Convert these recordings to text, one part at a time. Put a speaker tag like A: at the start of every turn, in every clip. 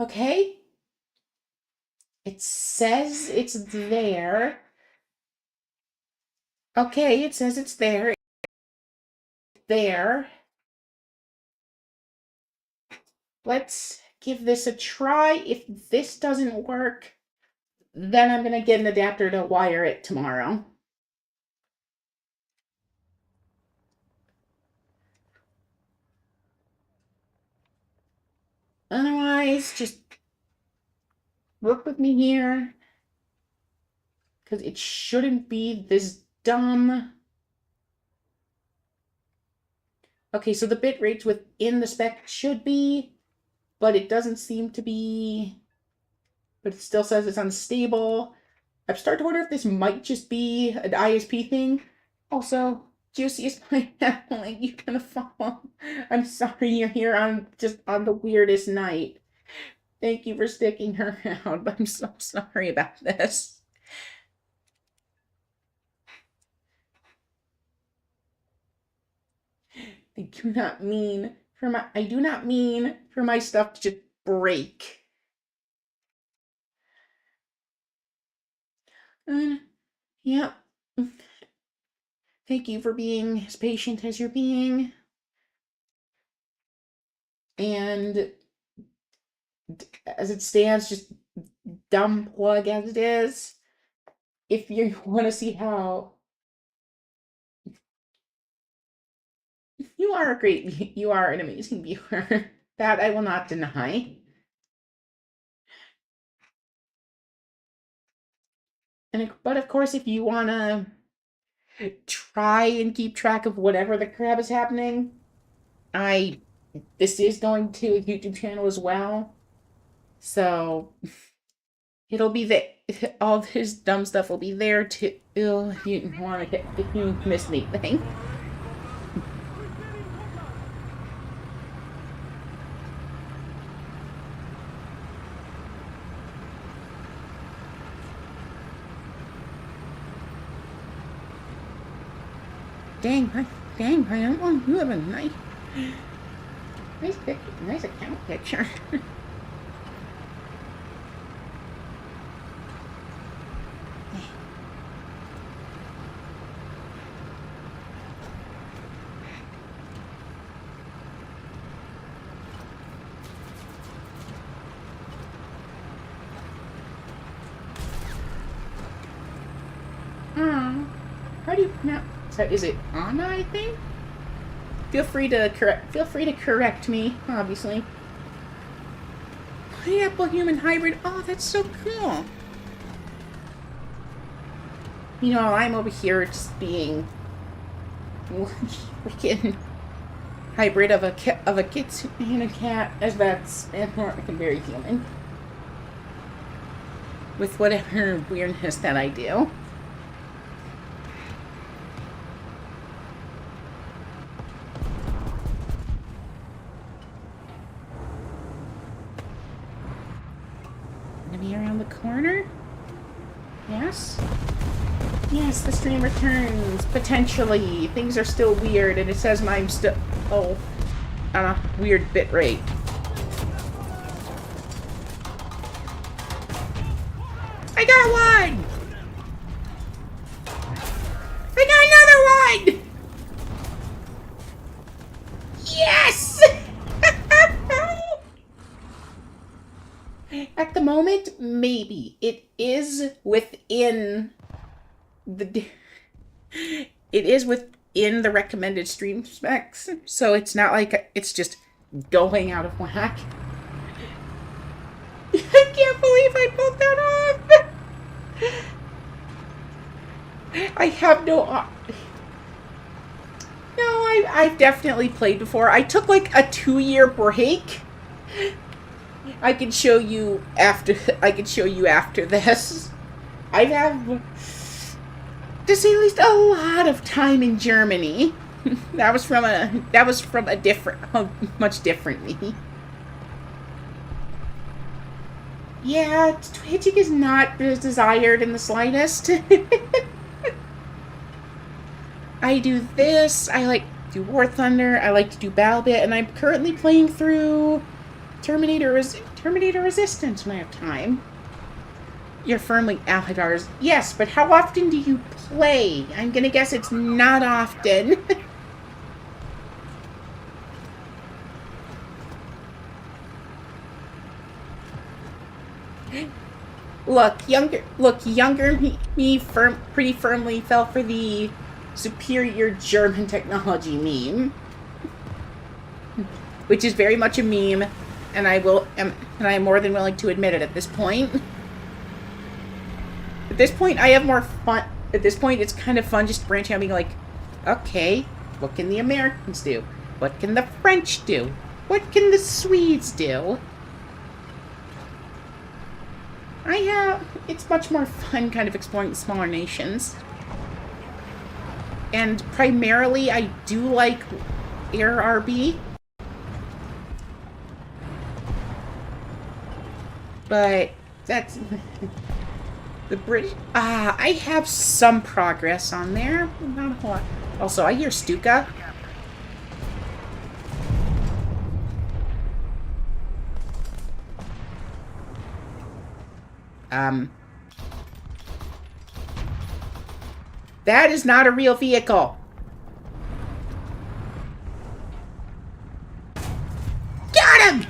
A: Okay. It says it's there. Okay, it says it's there. There. Let's give this a try. If this doesn't work, then I'm going to get an adapter to wire it tomorrow. Otherwise, just work with me here. Because it shouldn't be this dumb. Okay, so the bit rates within the spec should be, but it doesn't seem to be. But it still says it's unstable. I've started to wonder if this might just be an ISP thing. Also, Juicy is my family. You're gonna fall. I'm sorry you're here on the weirdest night. Thank you for sticking around, but I'm so sorry about this. I do not mean for my stuff to just break. Yep. Thank you for being as patient as you're being. And as it stands, just dumb plug as it is. If you want to see how you are an amazing viewer. That I will not deny. But of course, if you want to try and keep track of whatever the crap is happening, this is going to a YouTube channel as well. So it'll be there. All this dumb stuff will be there too. If you miss anything. Dang, Pineapple, you have a nice picture, nice account picture. How do you pronounce? So is it Anna? I think. Feel free to correct me. Obviously. Pineapple human hybrid. Oh, that's so cool. You know, I'm over here just being freaking hybrid of a kitten and a cat, as that's very human. With whatever weirdness that I do. Be around the corner? Yes? Yes, the stream returns. Potentially. Things are still weird, and it says I'm still... Oh. On a weird bit rate. I got one! I got another one! Yes! At the moment, maybe. It is within the recommended stream specs, so it's not like it's just going out of whack. I can't believe I pulled that off! I have no... No, I've definitely played before. I took like a 2-year break. I can show you after this. I have, to say at least, a lot of time in Germany. That was from a much different me. Yeah, hitching is not as desired in the slightest. I do this. I like to do War Thunder. I like to do BattleBit, and I'm currently playing through Terminator Resistance when I have time. You're firmly allied ours. Yes, but how often do you play? I'm gonna guess it's not often. Look, younger me pretty firmly fell for the superior German technology meme, which is very much a meme, and I am more than willing to admit it at this point. At this point, I have more fun. At this point, it's kind of fun just branching out, being like, okay, what can the Americans do? What can the French do? What can the Swedes do? It's much more fun kind of exploring smaller nations. And primarily, I do like Air RB. But that's... the British... I have some progress on there. Not a whole lot. Also, I hear Stuka. That is not a real vehicle. Got him!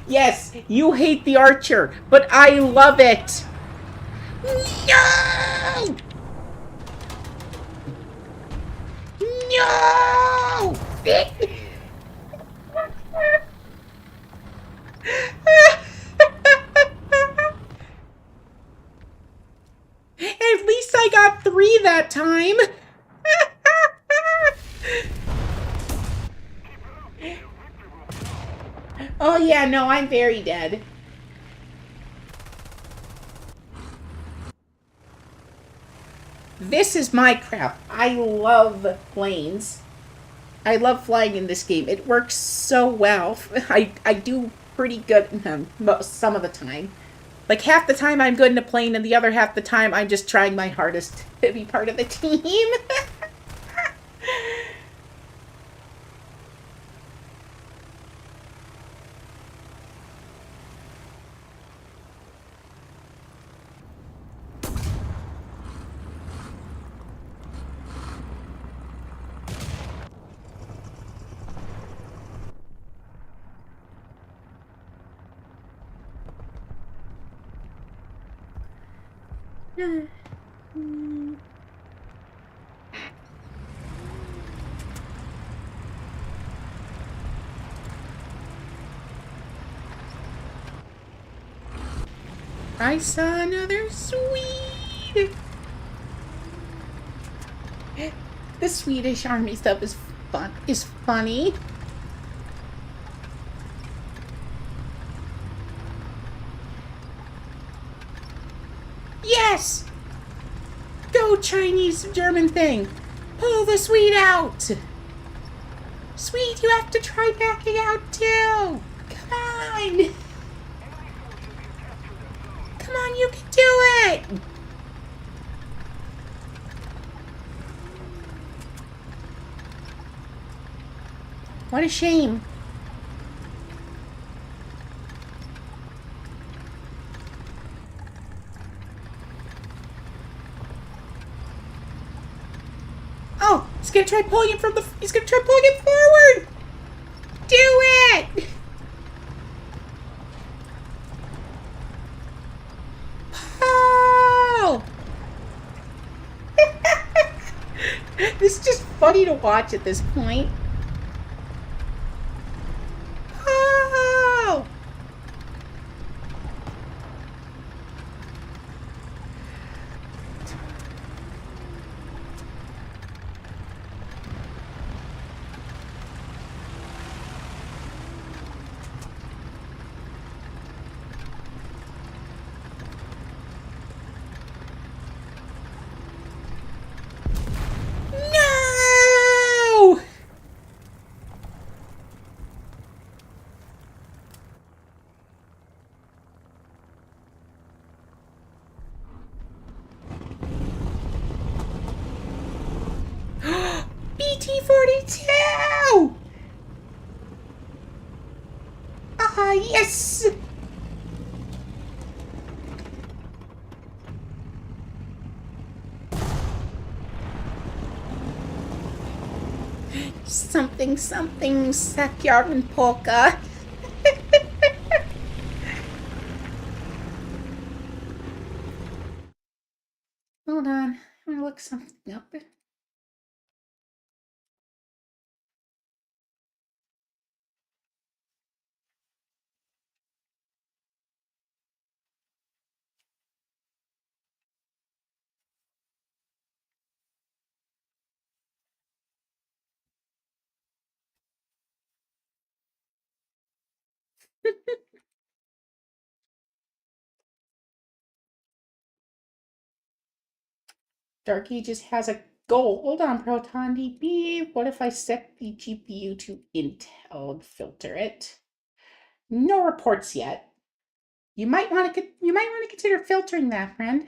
A: Yes, you hate the Archer, but I love it. No! No! At least I got 3 that time. Oh yeah, no, I'm very dead. This is my crap. I love planes. I love flying in this game. It works so well. I do pretty good some of the time. Like, half the time I'm good in a plane, and the other half the time I'm just trying my hardest to be part of the team. I saw another Swede. The Swedish army stuff is funny. Yes! Go Chinese German thing! Pull the Swede out! Swede, you have to try backing out too! Come on! Come on, you can do it! What a shame. Oh, he's gonna try pulling him he's gonna try pulling him forward! Do it! Pull! This is just funny to watch at this point. Pull! No! Ah, yes! Something, something, Sakyar and Polka. Hold on, I'm gonna look something up. Darky just has a goal. Hold on, Proton DB. What if I set the GPU to Intel and filter it? No reports yet. You might want to consider filtering that, friend.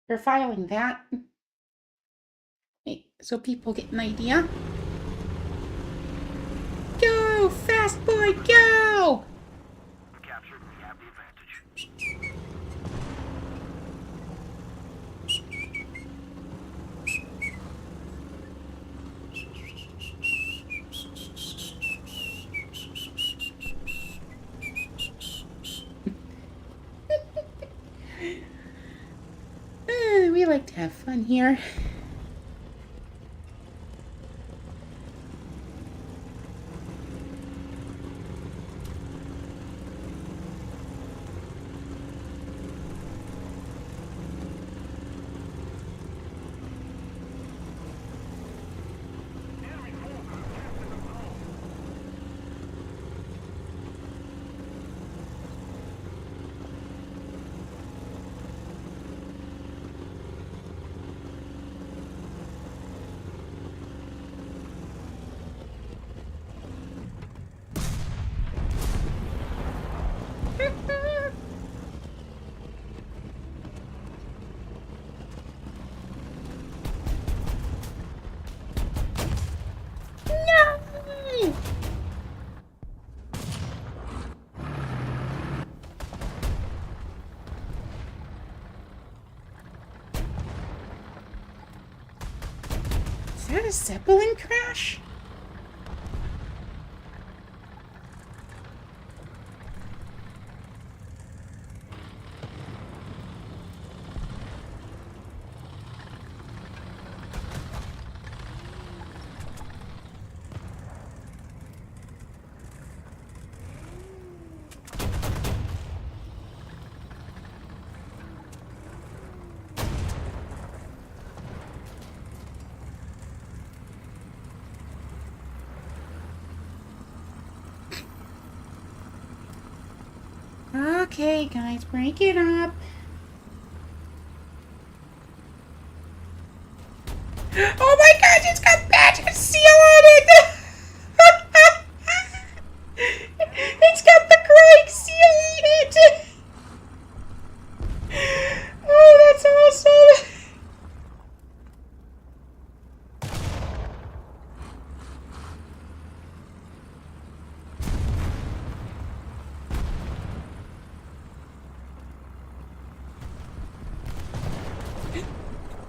A: Or filing that. So people get an idea. Go, fast boy, go!
B: Captured, we have the advantage.
A: We like to have fun here. No! Is that a Zeppelin crash? Okay, guys, break it up. Oh my gosh, it's got Badger Seal on it! It's got the Crying Seal on it! Oh, that's awesome!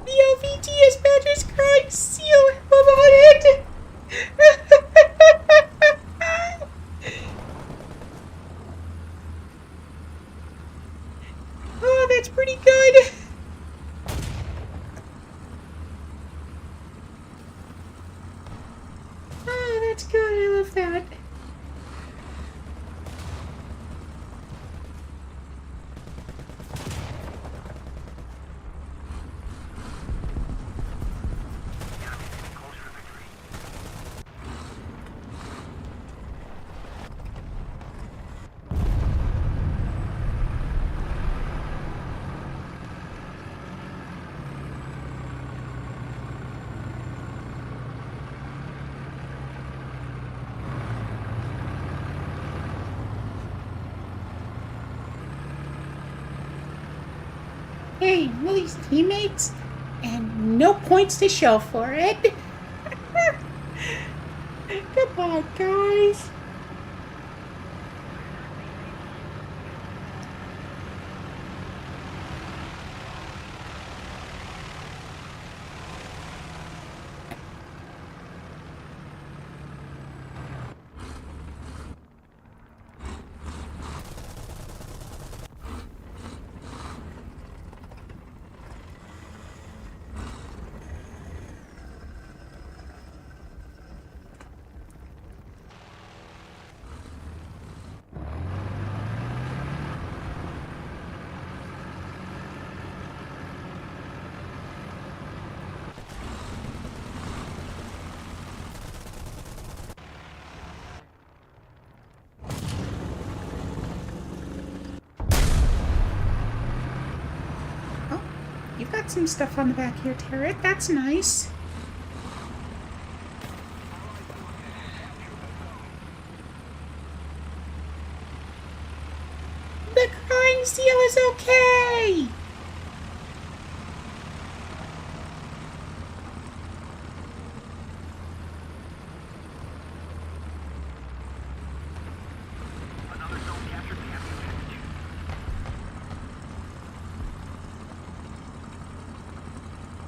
A: The LVT is Badger's Crying Seal on it! Oh, that's pretty good! Oh, that's good. I love that.
B: Closer to victory.
A: Hey, Millie's teammates, and no points to show for it. Goodbye, guys. you've got some stuff on the back here, turret. That's nice. The crying seal is okay!
B: Another zone captured. We have the advantage.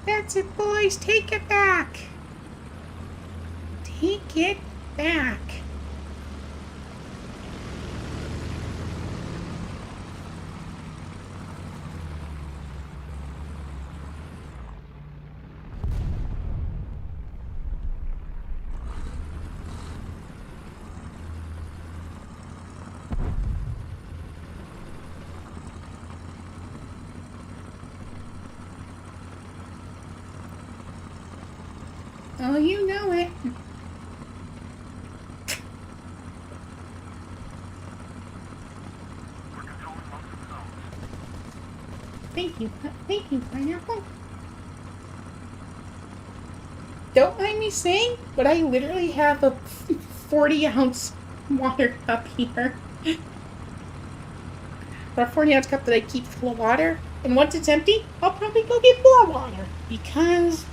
A: That's it, boys. Take it back. Take it back. Oh, you know it.
B: We're controlling most of the zones.
A: Thank you, Pineapple. Don't mind me saying, but I literally have a 40-ounce water cup here. Or a 40-ounce cup that I keep full of water. And once it's empty, I'll probably go get more water. Because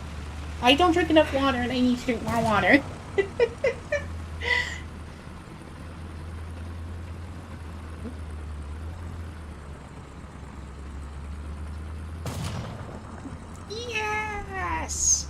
A: I don't drink enough water and I need to drink more water. Yes!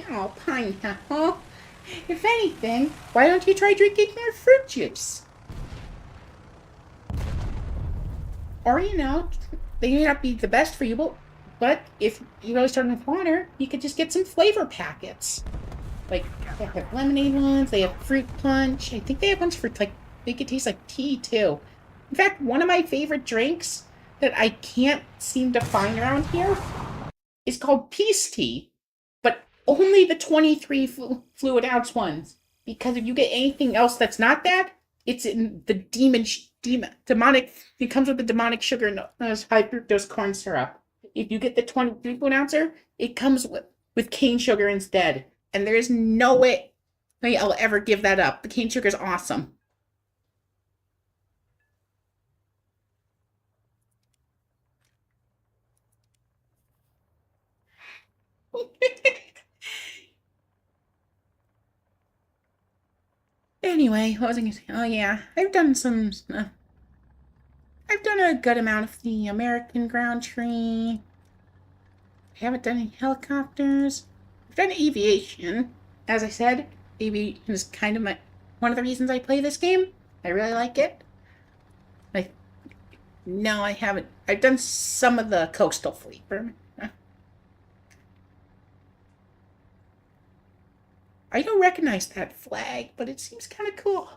A: Oh, Pineapple. If anything, why don't you try drinking more fruit juice? Or, you know, they may not be the best for you, but if you really start with water, you could just get some flavor packets. Like, they have lemonade ones, they have fruit punch. I think they have ones for, like, make it taste like tea, too. In fact, one of my favorite drinks that I can't seem to find around here is called peace tea, but only the 23 fluid ounce ones. Because if you get anything else that's not that, it's in the demonic. It comes with the demonic sugar and high fructose corn syrup. If you get the 23 fluid ouncer, it comes with cane sugar instead. And there is no way I'll ever give that up. The cane sugar is awesome. Anyway, what was I going to say? Oh yeah, I've done a good amount of the American ground tree. I haven't done any helicopters. I've done aviation. As I said, aviation is kind of one of the reasons I play this game. I really like it. I No, I haven't. I've done some of the coastal fleet. I don't recognize that flag, but it seems kind of cool.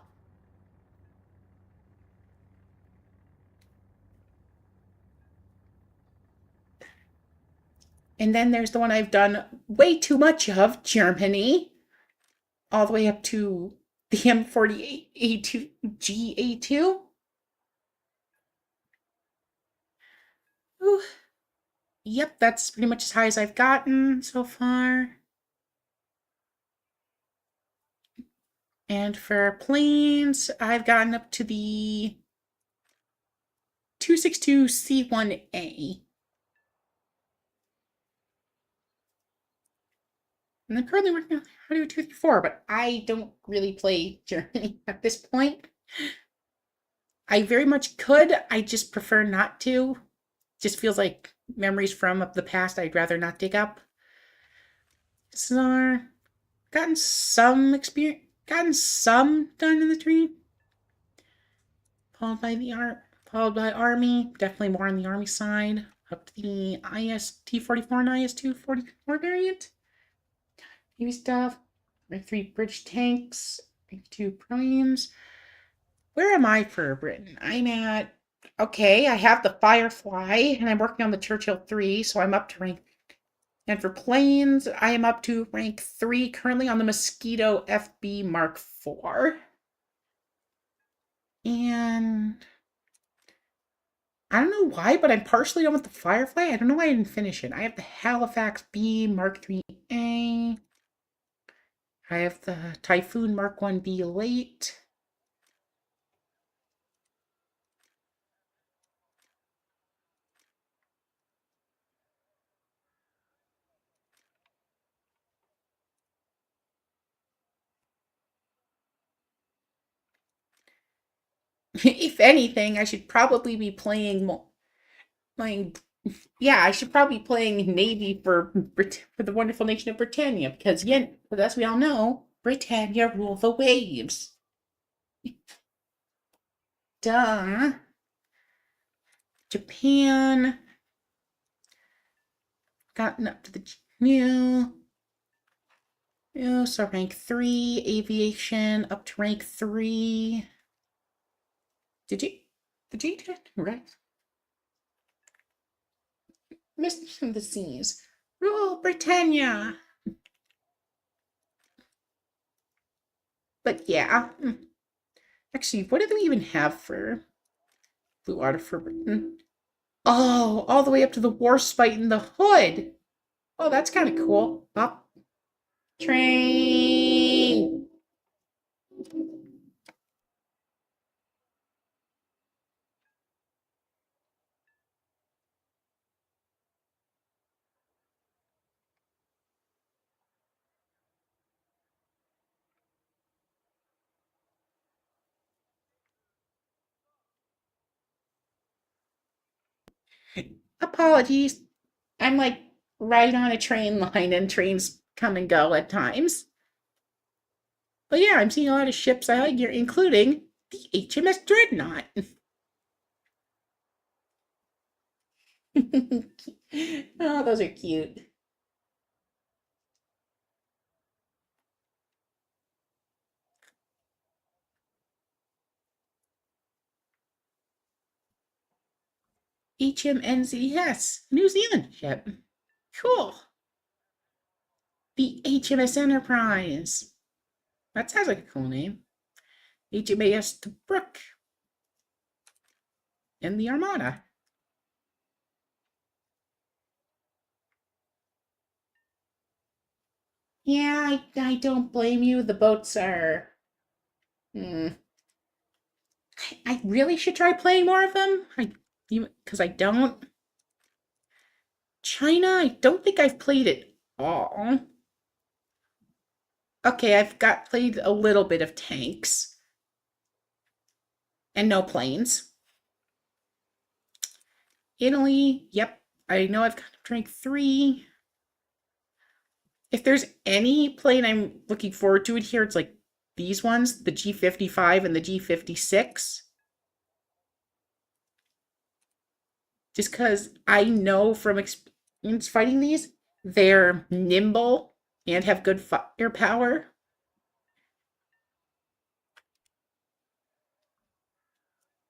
A: And then there's the one I've done way too much of, Germany, all the way up to the M48A2 GA2. Ooh. Yep, that's pretty much as high as I've gotten so far. And for planes, I've gotten up to the 262C1A. And I'm currently working on how to do 234, but I don't really play Germany at this point. I very much could, I just prefer not to. Just feels like memories from the past I'd rather not dig up. So, gotten some experience, gotten some done in the tree. Followed by Army, definitely more on the Army side. Up to the IS-T44 and IS-244 variant. heavy stuff. Rank 3 British tanks. Rank 2 planes. Where am I for Britain? I'm at. Okay, I have the Firefly, and I'm working on the Churchill 3, so I'm up to rank. And for planes, I am up to rank 3, currently on the Mosquito FB Mark 4. And I don't know why, but I'm partially done with the Firefly. I don't know why I didn't finish it. I have the Halifax B Mark 3A. I have the Typhoon Mark 1B late. If anything, I should probably be playing. Yeah, I should probably be playing Navy for the wonderful nation of Britannia because, yeah, as we all know, Britannia rule the waves. Duh. Japan. Gotten up to the new. So rank 3. Aviation up to rank 3. Did you? Did you do it? Right. Mist from the Seas. Rule Britannia. But yeah. Actually, what do we even have for Blue Water for Britain? Oh, all the way up to the Warspite in the hood. Oh, that's kind of cool. Up. Train. Apologies. I'm like right on a train line and trains come and go at times. But yeah, I'm seeing a lot of ships I like here, including the HMS Dreadnought. Oh, those are cute. HMNZS, New Zealand ship. Cool. The HMS Enterprise. That sounds like a cool name. HMAS Tobruk. And the Armada. Yeah, I don't blame you. The boats are. Hmm. I really should try playing more of them. Because I don't. China, I don't think I've played it all. Okay, I've got played a little bit of tanks. And no planes. Italy, yep. I know I've kind of drank 3. If there's any plane I'm looking forward to it here, it's like these ones, the G55 and the G56. Just because I know from experience fighting these, they're nimble and have good firepower.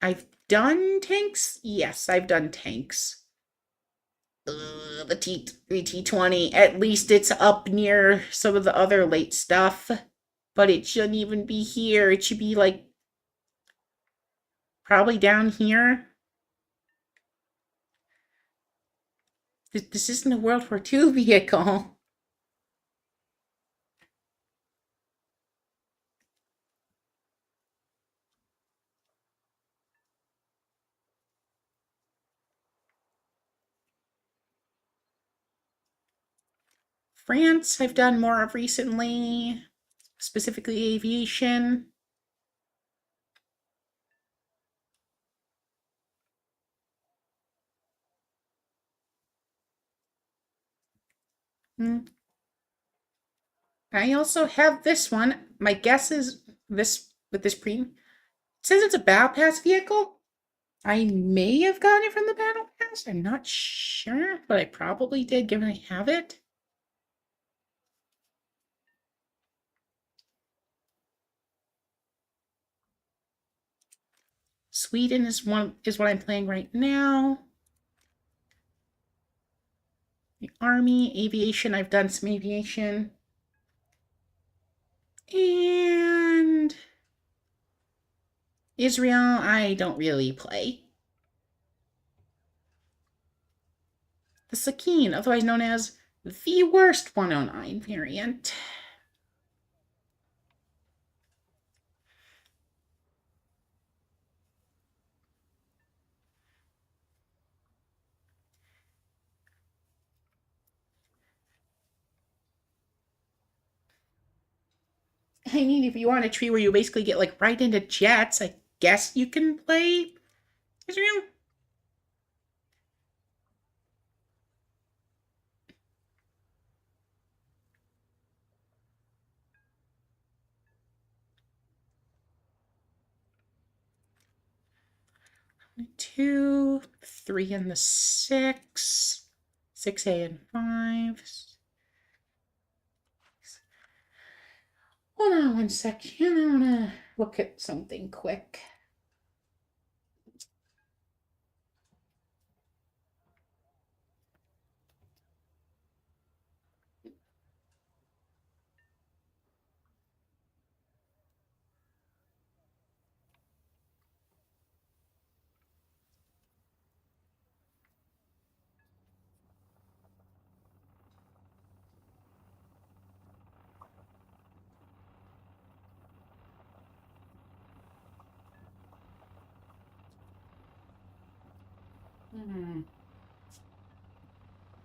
A: I've done tanks? Yes, I've done tanks. The T20, at least it's up near some of the other late stuff. But it shouldn't even be here. It should be like probably down here. This isn't a World War II vehicle. France, I've done more of recently, specifically aviation. Hmm. I also have this one. My guess is this with this pre. It says it's a battle pass vehicle. I may have gotten it from the battle pass. I'm not sure, but I probably did, given I have it. Sweden is what I'm playing right now. The Army, aviation, I've done some aviation. And Israel, I don't really play. The Sakine, otherwise known as the worst 109 variant. I mean, if you want a tree where you basically get like right into jets, I guess you can play Israel. Two, three, and the six, 6A and 5. Hold on one second. I want to look at something quick.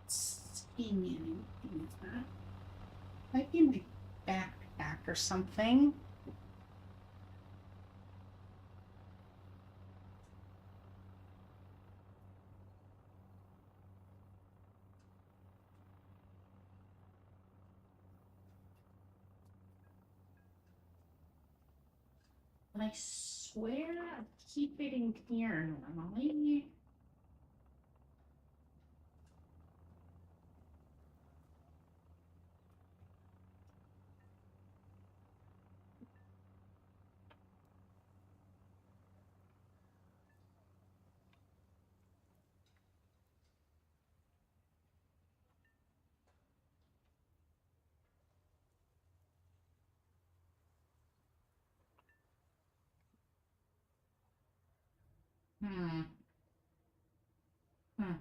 A: Seeing anything with that? Might be in my backpack or something. But I swear I keep it in here normally. Hmm. Hmm.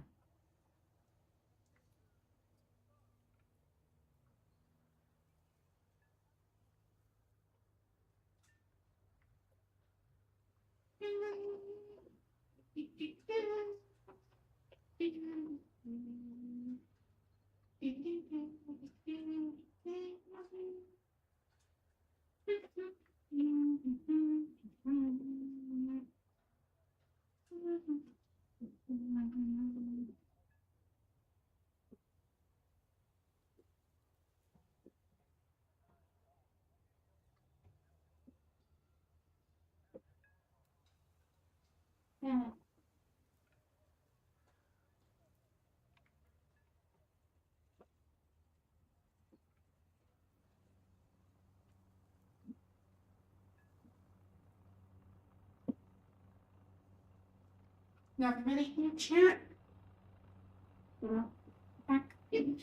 A: Not really in chat. Back in.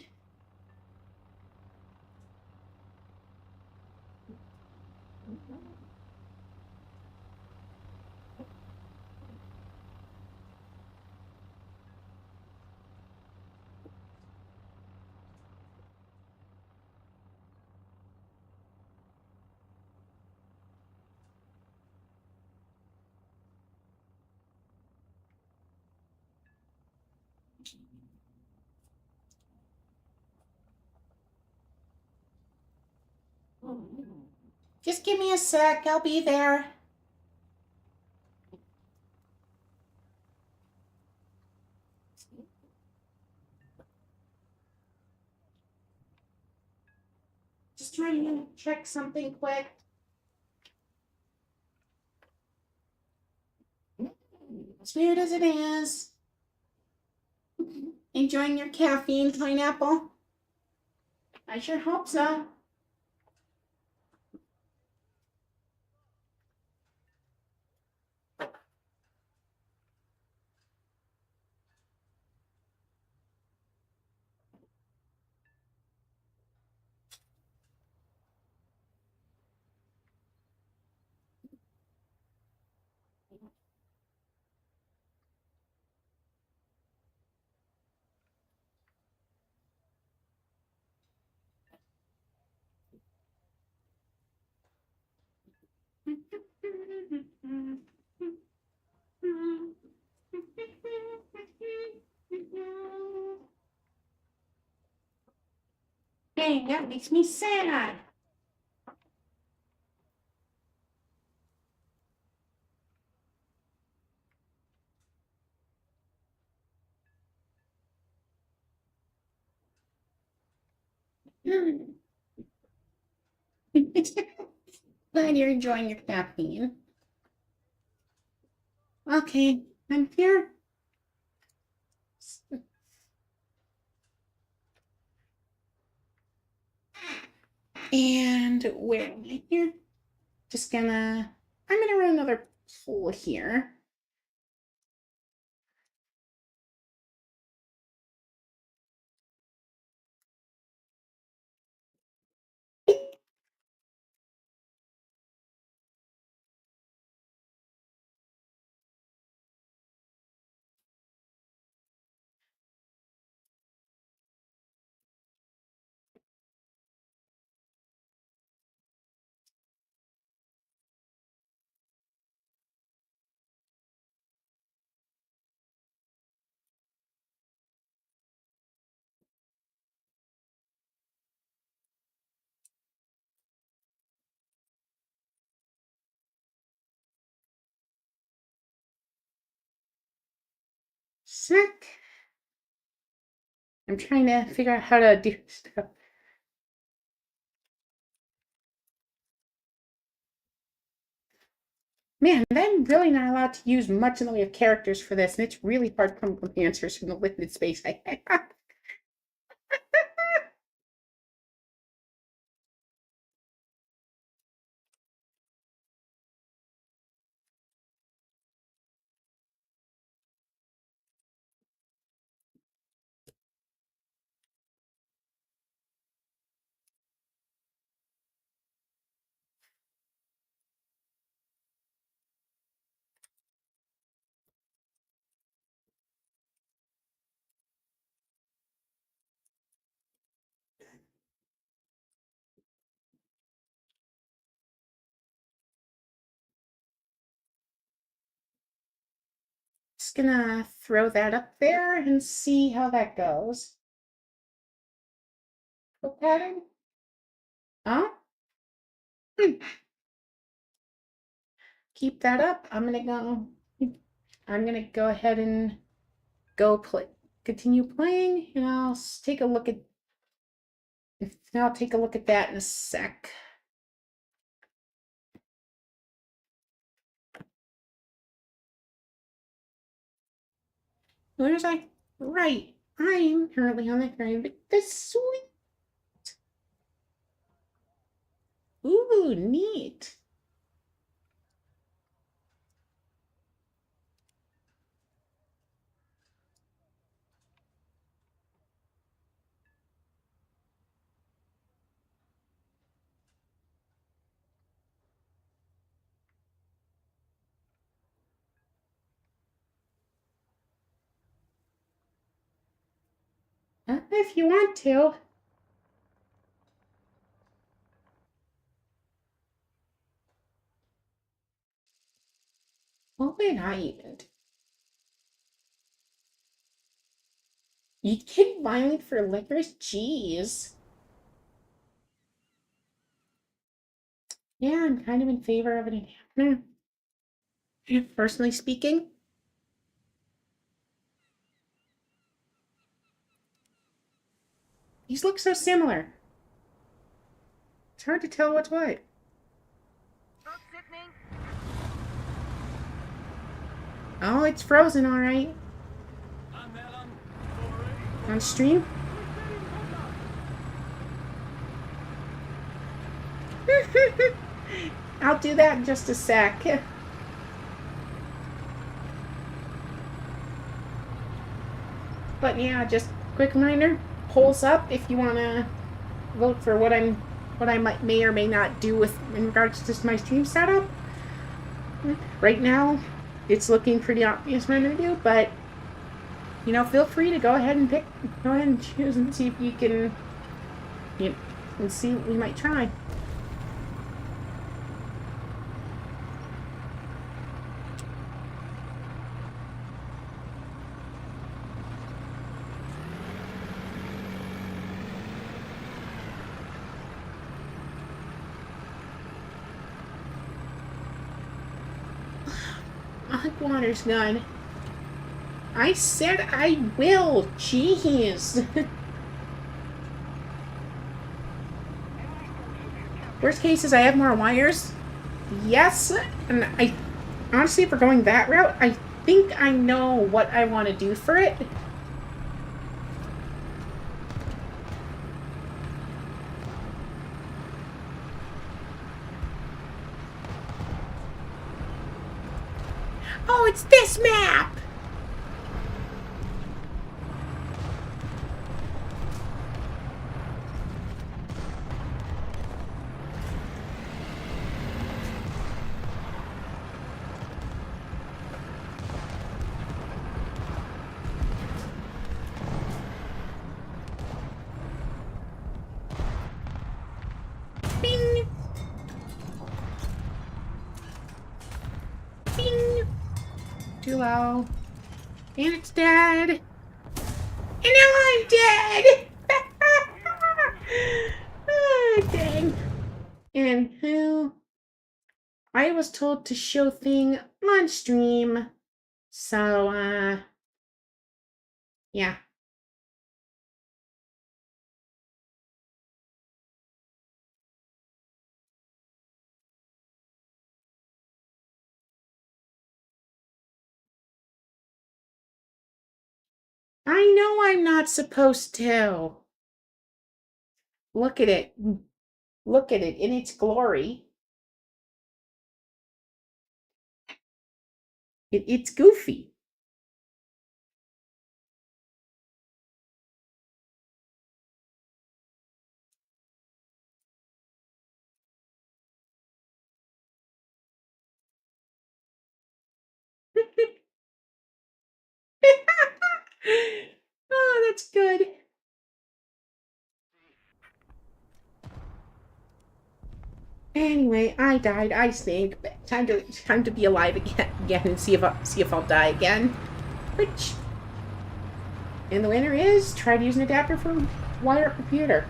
A: Just give me a sec. I'll be there. Just trying to check something quick. As weird as it is. Enjoying your caffeine, pineapple? I sure hope so. Dang, that makes me sad. Glad you're enjoying your caffeine. Okay, I'm here. And where am I here? I'm gonna run another poll here. Snack. I'm trying to figure out how to do stuff. Man, I'm really not allowed to use much in the way of characters for this, and it's really hard to come up with answers from the limited space I have. Just gonna throw that up there and see how that goes. What pattern? Huh? Keep that up. I'm gonna go ahead and continue playing, and take a look at that in a sec. Where was I? Right. I'm currently on the ground with the sweet. Ooh, neat. If you want to. What would I even do? You get violent for licorice? Jeez. Yeah, I'm kind of in favor of it happening. Personally speaking. These look so similar. It's hard to tell what's what. Oh, it's frozen, all right. On stream? I'll do that in just a sec. But yeah, just quick reminder, polls up if you want to vote for what I may or may not do with in regards to my stream setup. Right now, it's looking pretty obvious what I'm gonna do, but feel free to go ahead and choose and see if you can, and see what we might try. water's gone. I said I will. Jeez. Worst case is I have more wires. Yes, and I honestly, if we're going that route, I think I know what I want to do for it. Oh, it's this map! Bing! Bing! Too low. And it's dead. And now I'm dead! Oh, dang. And who? I was told to show thing on stream. So, yeah. I know I'm not supposed to. Look at it. Look at it in its glory. It's goofy. Oh, that's good. Anyway, I died. I stink. Time to be alive again and see if I'll die again. Which, and the winner is try to use an adapter for wire up computer.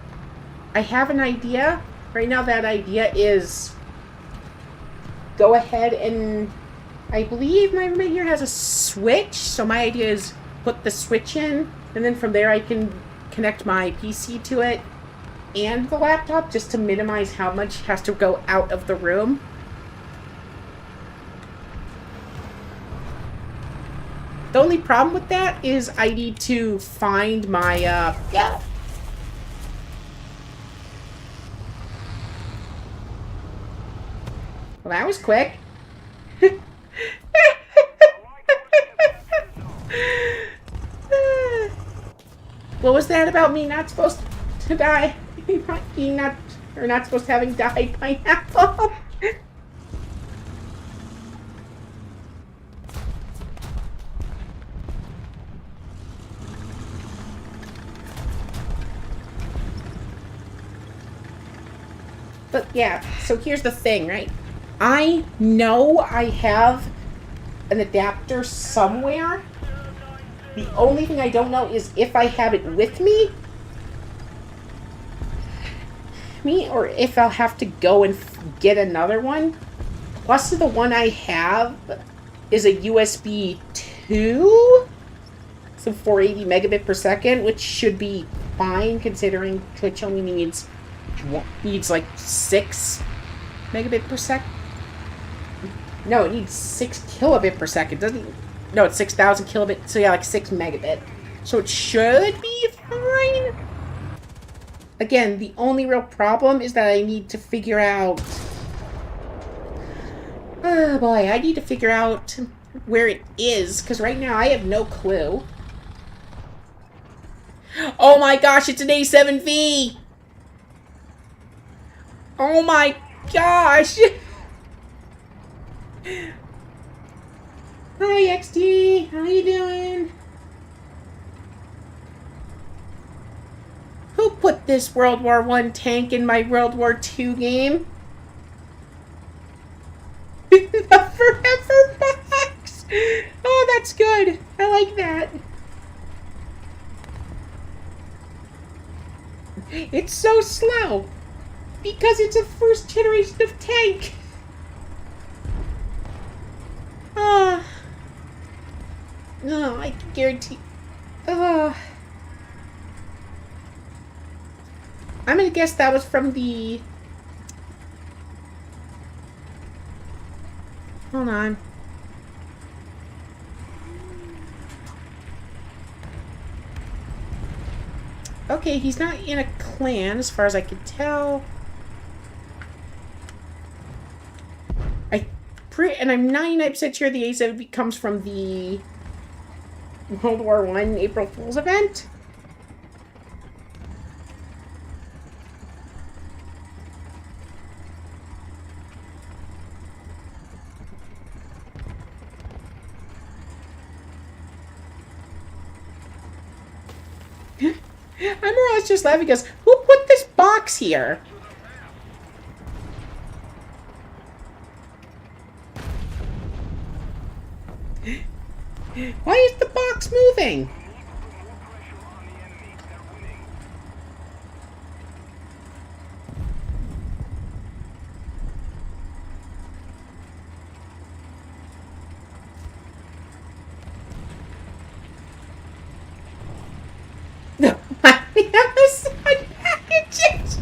A: I have an idea right now. That idea is go ahead and I believe my roommate here has a switch. So my idea is put the switch in, and then from there I can connect my PC to it and the laptop just to minimize how much has to go out of the room. The only problem with that is I need to find my, yeah. Well, that was quick. What was that about me not supposed to die? Being not supposed to having died pineapple. But yeah, so here's the thing, right? I know I have an adapter somewhere. The only thing I don't know is if I have it with me, or if I'll have to go and get another one. Plus, the one I have is a USB 2, so 480 megabit per second, which should be fine considering Twitch only needs like 6 megabit per second. No, it needs 6 kilobit per second. No, it's 6,000 kilobit. So yeah, like 6 megabit. So it should be fine. Again, the only real problem is that I need to figure out. Oh boy, I need to figure out where it is, because right now I have no clue. Oh my gosh, it's an A7V! Oh my gosh! Hi XD, how you doing? Who put this World War I tank in my World War II game? The Forever Box! Oh, that's good. I like that. It's so slow because it's a first generation of tank. Ah. No, I can guarantee. I'm gonna guess that was from the. Hold on. Okay, he's not in a clan as far as I could tell. And I'm 99% sure the A7 comes from the World War I April Fool's event. I'm more or less just laughing because who put this box here? Why is the box moving? No, we have a side packages.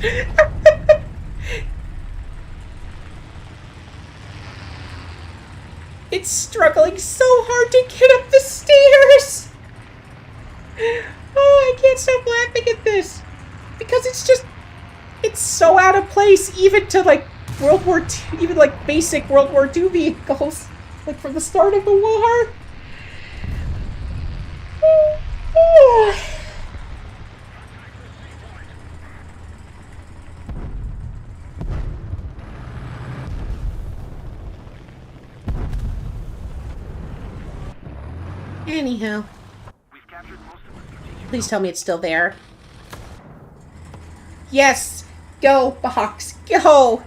A: It's struggling so hard to get up the stairs. Oh, I can't stop laughing at this. Because it's so out of place, even to like World War II, even like basic World War II vehicles. Like from the start of the war. Anyhow.
B: We've captured most of the strategic.
A: Please tell me it's still there. Yes! Go, box! Go!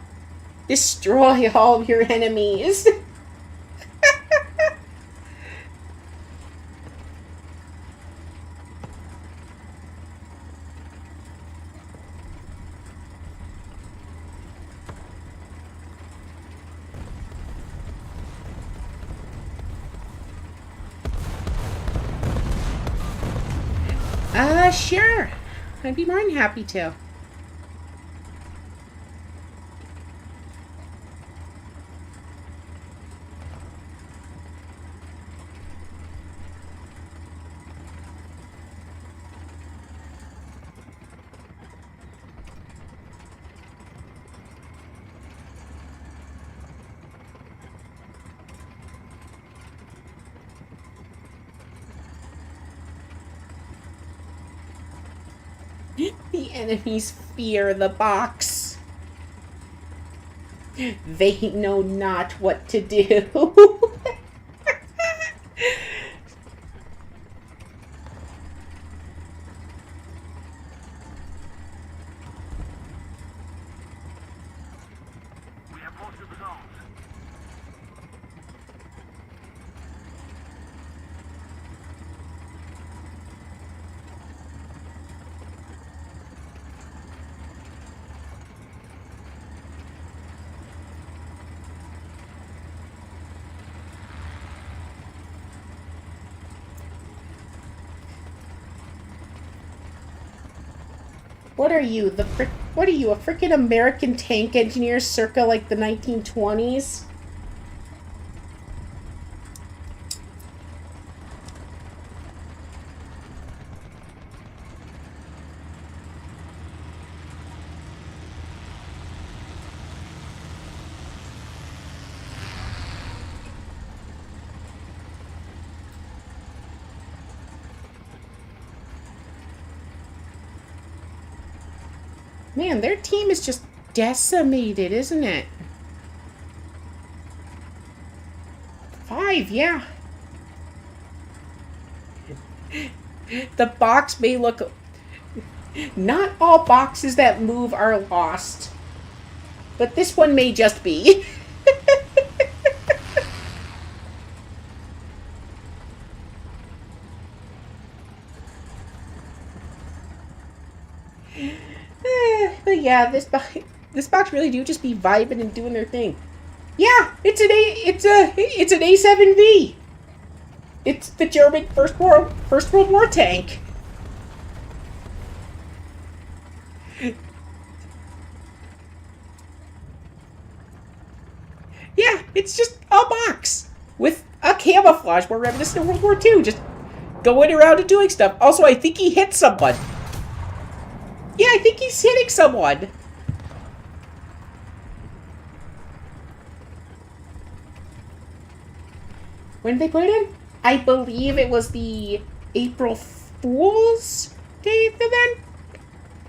A: Destroy all your enemies! Sure. I'd be more than happy to. The enemies fear the box. They know not what to do.
B: We have most of the zones.
A: What are you, what are you, a freaking American tank engineer circa like the 1920s? Man, their team is just decimated, isn't it? 5, yeah. The box may look... Not all boxes that move are lost. But this one may just be. But yeah, this box really do just be vibing and doing their thing. Yeah, it's an A7V. It's the German First World War tank. Yeah, it's just a box with a camouflage more reminiscent of World War II, just going around and doing stuff. Also, I think he hit someone. Yeah, I think he's hitting someone. When did they put it in? I believe it was the April Fool's Day event.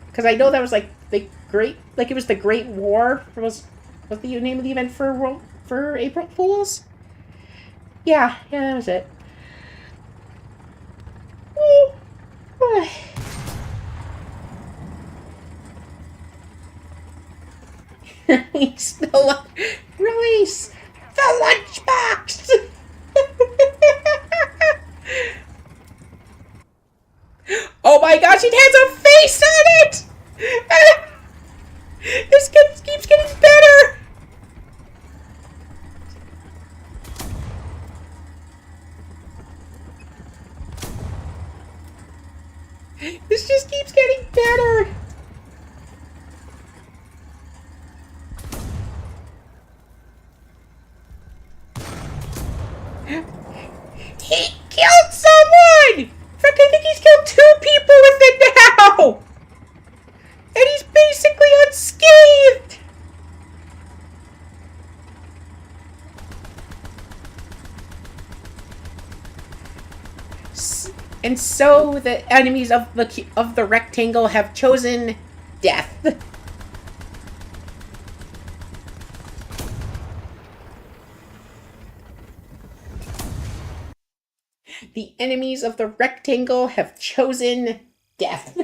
A: Because I know that was like the Great, like it was the Great War. Was the name of the event for April Fools? Yeah, that was it. Release release the lunchbox. Oh my gosh, it has a face on it! This keeps getting better! This just keeps getting better! He killed someone! In fact, I think he's killed 2 people with it now! And he's basically unscathed! And so the enemies of the rectangle have chosen death. The enemies of the rectangle have chosen death.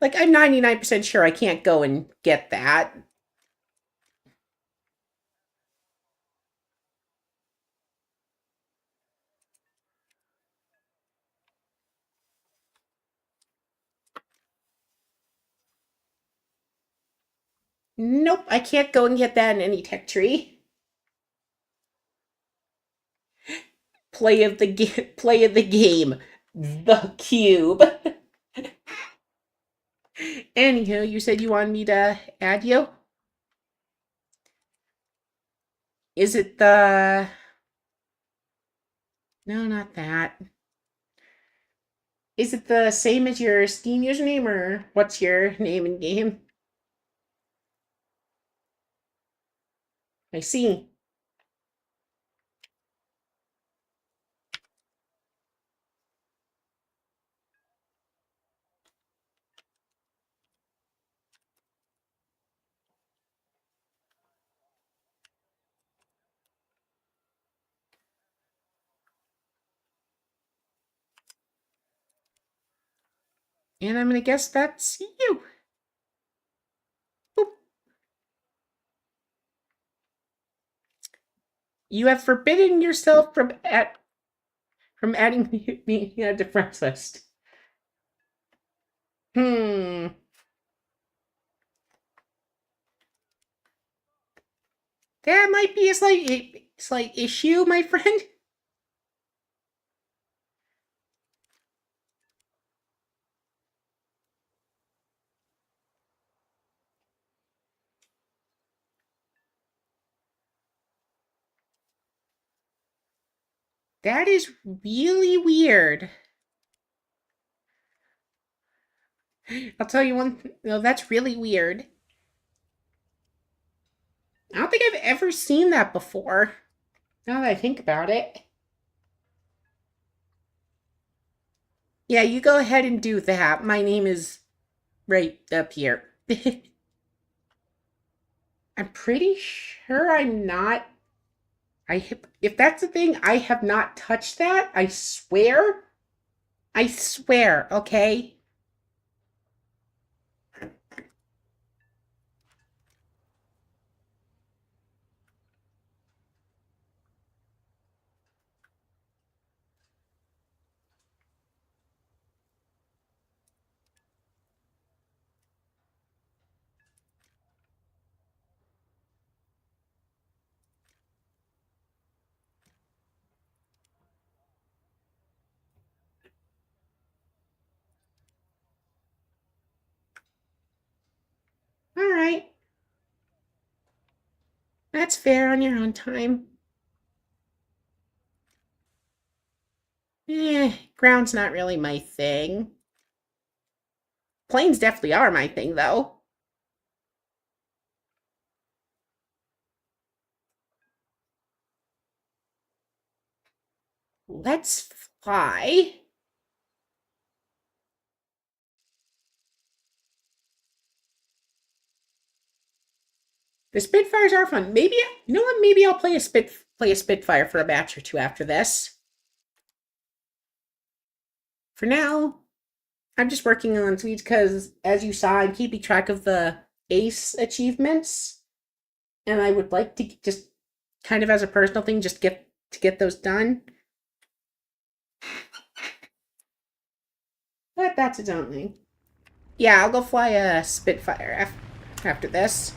A: Like, I'm 99% sure I can't go and get that. Nope, I can't go and get that in any tech tree. Play of the game. The cube. Anywho, you said you wanted me to add you? Is it the... No, not that. Is it the same as your Steam username, or what's your name in game? I see. And I'm gonna guess that's you. Boop. You have forbidden yourself from adding me to friends list. Hmm. That might be a slight issue, my friend. That is really weird. I'll tell you one. No, that's really weird. I don't think I've ever seen that before. Now that I think about it. Yeah, you go ahead and do that. My name is right up here. I'm pretty sure I'm not. If that's the thing, I have not touched that. I swear. I swear. Okay. That's fair on your own time. Ground's not really my thing. Planes definitely are my thing, though. Let's fly. The Spitfires are fun. Maybe you know what? Maybe I'll play a Spitfire for a match or two after this. For now, I'm just working on Swedes because, as you saw, I'm keeping track of the Ace achievements, and I would like to just kind of as a personal thing, just get those done. But that's its own thing. Yeah, I'll go fly a Spitfire after this.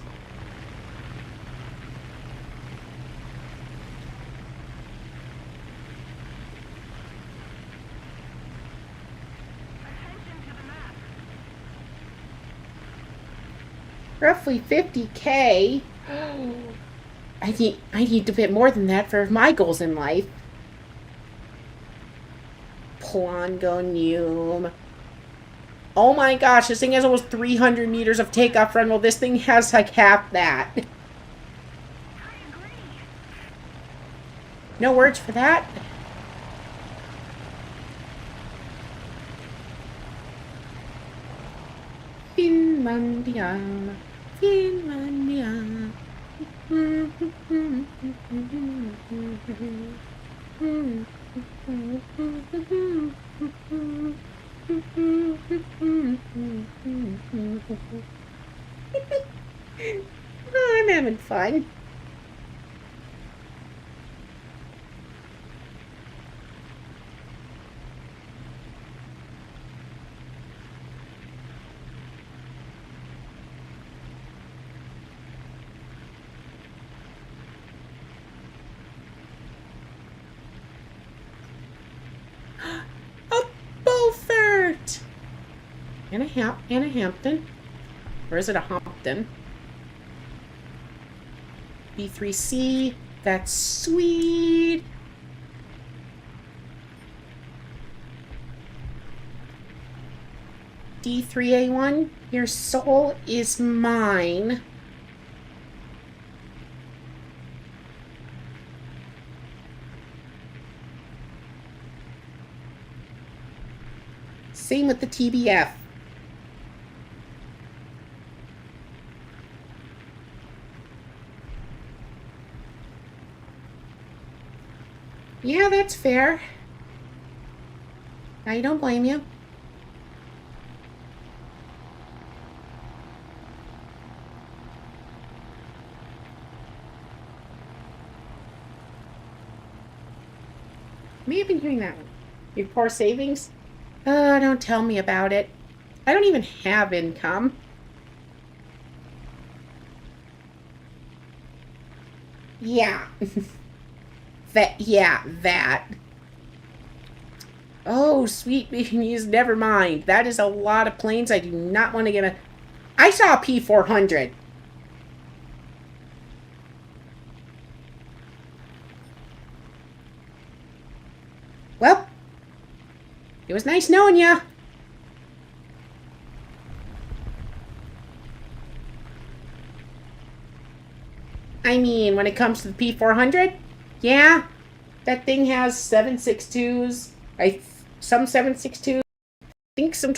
A: Roughly 50K. I need a bit more than that for my goals in life. Plangonium. Oh my gosh, this thing has almost 300 meters of takeoff run. Well, this thing has like half that. No words for that. Finlandia. Finlandia. Oh, I'm having fun. A Beaufort! And a Hampton. Or is it a Hampton? B3C. That's sweet. D3A1. Your soul is mine. Same with the TBF. Yeah, that's fair. I don't blame you. May have been hearing that one. Your poor savings? Oh, don't tell me about it. I don't even have income. Yeah. that. Oh, sweet beanies, never mind. That is a lot of planes. I do not want to get a... I saw a P400. Well, it was nice knowing ya. I mean, when it comes to the P400, yeah, that thing has 7.62s. Some 7.62s. I think some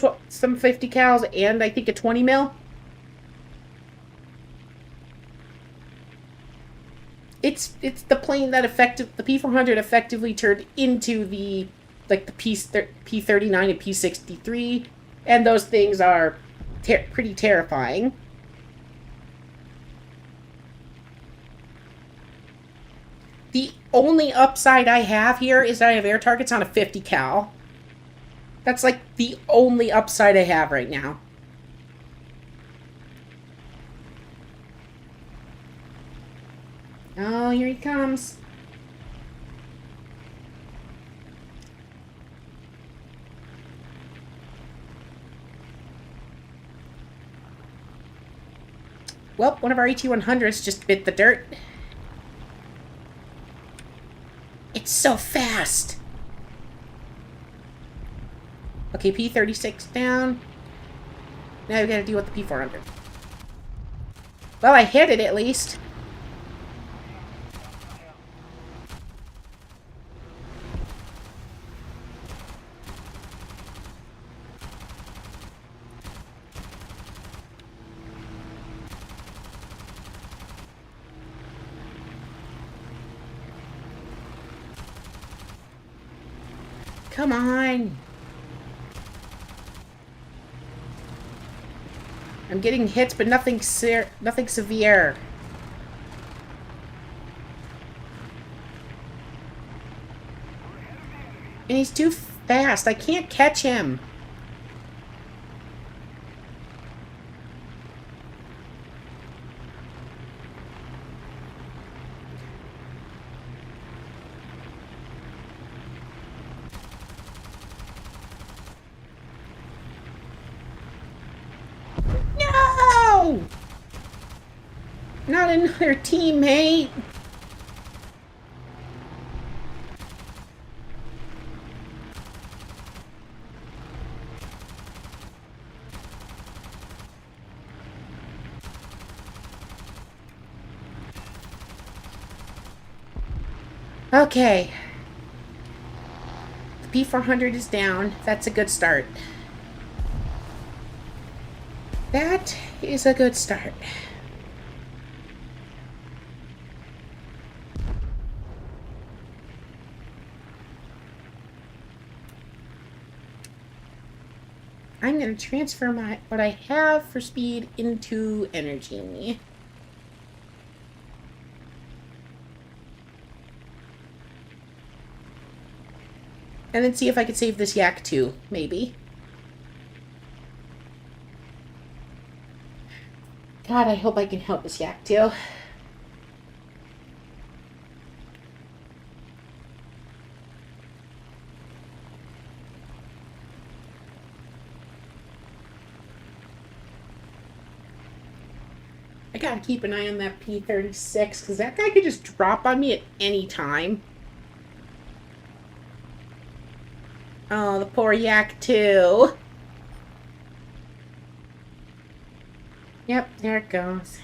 A: 50 cals, and I think a 20 mil. It's the plane that the P400 effectively turned into the P39 and P63, and those things are pretty terrifying. The only upside I have here is that I have air targets on a 50 cal. That's like the only upside I have right now. Oh, here he comes. Well, one of our ET-100s just bit the dirt. so fast. Okay, P36 down. Now we gotta deal with the P400. Well, I hit it at least. Come on. I'm getting hits, but nothing severe. And he's too fast. I can't catch him. No! Not another teammate. Okay. The P400 is down. That's a good start. That is a good start. I'm going to transfer what I have for speed into energy. And then see if I could save this yak too, maybe. God, I hope I can help this yak too. I gotta keep an eye on that P36 because that guy could just drop on me at any time. Oh, the poor yak too. Yep, there it goes.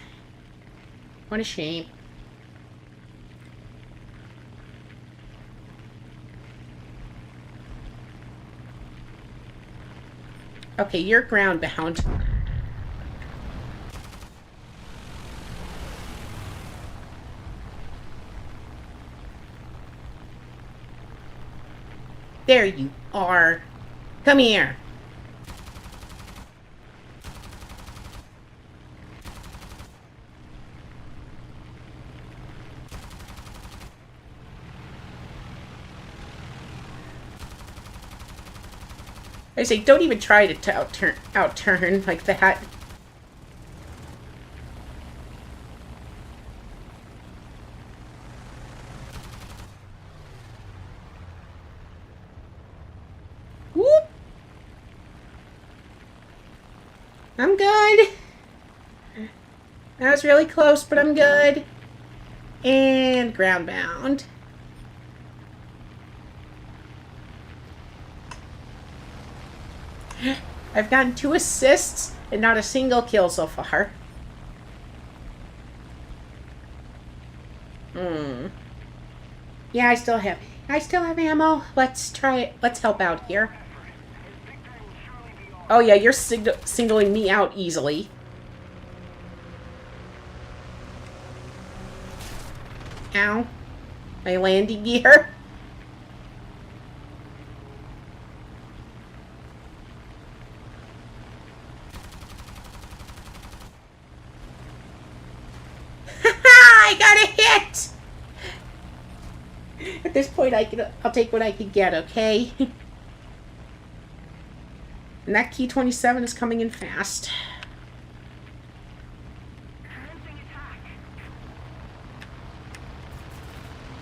A: What a shame. Okay, you're ground bound. There you are. Come here. I say, don't even try to outturn like that. Whoop! I'm good. That was really close, but I'm good. And ground bound. I've gotten 2 assists and not a single kill so far. Yeah, I still have ammo. Let's try it. Let's help out here. Oh yeah, you're singling me out easily. Ow. My landing gear. I got a hit! At this point, I'll take what I can get, okay? And that key 27 is coming in fast.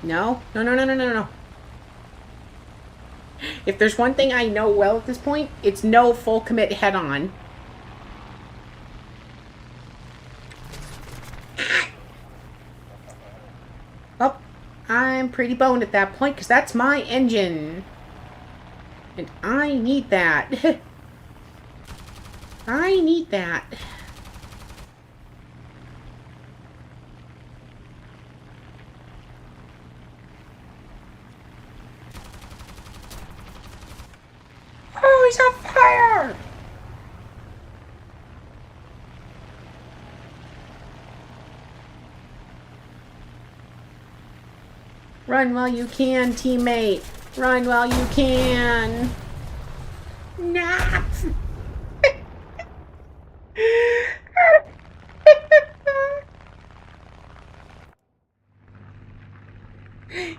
A: No. If there's one thing I know well at this point, it's no full commit head-on. I'm pretty boned at that point, because that's my engine. And I need that. I need that. Oh, he's on fire! Run while you can, teammate. Run while you can. Nah.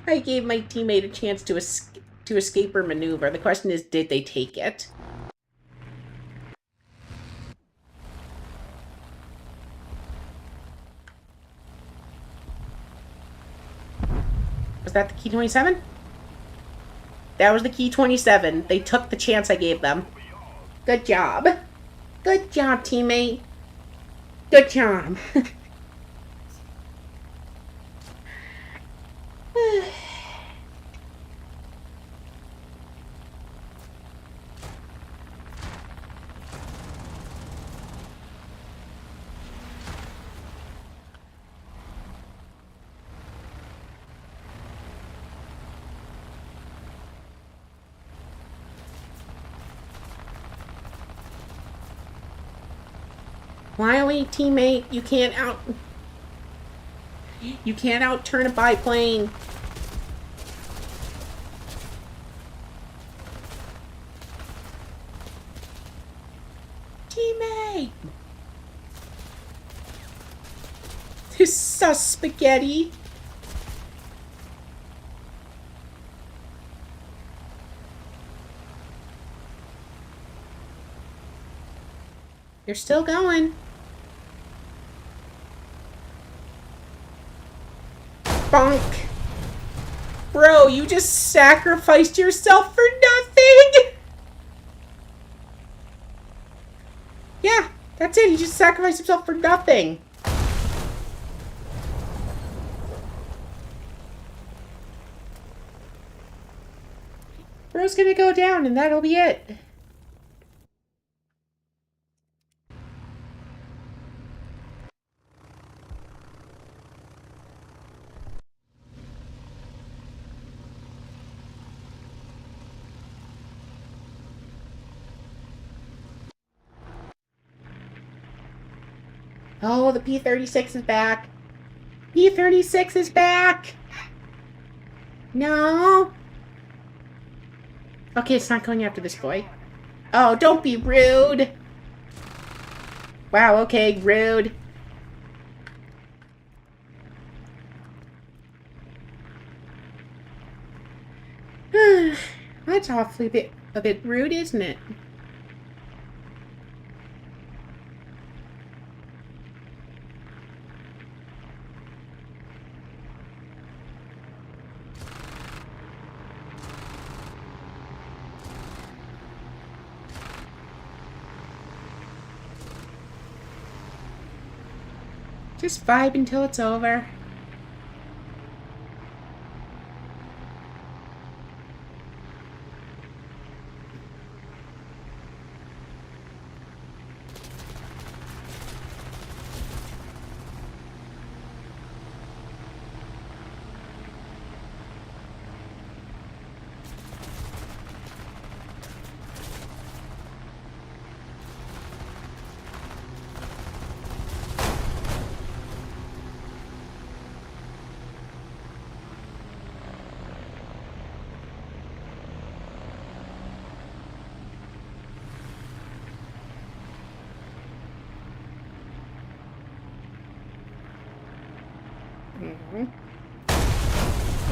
A: I gave my teammate a chance to escape or maneuver. The question is, did they take it? Was that the key 27? That was the key 27. They took the chance I gave them. Good job. Good job, teammate. Good job. Wily teammate, you can't out-turn a biplane. Teammate! This sus spaghetti. You're still going. Bonk. Bro, you just sacrificed yourself for nothing! Yeah, that's it. He just sacrificed himself for nothing. Bro's gonna go down and that'll be it. Oh, the P-36 is back. P-36 is back! No! Okay, it's not going after this boy. Oh, don't be rude! Wow, okay, rude. That's awfully a bit rude, isn't it? Just vibe until it's over.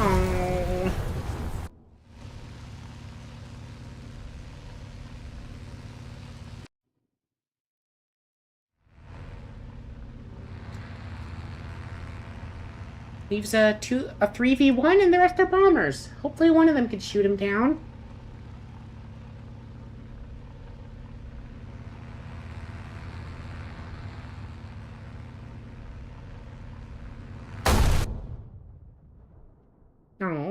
A: Oh. Leaves a 3v1 and the rest are bombers. Hopefully one of them can shoot him down. Oh.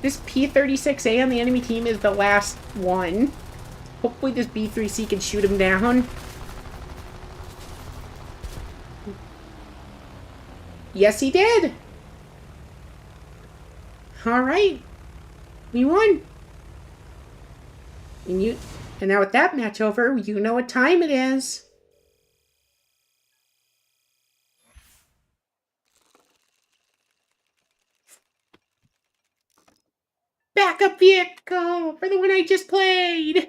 A: This P-36A on the enemy team is the last one. Hopefully this B-3C can shoot him down. Yes, he did! Alright. We won. And now with that match over, you know what time it is. Backup vehicle for the one I just played.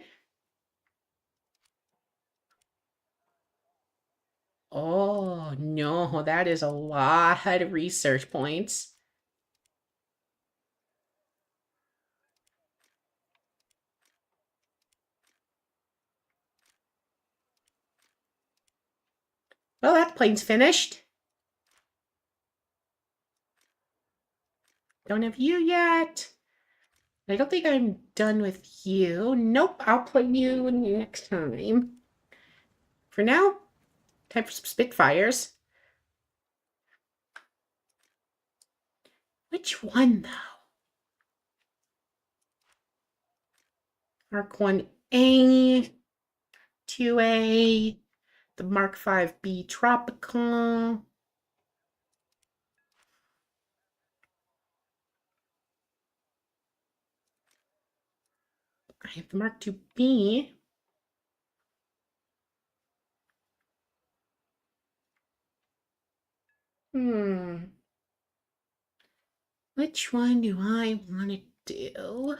A: Oh, no, that is a lot of research points. Well, that plane's finished. Don't have you yet. I don't think I'm done with you. Nope, I'll play you next time. For now, time for some Spitfires. Which one, though? Mark 1A, 2A, the Mark 5B Tropical. I have the Mark 2B. Which one do I want to do?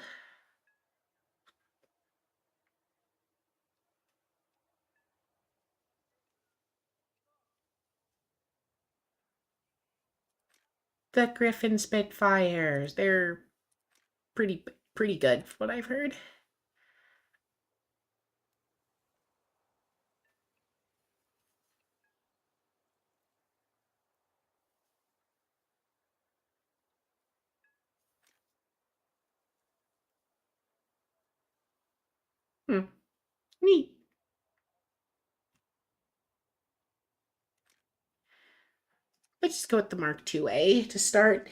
A: The Griffin Spitfires. They're pretty good, from what I've heard. Neat. Let's just go with the Mark 2A to start.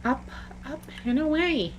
A: Up, and away.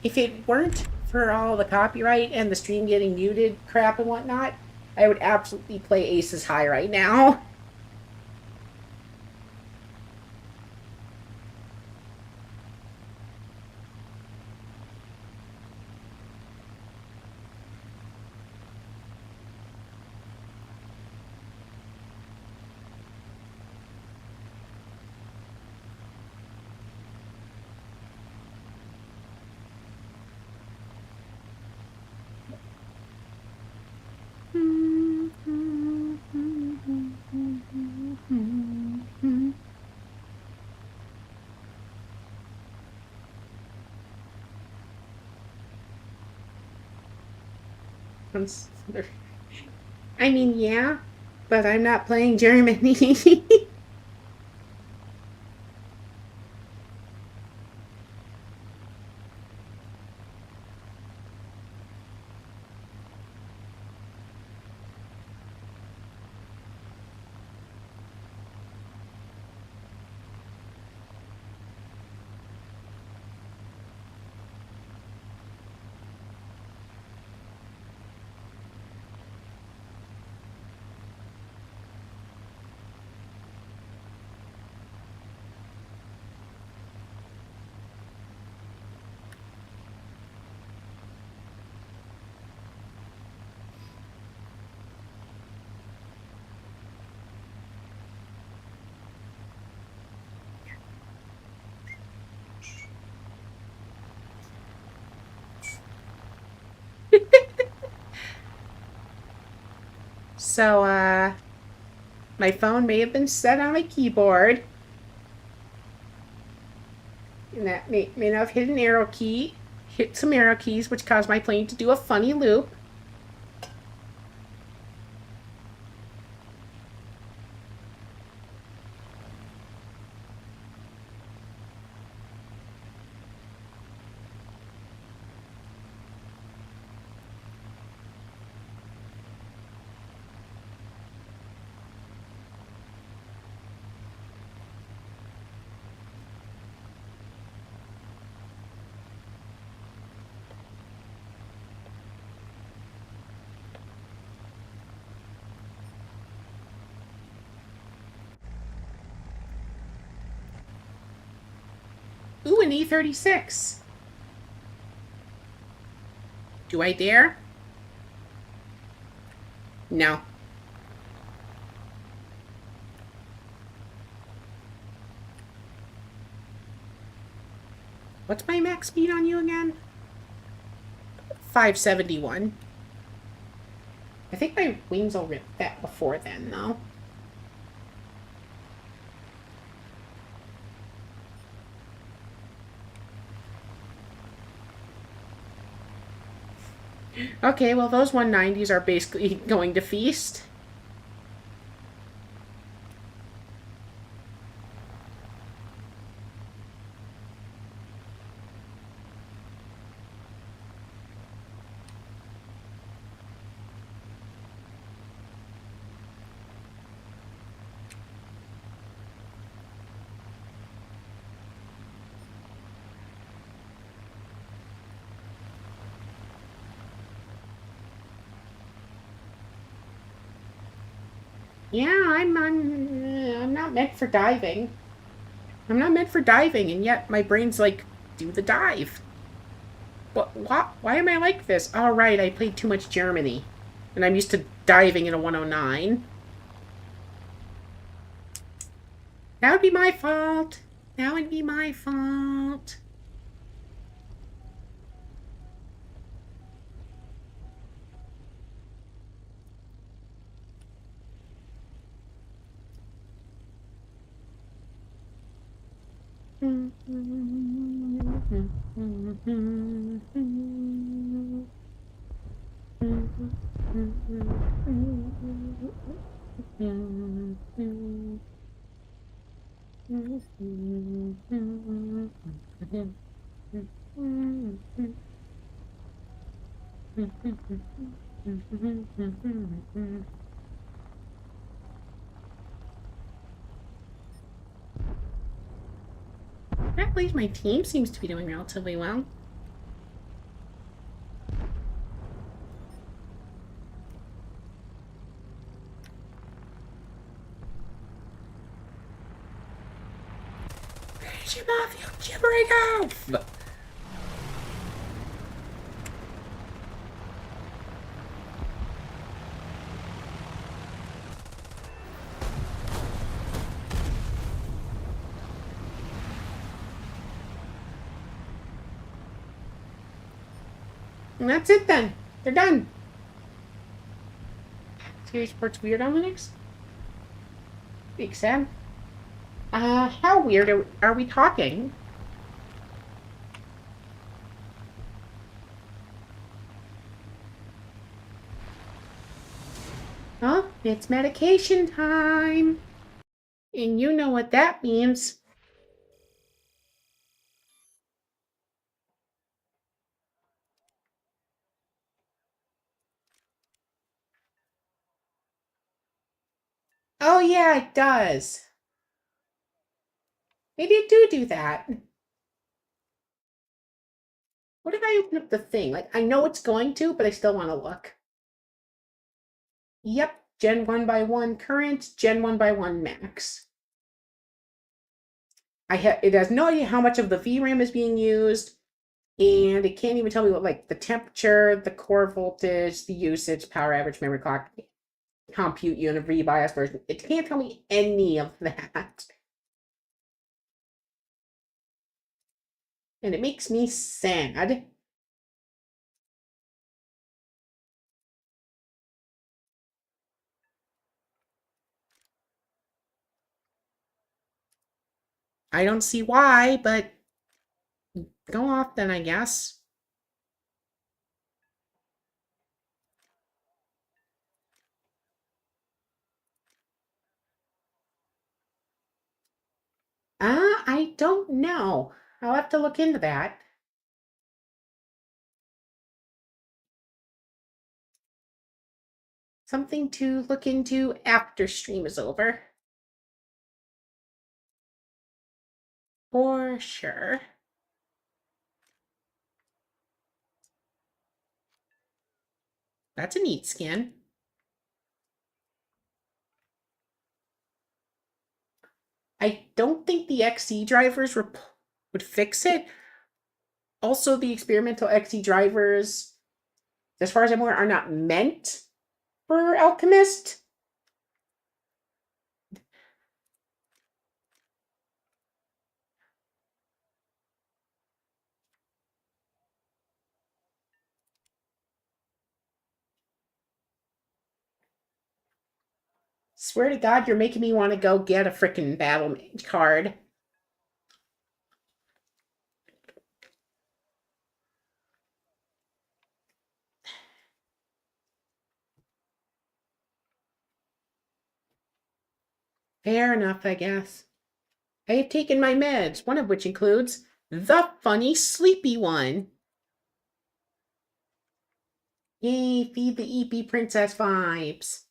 A: If it weren't for all the copyright and the stream getting muted crap and whatnot, I would absolutely play Aces High right now. I mean, yeah, but I'm not playing Germany. So, my phone may have been set on my keyboard. And that may not have hit an arrow key. Hit some arrow keys, which caused my plane to do a funny loop. Ooh, an E36. Do I dare? No. What's my max speed on you again? 571. I think my wings will rip that before then, though. Okay, well, those 190s are basically going to feast. Yeah, I'm not meant for diving. I'm not meant for diving, and yet my brain's like, do the dive. But what? Why am I like this? All right, I played too much Germany, and I'm used to diving in a 109. That would be my fault. That would be my fault. At least my team seems to be doing relatively well. Finish him off, you gibbering oaf! And that's it then. They're done. Series reports weird on Linux? Big Sam. How weird are we talking? Huh? It's medication time. And you know what that means. Oh, yeah, it does. Maybe it do that. What if I open up the thing? Like, I know it's going to, but I still want to look. Yep, Gen 1 by 1 current, Gen 1 by 1 max. It has no idea how much of the VRAM is being used, and it can't even tell me what, like, the temperature, the core voltage, the usage, power average, memory clock, compute unit, rebias version. It can't tell me any of that. And it makes me sad. I don't see why, but go off then, I guess. I don't know. I'll have to look into that. Something to look into after stream is over. For sure. That's a neat skin. I don't think the XE drivers would fix it. Also, the experimental XE drivers, as far as I'm aware, are not meant for Alchemist. Swear to God, you're making me want to go get a freaking battle mage card. Fair enough, I guess. I have taken my meds, one of which includes the funny sleepy one. Yay, feed the Eepy princess vibes.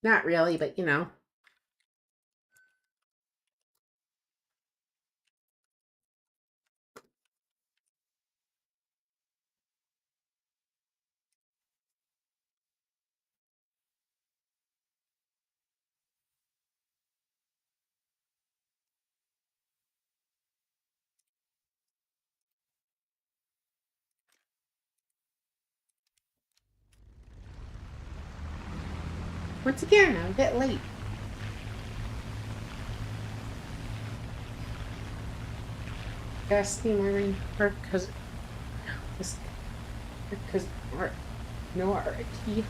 A: Not really, but you know. Once again, I'm a bit late. Gas the morning, or because no RT.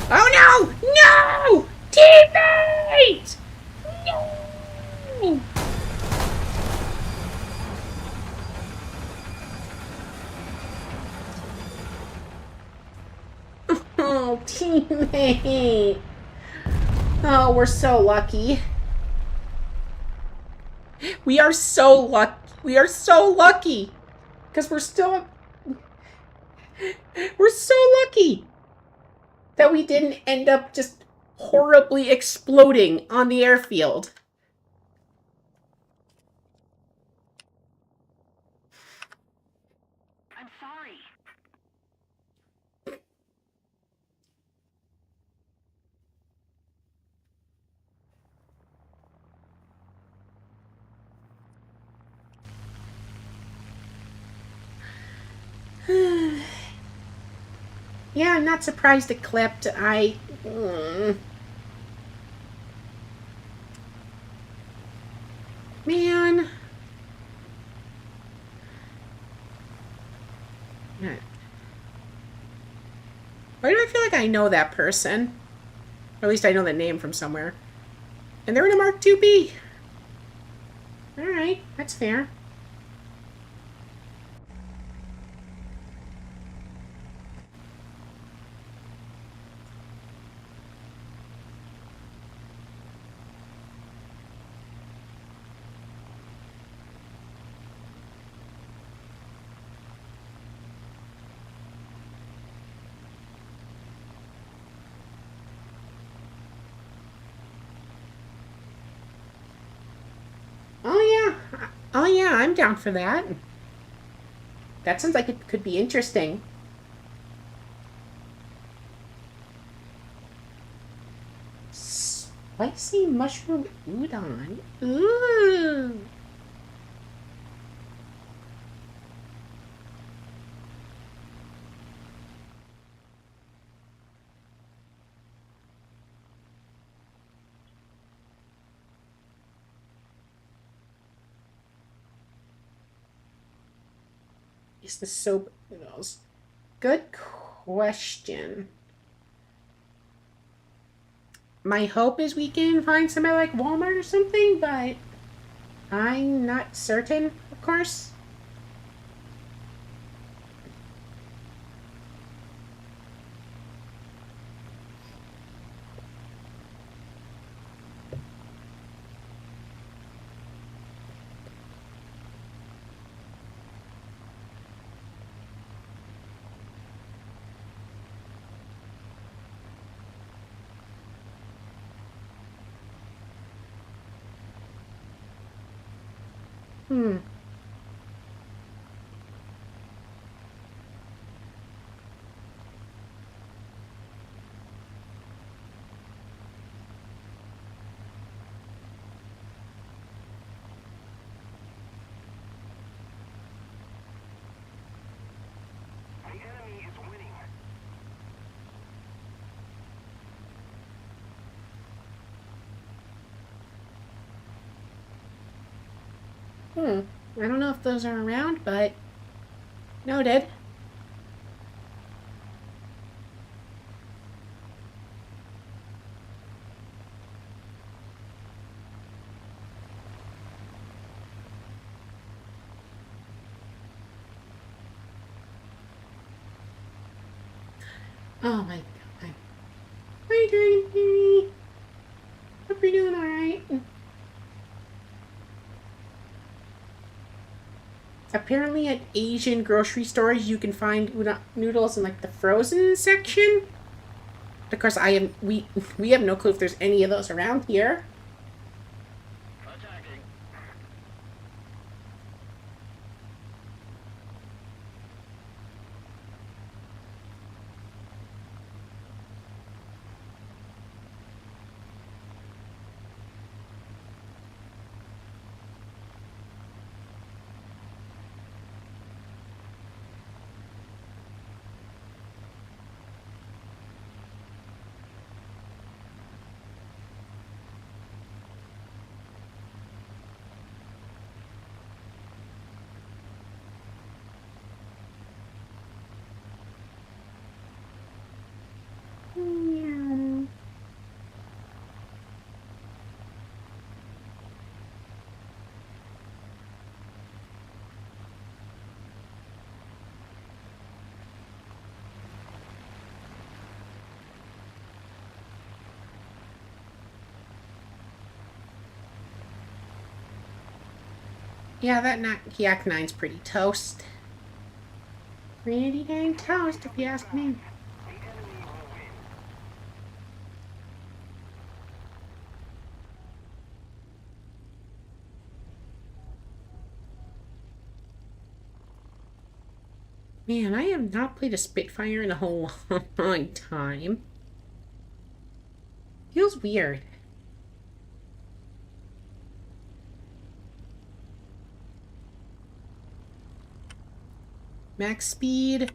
A: Oh no! No! Teammate! No! Oh, teammate! Oh, we're so lucky. We are so lucky. We are so lucky. Because we're so lucky that we didn't end up just horribly exploding on the airfield.
B: I'm sorry.
A: Yeah, I'm not surprised it clipped. Man. Why do I feel like I know that person? Or at least I know the name from somewhere. And they're in a Mark 2B. Alright, that's fair. Oh yeah. Oh yeah, I'm down for that. That sounds like it could be interesting. Spicy mushroom udon. Ooh. Is the soap noodles? Good question. My hope is we can find some at like Walmart or something, but I'm not certain, of course. Hmm.
B: The enemy is winning.
A: Hmm. I don't know if those are around, but noted. Oh my god. How are you doing, Mary? Hope you're doing alright. Apparently at Asian grocery stores you can find noodles in like the frozen section. Of course we have no clue if there's any of those around here.
B: Attacking.
A: Yeah, that Yak 9's pretty toast. Pretty dang toast, if you ask me.
B: The enemy will win.
A: Man, I have not played a Spitfire in a whole long time. Feels weird. Max speed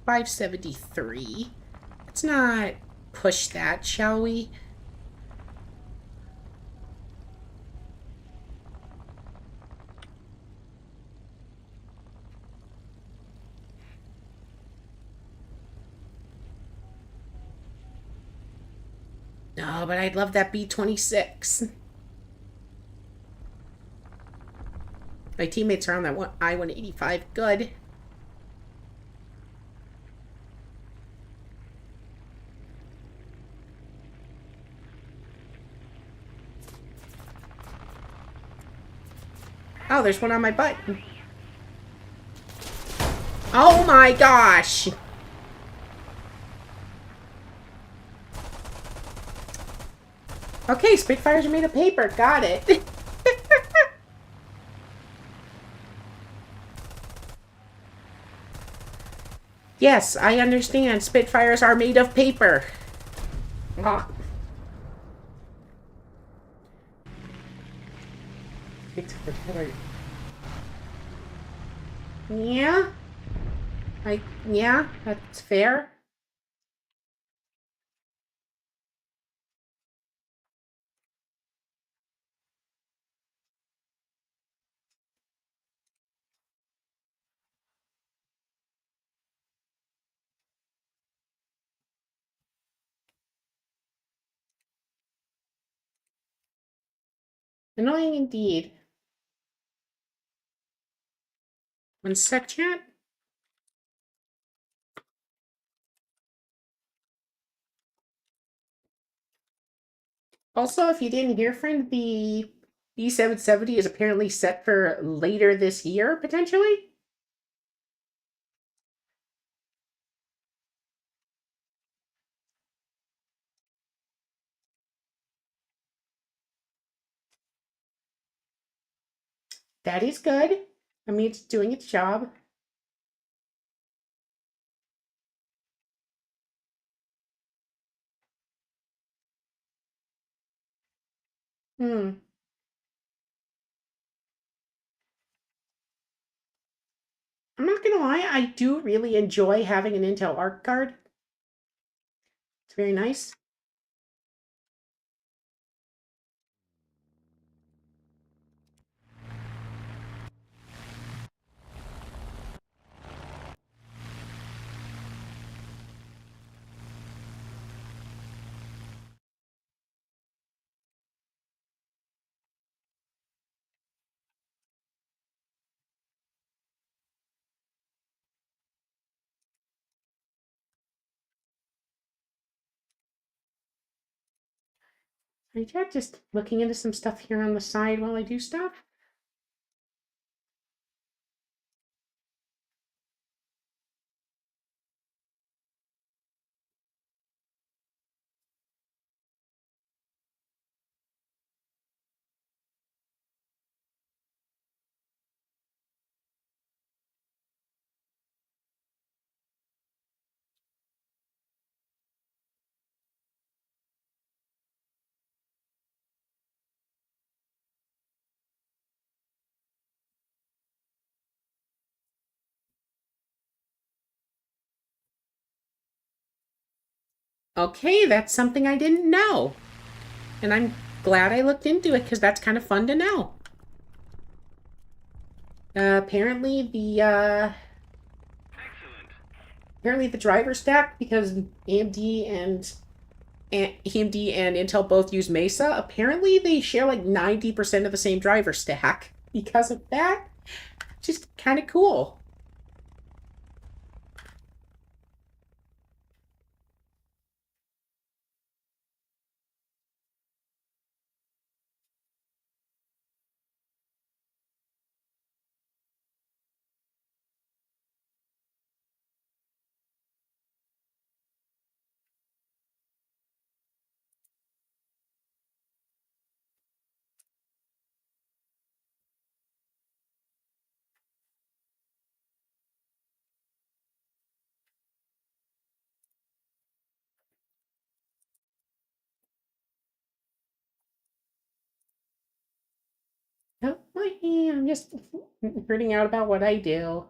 A: 573. Let's not push that, shall we? No, but I'd love that B-26. My teammates are on that I-185. Good. Oh, there's one on my butt. Oh my gosh! Okay, Spitfires are made of paper. Got it. Yes, I understand. Spitfires are made of paper. Ah. Yeah, yeah, that's fair. Annoying indeed. One sec, chat. Also, if you didn't hear, friend, the E770 is apparently set for later this year, potentially. That is good. I mean, it's doing its job. Hmm. I'm not gonna lie, I do really enjoy having an Intel Arc card. It's very nice. Are you just looking into some stuff here on the side while I do stuff? Okay, that's something I didn't know. And I'm glad I looked into it because that's kind of fun to know. Apparently the driver stack, because AMD and Intel both use Mesa, apparently they share like 90% of the same driver stack because of that. Just kind of cool. Oh, I'm just nerding out about what I do.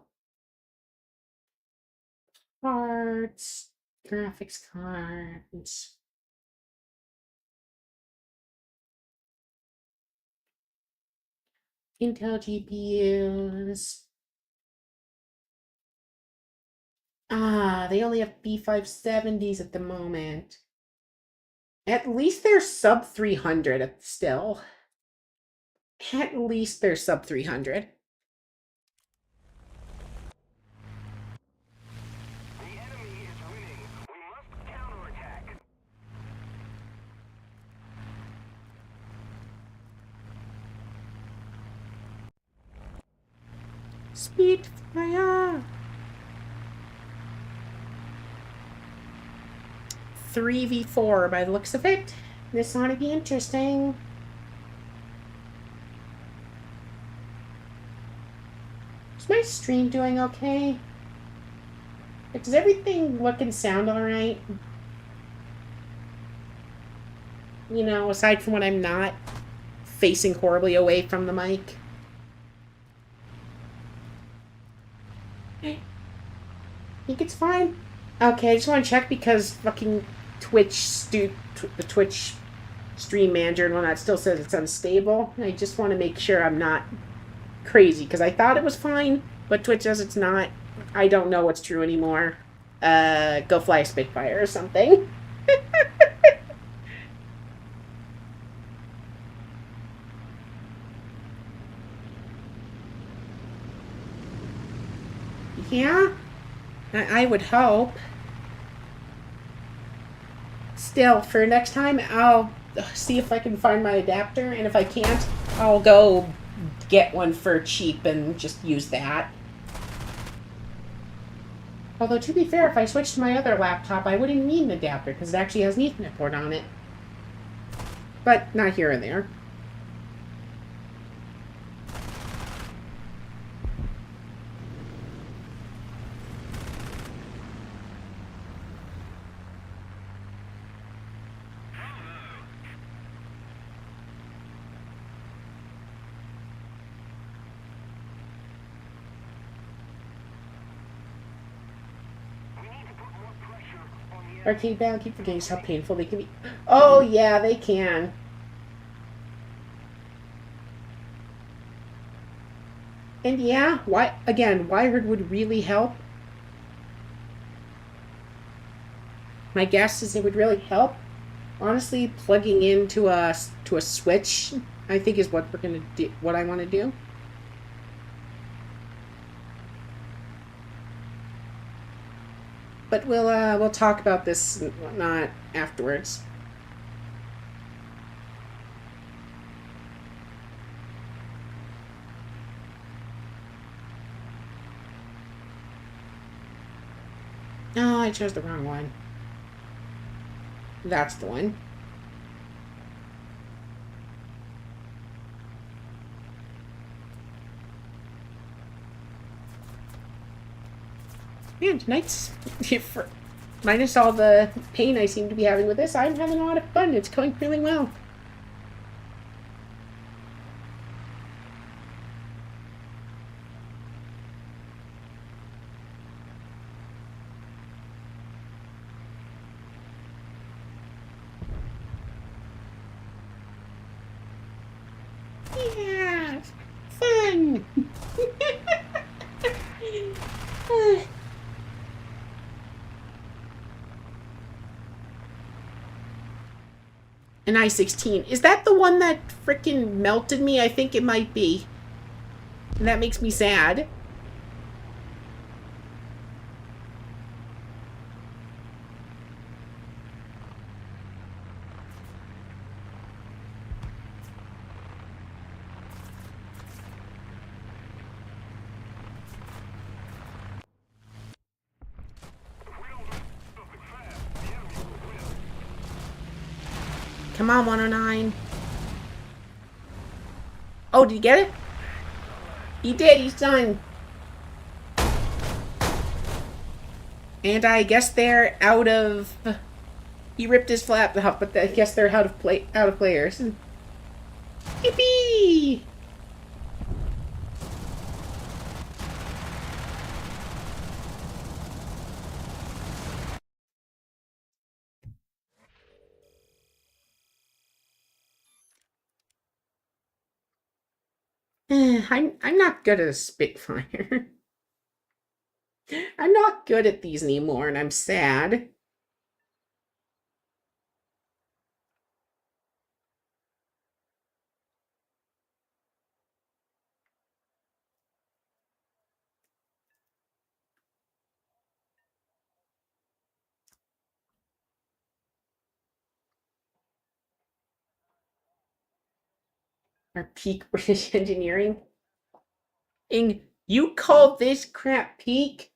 A: Cards, graphics cards. Intel GPUs. Ah, they only have B570s at the moment. At least they're sub 300 still. At least they're sub 300.
B: The enemy is winning. We must counterattack.
A: Speedfire! 3v4 by the looks of it. This ought to be interesting. Is my stream doing okay? Does everything look and sound alright? You know, aside from when I'm not facing horribly away from the mic. I think it's fine. Okay, I just want to check because fucking the Twitch stream manager and whatnot still says it's unstable. I just want to make sure I'm not crazy because I thought it was fine, but Twitch says it's not. I don't know what's true anymore. Go fly a Spitfire or something. Yeah, I would hope. Still, for next time, I'll see if I can find my adapter, and if I can't, I'll go get one for cheap and just use that. Although, to be fair, if I switched to my other laptop, I wouldn't need an adapter, because it actually has an Ethernet port on it. But not here and there. Arcade bound, keep forgetting how painful they can be. Oh, yeah, they can. And yeah, wired would really help. My guess is it would really help. Honestly, plugging into a switch, I think, is what we're gonna do. What I want to do. But we'll talk about this and whatnot afterwards. No, I chose the wrong one. That's the one. Man, tonight's minus all the pain I seem to be having with this, I'm having a lot of fun. It's going really well. Yeah, fun. An i16. Is that the one that freaking melted me? I think it might be. And that makes me sad. Come on, 109. Oh, did you get it? He did. He's done. And I guess they're out of. He ripped his flap off, but I guess they're out of players. Yippee! I'm not good at a Spitfire. I'm not good at these anymore, and I'm sad. Our peak British engineering. You call this crap peak?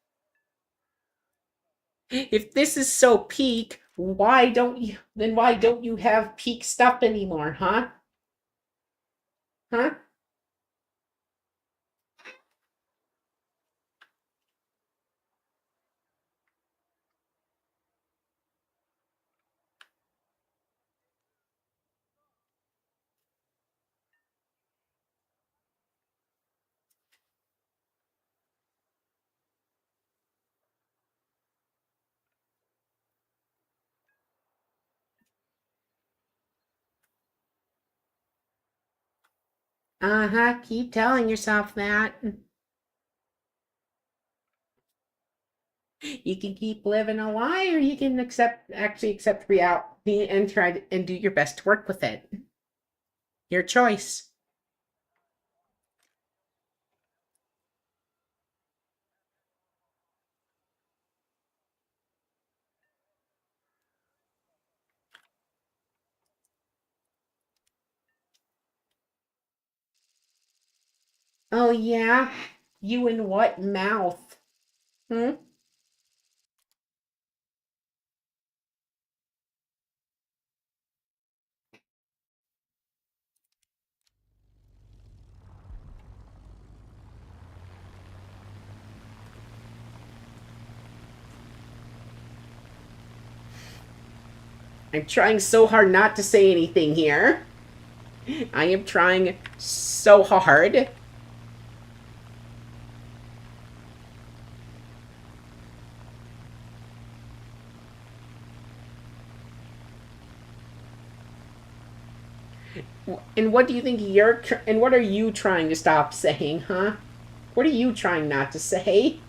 A: If this is so peak, why don't you have peak stuff anymore, huh? Huh? Uh-huh, keep telling yourself that. You can keep living a lie, or you can actually accept reality and and do your best to work with it. Your choice. Oh, yeah? You in what mouth? Hmm? I'm trying so hard not to say anything here. I am trying so hard. And what do you think and what are you trying to stop saying, huh? What are you trying not to say?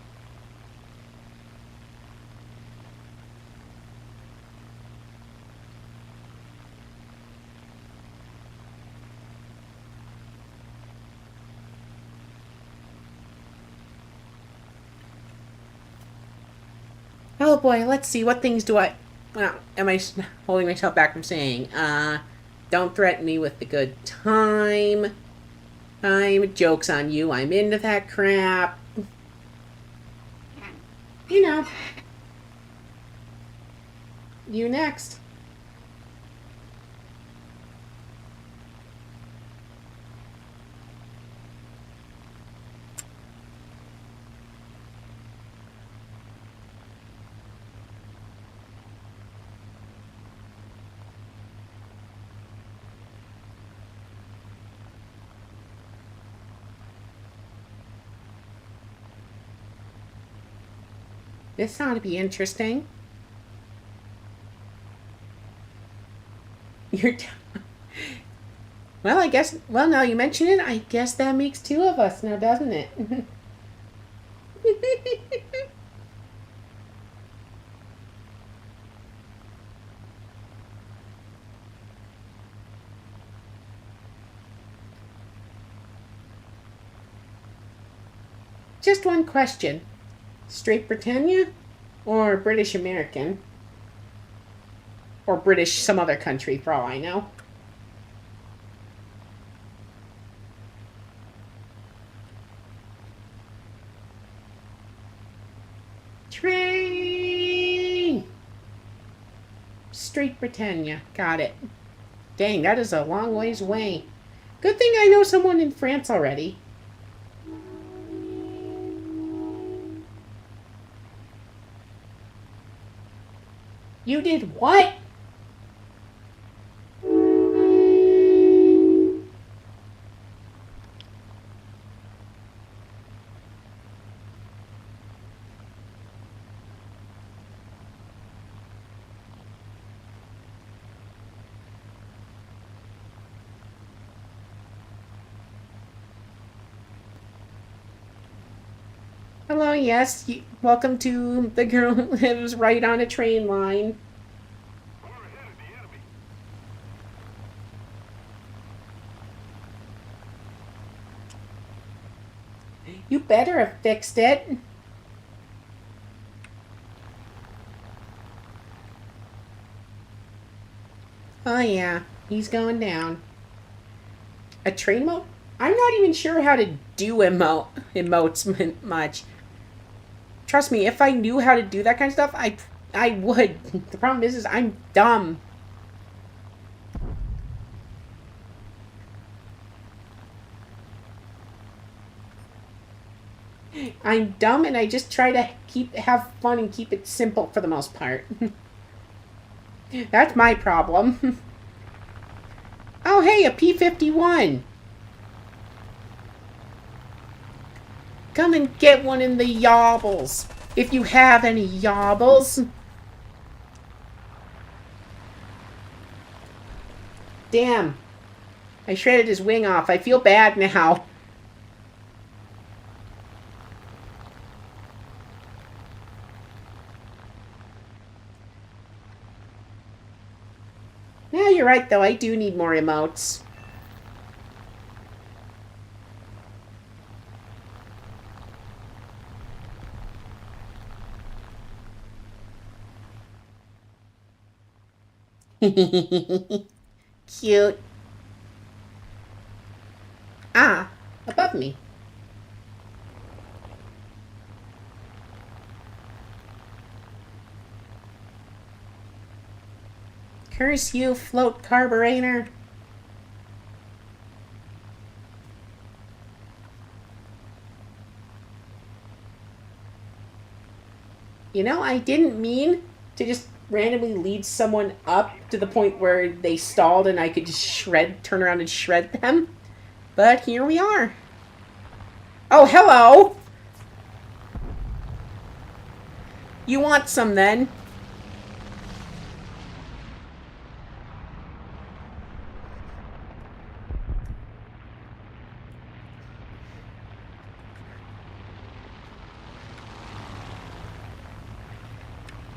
A: Oh boy, let's see. What things do I. Well, am I holding myself back from saying? Don't threaten me with the good time. Joke's on you. I'm into that crap. You know, you next. This ought to be interesting. You're. Well, I guess. Well, now you mention it, I guess that makes two of us now, doesn't it? Just one question. Straight Britannia? Or British American? Or British some other country, for all I know. Train! Straight Britannia. Got it. Dang, that is a long ways away. Good thing I know someone in France already. You did what? Hello, yes. Welcome to the girl who lives right on a train line.
B: We're ahead of the enemy.
A: You better have fixed it. Oh, yeah. He's going down. A train emote? I'm not even sure how to do emotes much. Trust me, if I knew how to do that kind of stuff, I would. The problem is I'm dumb. I'm dumb, and I just try to have fun and keep it simple for the most part. That's my problem. Oh, hey, a P-51. Come and get one in the yobbles. If you have any yobbles. Damn. I shredded his wing off. I feel bad now. Yeah, you're right, though. I do need more emotes. Cute. Ah, above me. Curse you, float carburetor. You know, I didn't mean to just randomly lead someone up to the point where they stalled and I could just turn around and shred them. But here we are. Oh, hello! You want some then?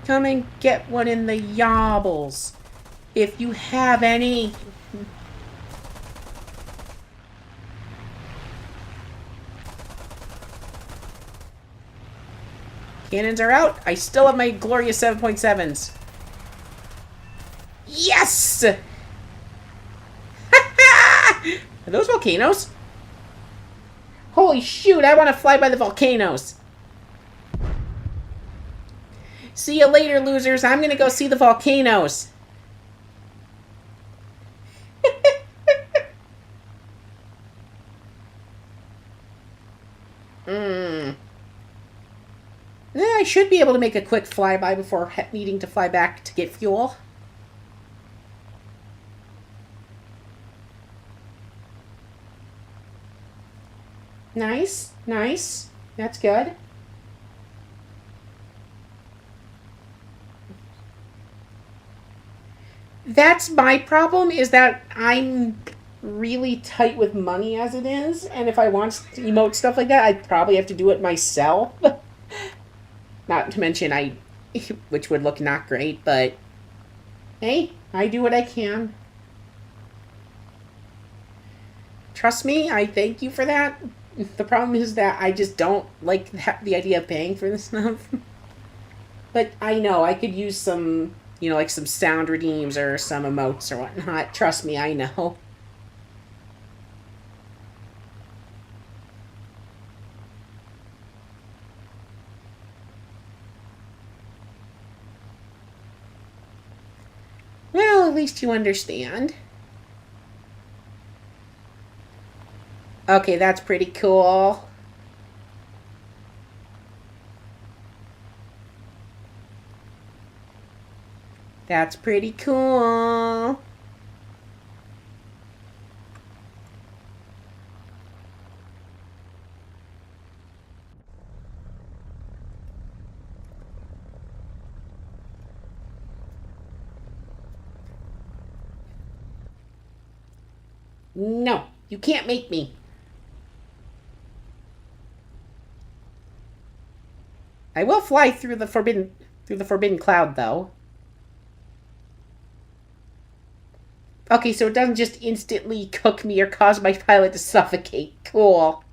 A: Come and get one in the yobbles. If you have any. Cannons are out. I still have my glorious 7.7s. Yes! Are those volcanoes? Holy shoot, I want to fly by the volcanoes. See you later, losers. I'm going to go see the volcanoes. I should be able to make a quick flyby before needing to fly back to get fuel. Nice, nice. That's good. That's my problem, is that I'm really tight with money as it is, and if I want to emote stuff like that, I'd probably have to do it myself. Not to mention which would look not great, but hey, I do what I can. Trust me, I thank you for that. The problem is that I just don't like the idea of paying for this stuff. But I know I could use some, like some sound redeems or some emotes or whatnot. Trust me, I know. Well, at least you understand. Okay, that's pretty cool. That's pretty cool. No, you can't make me. I will fly through the forbidden cloud though. Okay, so it doesn't just instantly cook me or cause my pilot to suffocate. Cool.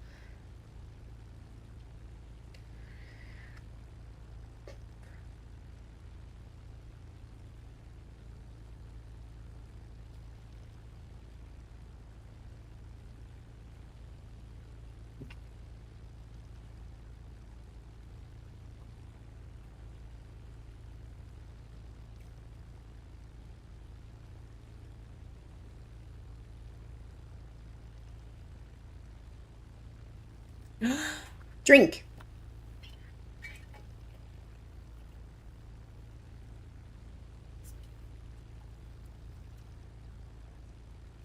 A: Drink.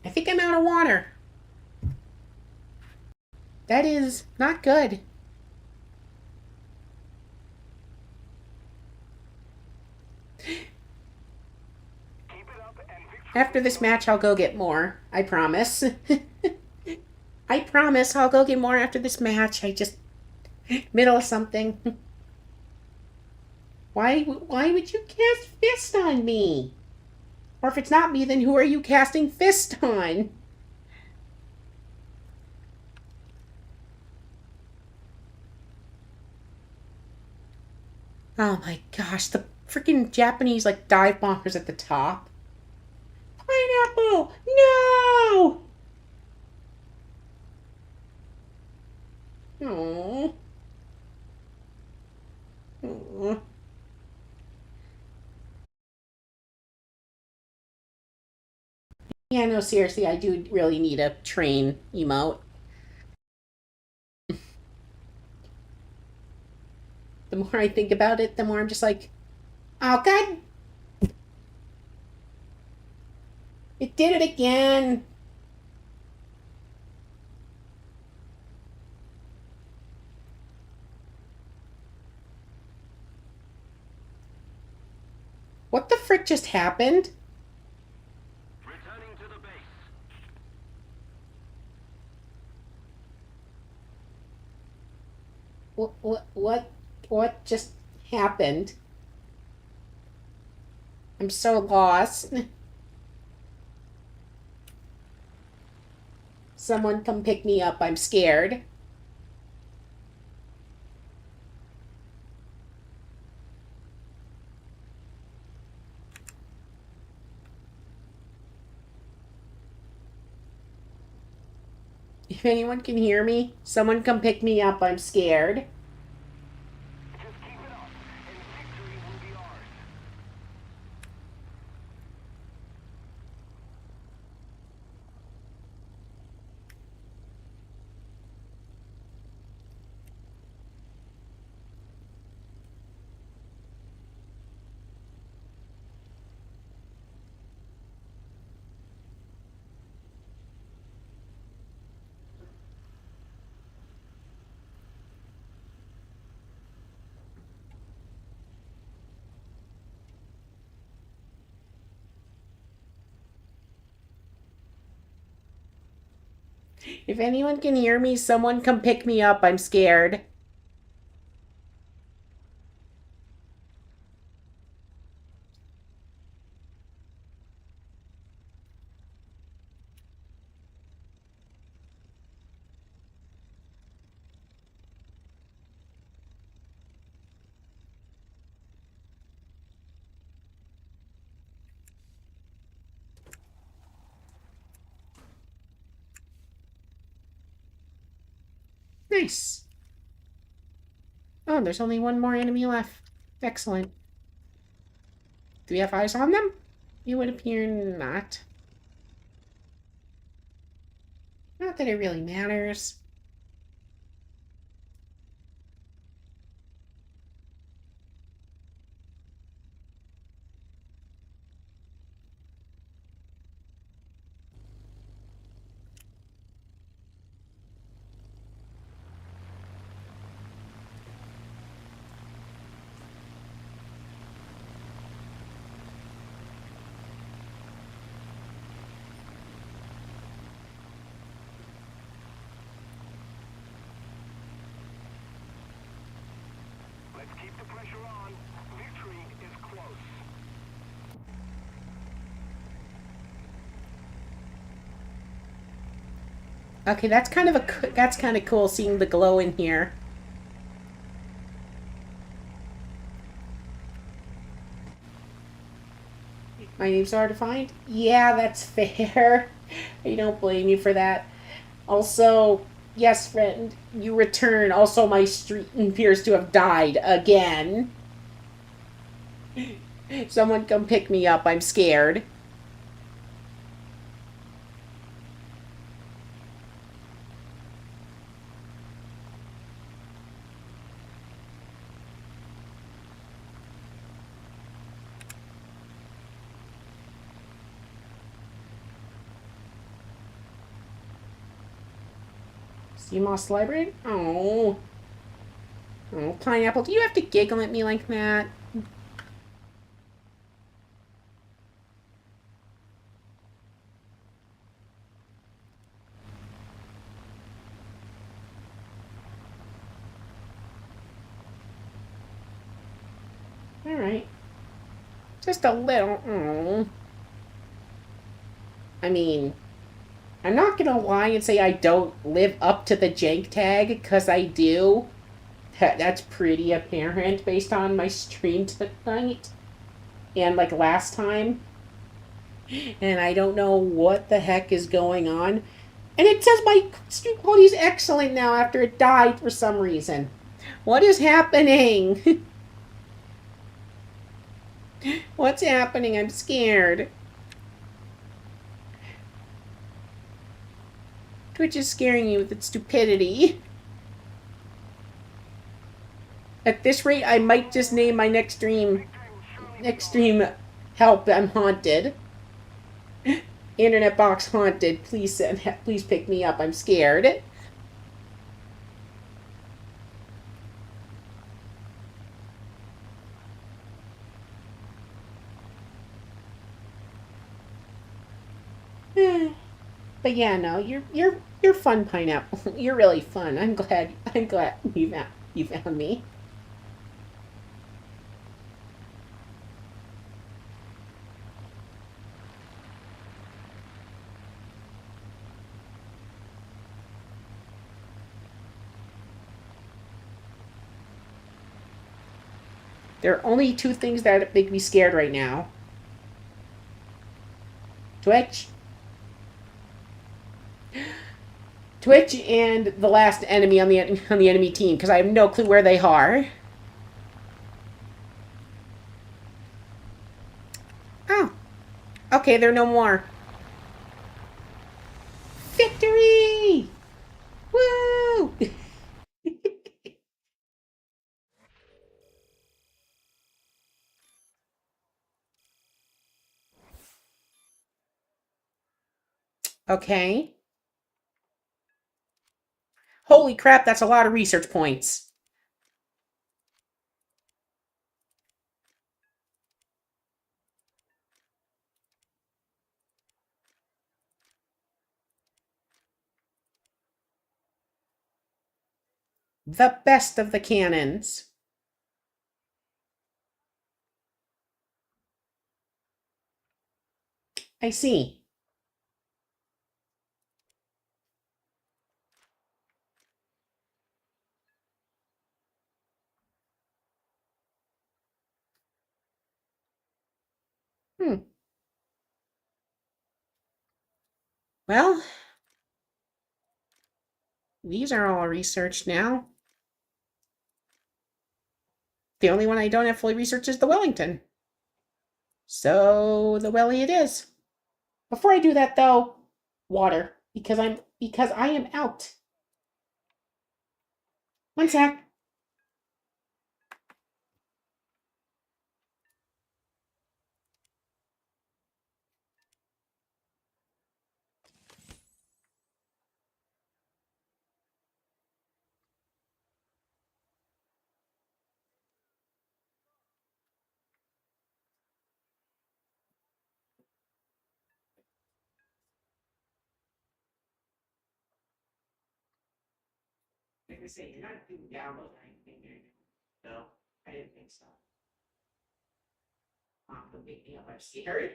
A: I think I'm out of water. That is not good. After this match, I'll go get more. I promise. I promise I'll go get more after this match. I just... middle of something. Why would you cast Fist on me? Or if it's not me, then who are you casting Fist on? Oh my gosh, the freaking Japanese, dive bombers at the top. Pineapple! No! Aww. Aww. Yeah, no, seriously, I do really need a train emote. The more I think about it, the more I'm just like, oh god, it did it again. What the frick just happened?
B: Returning to the base.
A: What just happened? I'm so lost. Someone come pick me up. I'm scared. If anyone can hear me, someone come pick me up. I'm scared.
B: Just keep it up, and victory will be ours.
A: If anyone can hear me, someone come pick me up. I'm scared. Nice. Oh, there's only one more enemy left. Excellent. Do we have eyes on them? It would appear not. Not that it really matters.
B: Let's keep the pressure on. Victory is close.
A: Okay, that's kind of cool seeing the glow in here. My name's hard to find? Yeah, that's fair. I don't blame you for that. Also, yes, friend, you return. Also, my street appears to have died again. Someone come pick me up. I'm scared. Sea Moss Library? Oh. Oh, Pineapple, do you have to giggle at me like that? Alright. Just a little. Oh. I mean, I'm not gonna lie and say I don't live up to the jank tag, because I do. That's pretty apparent based on my stream tonight. And like last time. And I don't know what the heck is going on. And it says my stream quality is excellent now after it died for some reason. What is happening? What's happening? I'm scared. Twitch is scaring you with its stupidity. At this rate, I might just name my next stream Help, I'm Haunted. Internet box haunted. Please pick me up. I'm scared. But yeah, no, you're fun, Pineapple. You're really fun. I'm glad you found me. There are only two things that make me scared right now. Twitch. Twitch and the last enemy on the enemy team, because I have no clue where they are. Oh. Okay, there are no more. Victory! Woo! Okay. Holy crap, that's a lot of research points. The best of the cannons. I see. Hmm. Well, these are all researched now. The only one I don't have fully researched is the Wellington. So the Welly it is. Before I do that though, water. Because I am out. One sec. Like I say, you're not doing download or anything. No, I didn't think so. Don't make me up. I'm scared.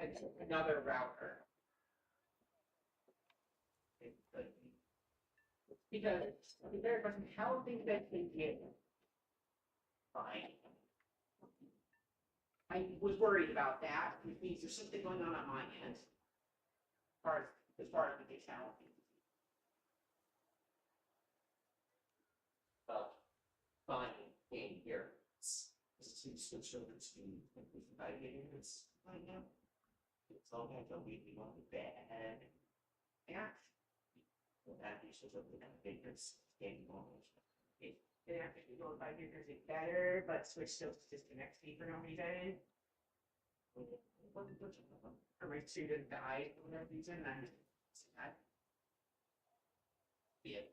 A: That's right. Another router. Because the very question, how things that they get fine. I was worried about that, which means there's something going on my end. As far as the fatality. But fine, in here. This is switch over to it's fine now. It's all had to leave me on the bed. Yeah. That usually what the figures game moments. It actually goes by figures it better, but Switch still disconnects me for no reason. Or my student died for no reason. I'm sad. Yeah.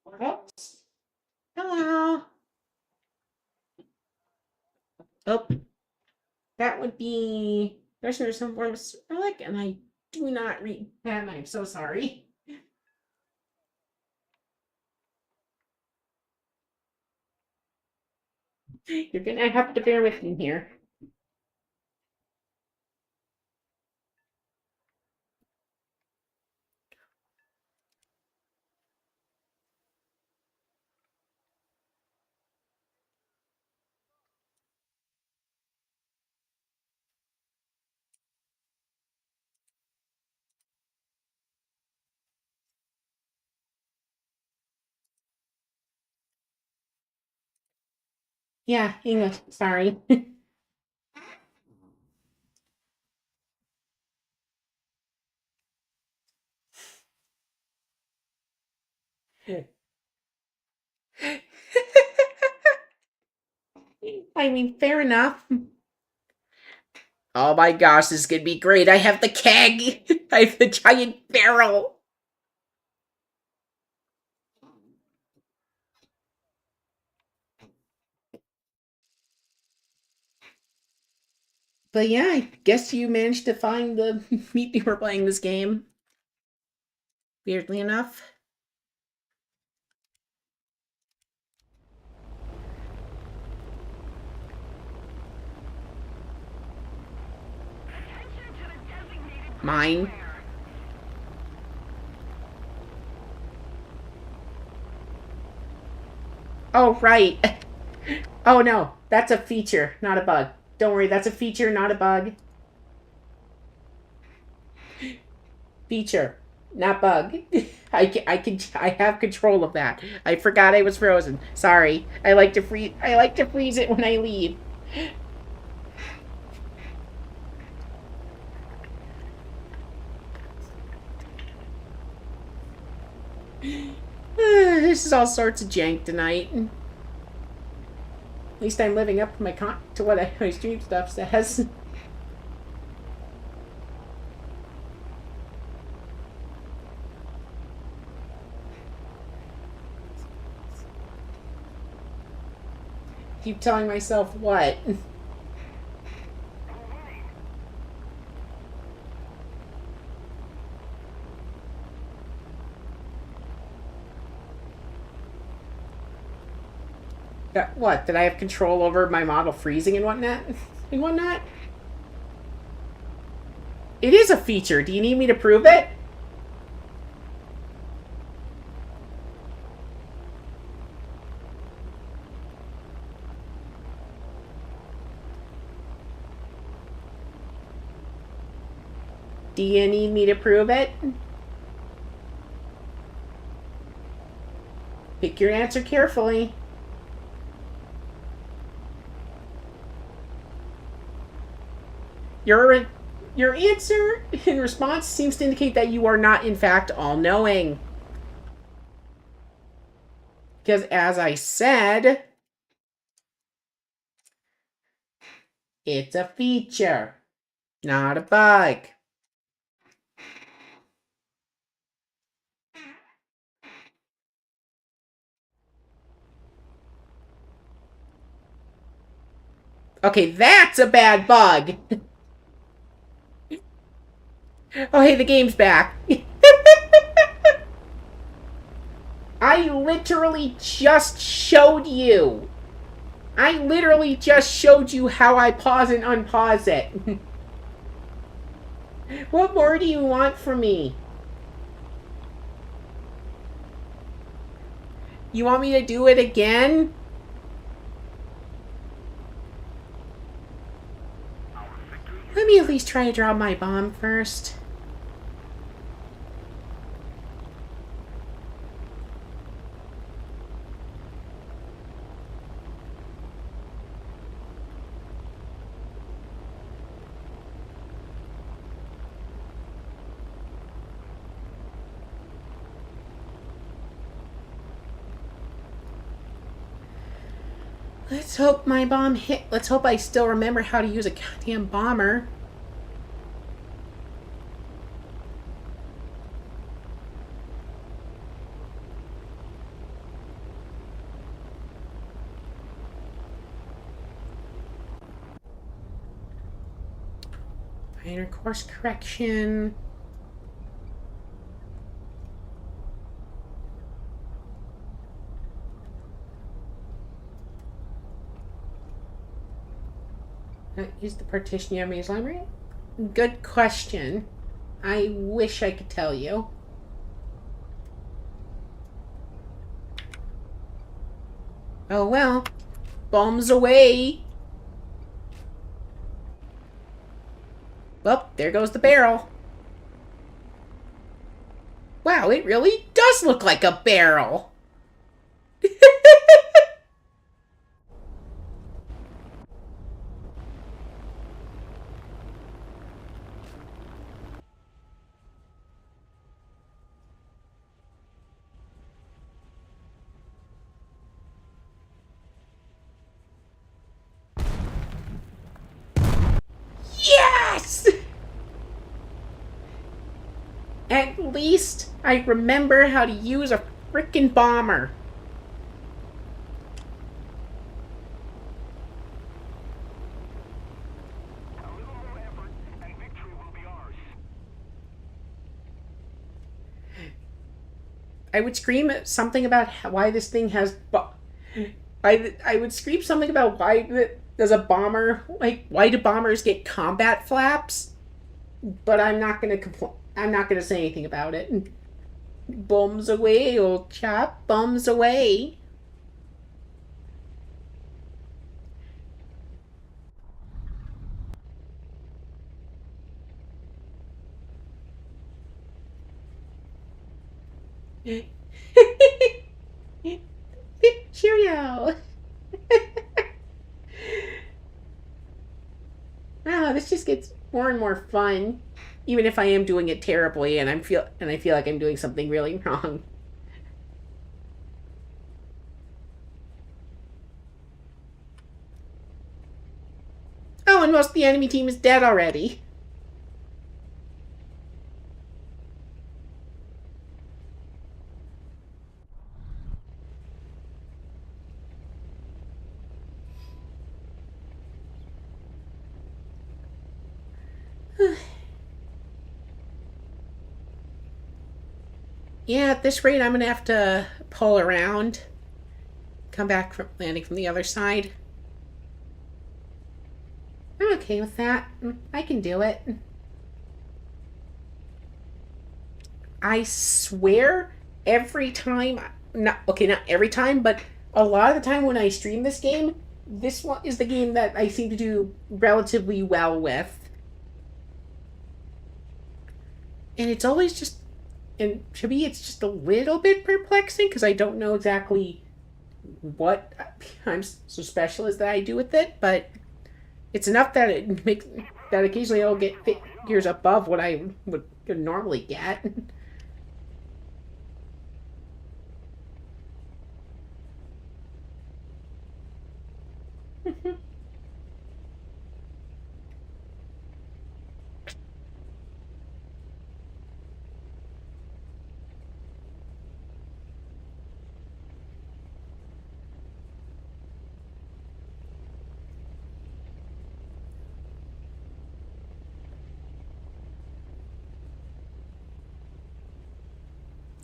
A: Oops. Hello. Oh, that would be there's some form of relic, and I do not read that. I'm so sorry. You're gonna have to bear with me here. Yeah, English. Sorry. I mean, fair enough. Oh my gosh, this is gonna be great. I have the keg. I have the giant barrel. But yeah, I guess you managed to find the meat you were playing this game. Weirdly enough.
B: Attention to the designated
A: Mine.
B: square.
A: Oh, right. Oh no, that's a feature, not a bug. Don't worry, that's a feature, not a bug. Feature, not bug. I have control of that. I forgot I was frozen. Sorry. I like to freeze it when I leave. This is all sorts of jank tonight. At least I'm living up to what my stream stuff says. Keep telling myself what? What? That I have control over my model freezing and whatnot? And whatnot? It is a feature. Do you need me to prove it? Do you need me to prove it? Pick your answer carefully. Your your answer in response seems to indicate that you are not, in fact, all-knowing. Because, as I said, it's a feature, not a bug. Okay, that's a bad bug. Oh, hey, the game's back. I literally just showed you. I literally just showed you how I pause and unpause it. What more do you want from me? You want me to do it again? Let me at least try to drop my bomb first. Let's hope my bomb hit. Let's hope I still remember how to use a goddamn bomber. Minor course correction. Use the partition you have in library? Good question. I wish I could tell you. Oh well. Bombs away. Well, there goes the barrel. Wow, it really does look like a barrel. At least I remember how to use a frickin' bomber.
B: A little more effort, and victory will be ours.
A: I would scream something about why this thing has. I would scream something about why does a bomber like why do bombers get combat flaps? But I'm not gonna compl- I'm not gonna say anything about it. Bums away, old chap. Bums away. Cheerio. Ah, this just gets more and more fun, even if I am doing it terribly, and I feel like I'm doing something really wrong. Oh, and most of the enemy team is dead already. Yeah, at this rate, I'm gonna have to pull around, come back from landing from the other side. I'm okay with that. I can do it. I swear, every time, not okay, not every time, but a lot of the time when I stream this game, this one is the game that I seem to do relatively well with. And it's always just, and to me, it's just a little bit perplexing because I don't know exactly what I'm so special is that I do with it, but it's enough that it makes that occasionally I'll get figures above what I would normally get.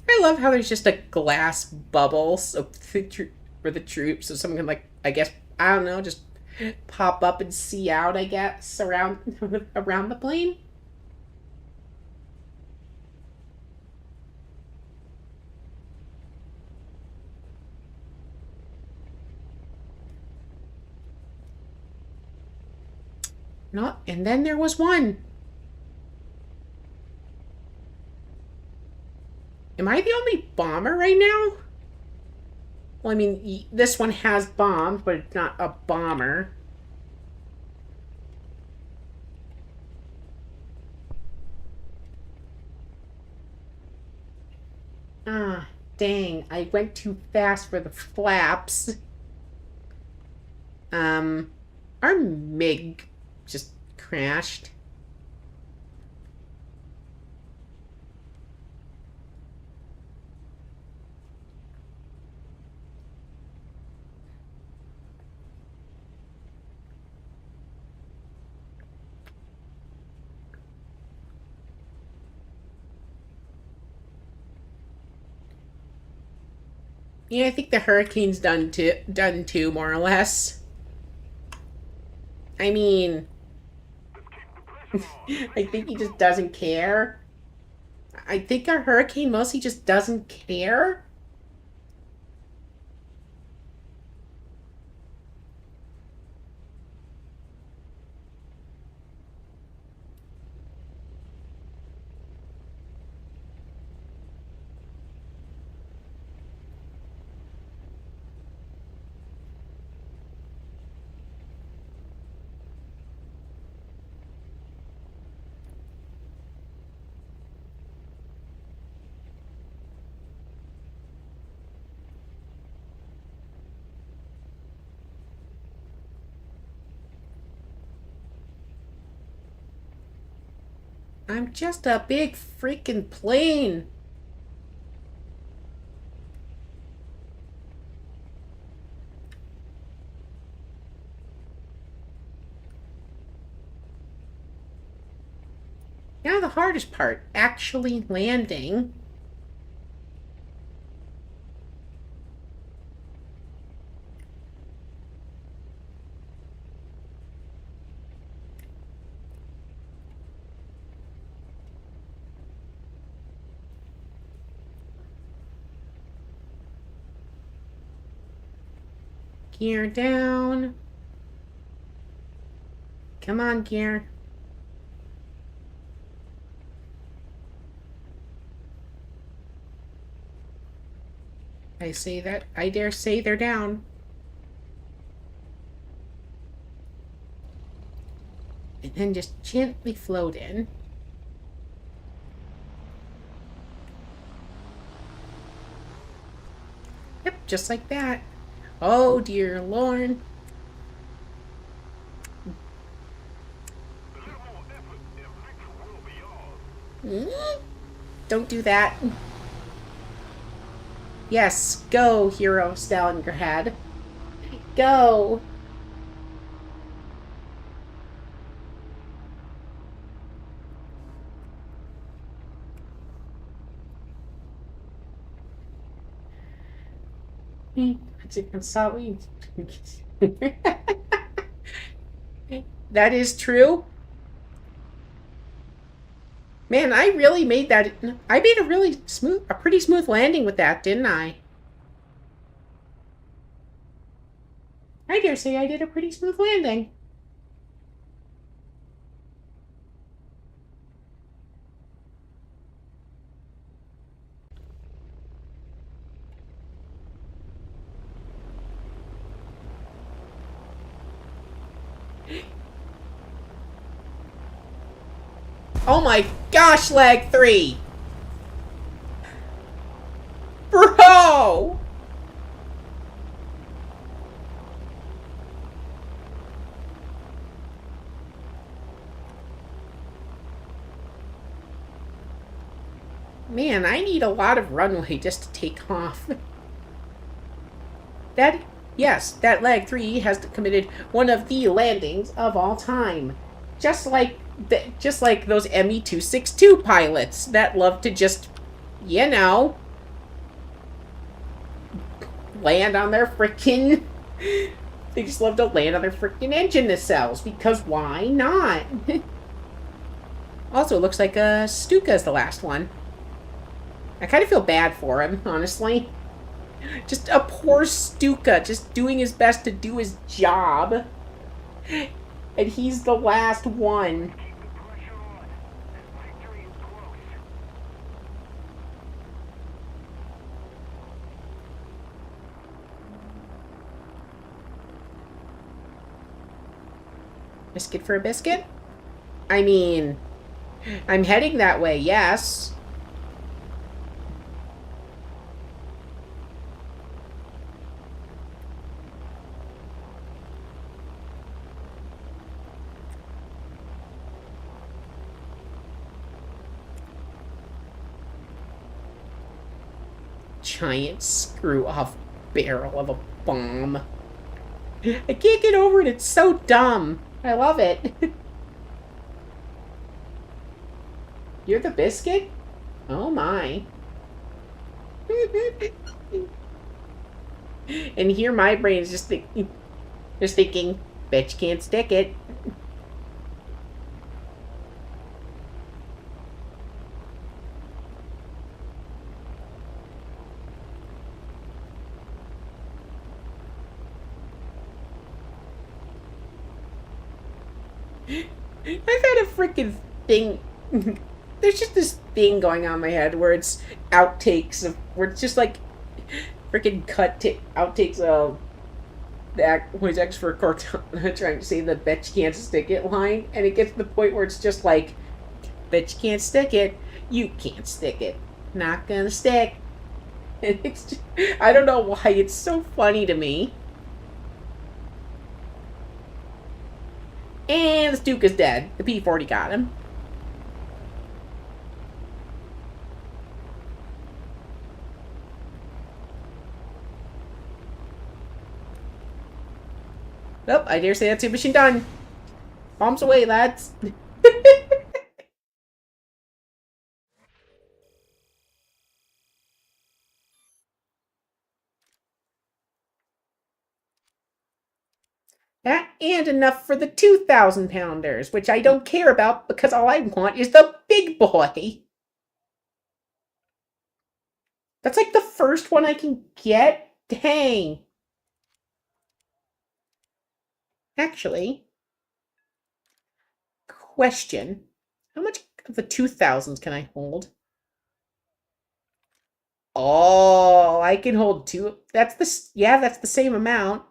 A: I love how there's just a glass bubble so for the troops, so someone can like I guess I don't know just pop up and see out. I guess around around the plane. Not, and then there was one. Am I the only bomber right now? Well, I mean, this one has bombs, but it's not a bomber. Ah, dang. I went too fast for the flaps. Um, our MiG just crashed. Yeah, I think the hurricane's done too, more or less. I mean, I think he just doesn't care. I think our hurricane mostly just doesn't care. I'm just a big freaking plane. Now the hardest part, actually landing. Gear down. Come on, gear. I dare say they're down. And then just gently float in. Yep, just like that. Oh, dear Lord. Don't do that. Yes, go, Hero Stalingrad. Go. I'm sorry. That is true. Man, I really made that. I made a pretty smooth landing with that, didn't I? I dare say I did a pretty smooth landing. Oh my gosh, lag 3! Bro! Man, I need a lot of runway just to take off. Yes, that lag 3 has committed one of the landings of all time. Just like those ME-262 pilots that love to just, you know, land on their frickin'... They just love to land on their frickin' engine nacelles, because why not? Also, it looks like Stuka's the last one. I kind of feel bad for him, honestly. Just a poor Stuka, just doing his best to do his job. And he's the last one.
B: Keep the pressure on. Victory is close.
A: Biscuit for a biscuit? I mean, I'm heading that way, yes. Giant screw-off barrel of a bomb. I can't get over it. It's so dumb. I love it. You're the biscuit? Oh my. And here my brain is just thinking, bet you can't stick it. I've had a freaking thing. There's just this thing going on in my head where it's outtakes of where it's just like freaking outtakes of the voice actors for Cortana trying to say the bet you can't stick it line, and it gets to the point where it's just like, bet you can't stick it, you can't stick it, not gonna stick. And it's just, I don't know why it's so funny to me. And the Duke is dead. The P-40 got him. Nope, I dare say that's your mission done. Bombs away, lads. That and enough for the 2,000 pounders, which I don't care about because all I want is the big boy. That's like the first one I can get? Dang. Actually, question. How much of the 2,000s can I hold? Oh, I can hold two. That's the yeah, that's the same amount.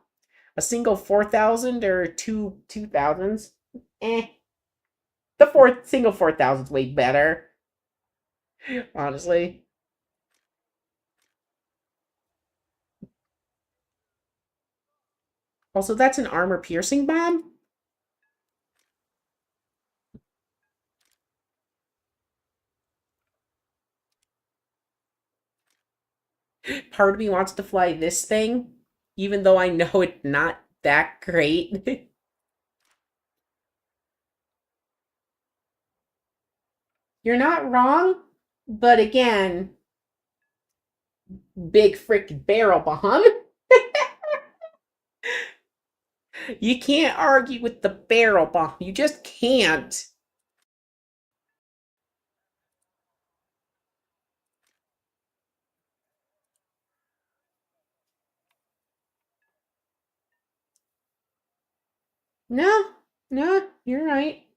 A: A single 4,000 or two 2,000s. Eh, the fourth single 4,000's way better. Honestly. Also, that's an armor piercing bomb. Part of me wants to fly this thing, even though I know it's not that great. You're not wrong, but again, big freaking barrel bomb. You can't argue with the barrel bomb. You just can't. No, no, you're right.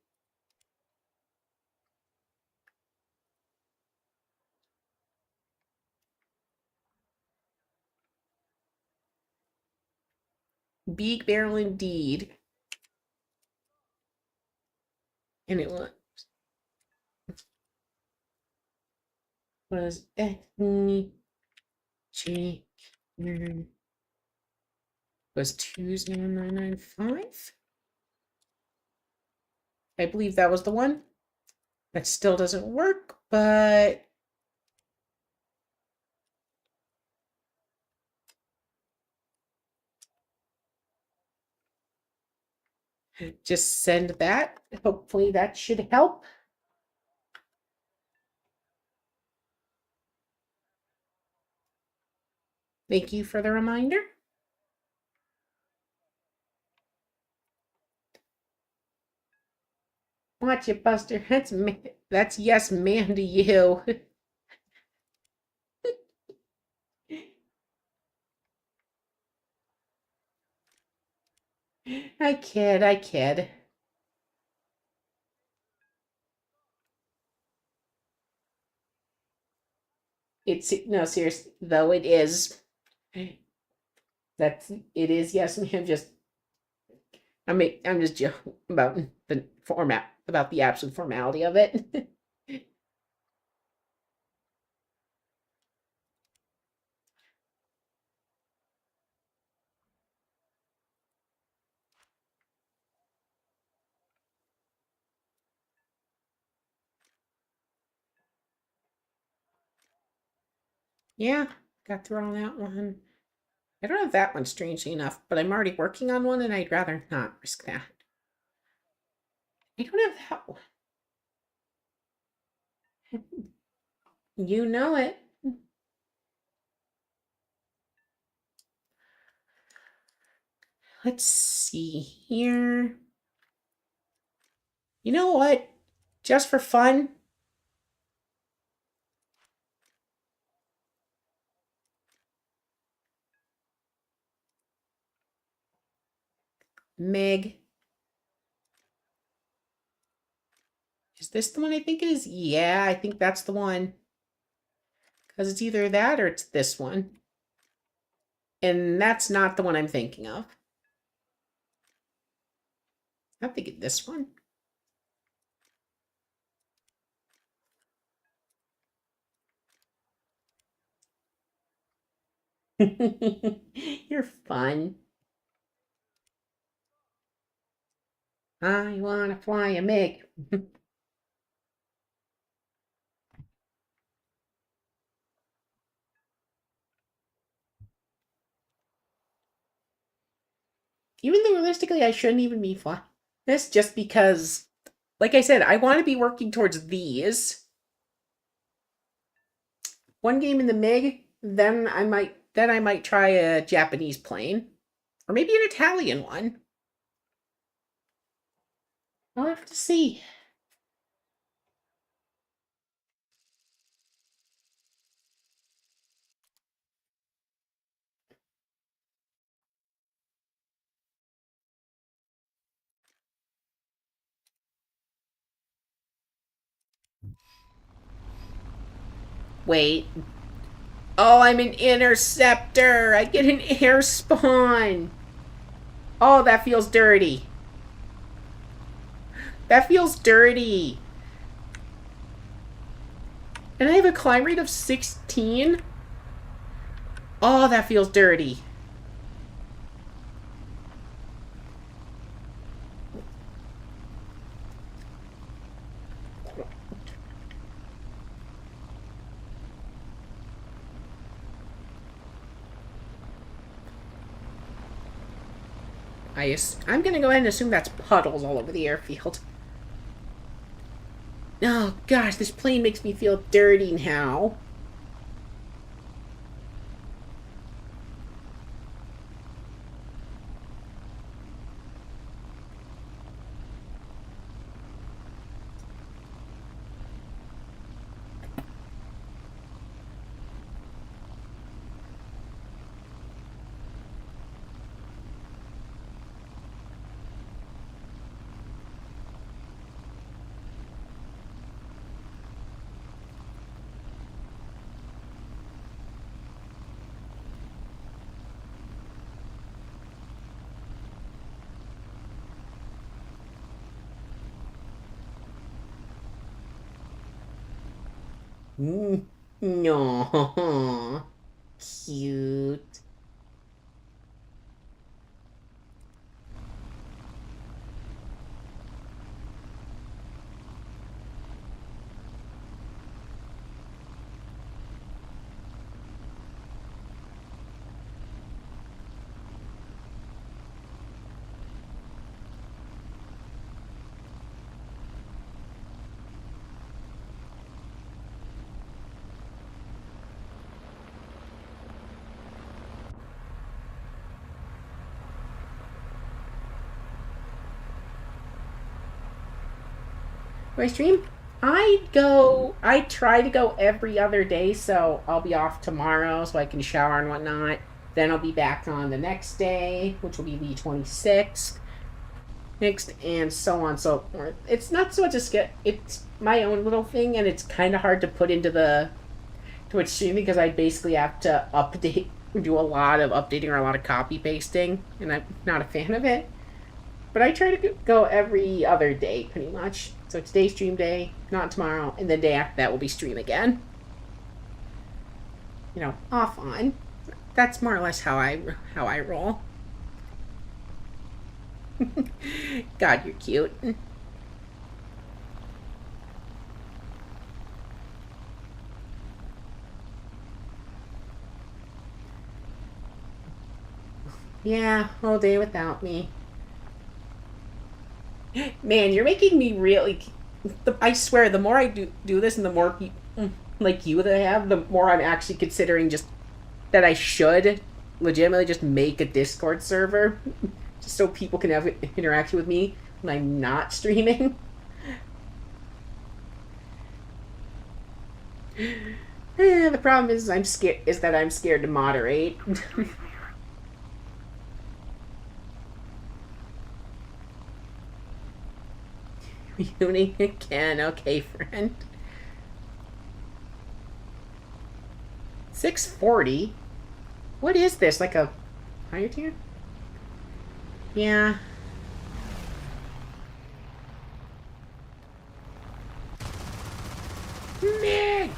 A: Big barrel indeed. And it was G was 20995. I believe that was the one. That still doesn't work, but just send that. Hopefully that should help. Thank you for the reminder. Watch it, Buster. That's yes, man to you. I kid, I kid. It's no serious though. It is. That's it is. Yes, ma'am. Just I'm just joking about the format, about the absolute formality of it. Yeah, got through all that one. I don't have that one, strangely enough, but I'm already working on one, and I'd rather not risk that. I don't have that one. You know it. Let's see here. You know what? Just for fun, Meg. Is this the one I think it is? Yeah, I think that's the one. Because it's either that or it's this one. And that's not the one I'm thinking of. I'm thinking this one. You're fun. I want to fly a MiG. Even though realistically I shouldn't even be flying this, just because, like I said, I want to be working towards these. One game in the MiG, then I might try a Japanese plane. Or maybe an Italian one. I'll have to see. Wait. Oh, I'm an interceptor. I get an air spawn. Oh, that feels dirty. That feels dirty. And I have a climb rate of 16? Oh, that feels dirty. I'm gonna go ahead and assume that's puddles all over the airfield. Oh gosh, this plane makes me feel dirty now. No. Cute. My stream? I try to go every other day, so I'll be off tomorrow so I can shower and whatnot. Then I'll be back on the next day, which will be the 26th. Next, and so on and so forth. It's not so much a skit, it's my own little thing, and it's kind of hard to put into the Twitch stream because I basically have to do a lot of updating or a lot of copy pasting, and I'm not a fan of it. But I try to go every other day, pretty much. So today's stream day, not tomorrow, and the day after that will be stream again. You know, off on. That's more or less how I roll. God, you're cute. Yeah, whole day without me. Man, you're making me really. I swear, the more I do this, and the more people like you that I have, the more I'm actually considering just that I should legitimately just make a Discord server, just so people can have interaction with me when I'm not streaming. The problem is I'm scared. Is that I'm scared to moderate. Reuniting again. Okay, friend. 640? What is this? Like a higher tier? Yeah. Meg!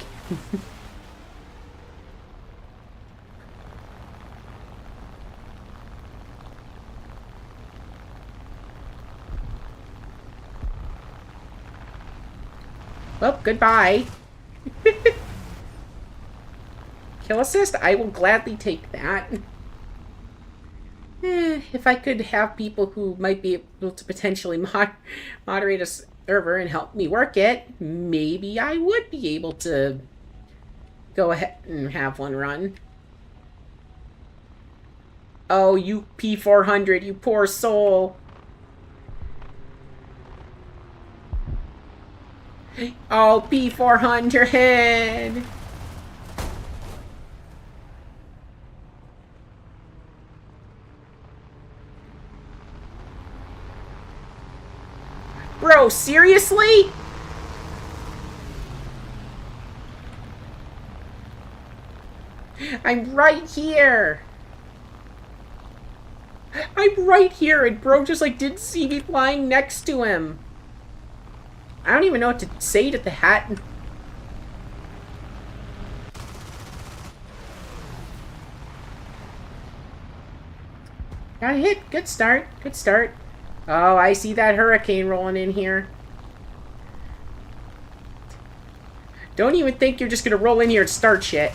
A: Well, goodbye. Kill assist? I will gladly take that. If I could have people who might be able to potentially moderate a server and help me work it, maybe I would be able to go ahead and have one run. Oh, you P400, you poor soul. Oh, P400. Bro, seriously? I'm right here. I'm right here, and bro just like didn't see me flying next to him. I don't even know what to say to the hat. Got a hit. Good start. Good start. Oh, I see that hurricane rolling in here. Don't even think you're just gonna roll in here and start shit.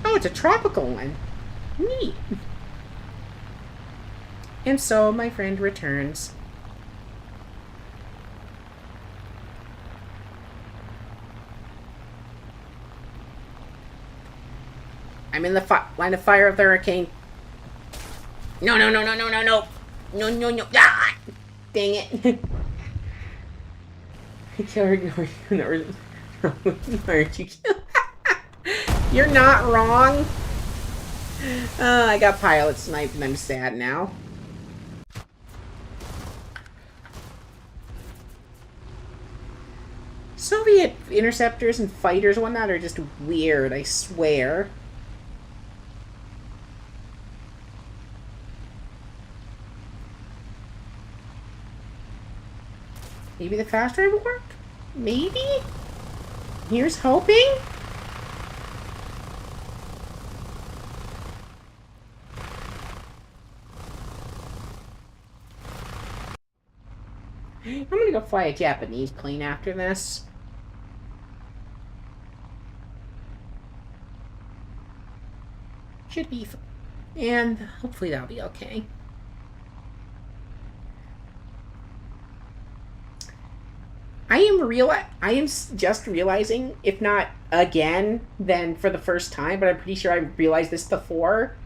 A: Oh, it's a tropical one. Neat. And so my friend returns. I'm in the line of fire of the hurricane. No, no, no, no, no, no, no. No, no, no. Ah! Dang it. You're not wrong. I got pilot sniped and I'm sad now. Soviet interceptors and fighters and whatnot are just weird, I swear. Maybe the fast drive will work? Maybe? Here's hoping? I'm gonna go fly a Japanese plane after this. Should be fun. And hopefully that'll be okay. I am just realizing, if not again, then for the first time, but I'm pretty sure I realized this before,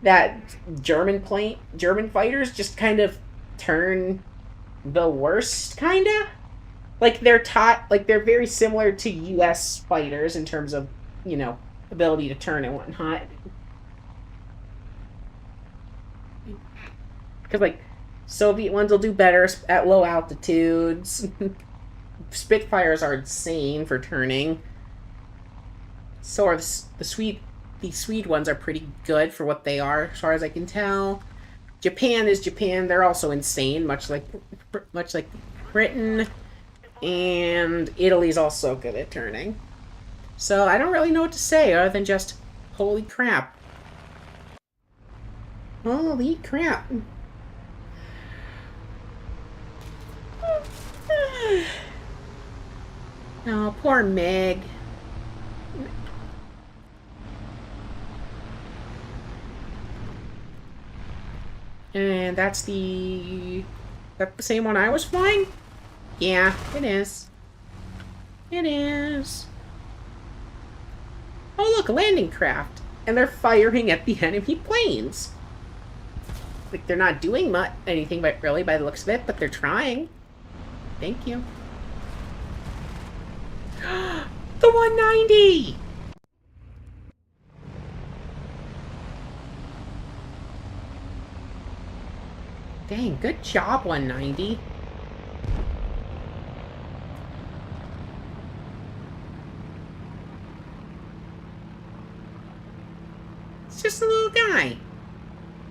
A: that German fighters just kind of turn the worst, kinda. Like they're very similar to U.S. fighters in terms of, ability to turn and whatnot. Because like Soviet ones will do better at low altitudes. Spitfires are insane for turning. So are the Swede ones are pretty good for what they are, as far as I can tell. Japan is Japan. They're also insane, much like Britain, and Italy's also good at turning. So I don't really know what to say other than just holy crap. Holy crap. Oh, poor Meg. And that's the same one I was flying? Yeah, it is. It is. Oh, look, a landing craft. And they're firing at the enemy planes. Like, they're not doing anything really by the looks of it, but they're trying. Thank you. The 190! Dang, good job, 190. It's just a little guy.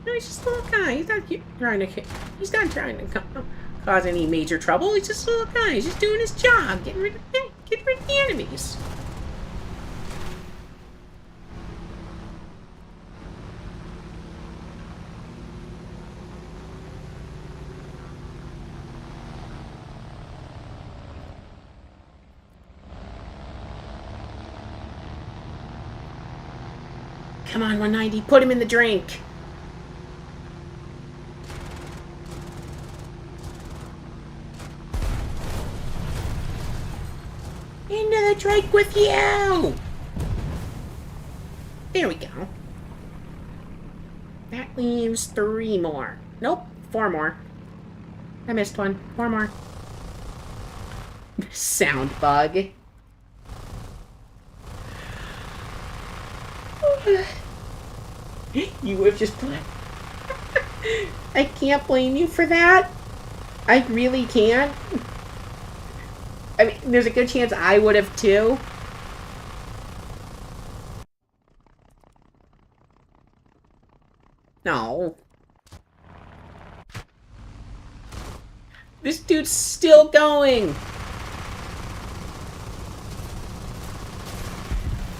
A: No, he's just a little guy. He's not trying to cause any major trouble. He's just a little guy. He's just doing his job, getting rid of the enemies. Come on, 190. Put him in the drink. Into the drink with you. There we go. That leaves 3 more. Nope, 4 more. I missed one. 4 more. Sound bug. You have just put... I can't blame you for that. I really can't. I mean, there's a good chance I would have too. No. This dude's still going.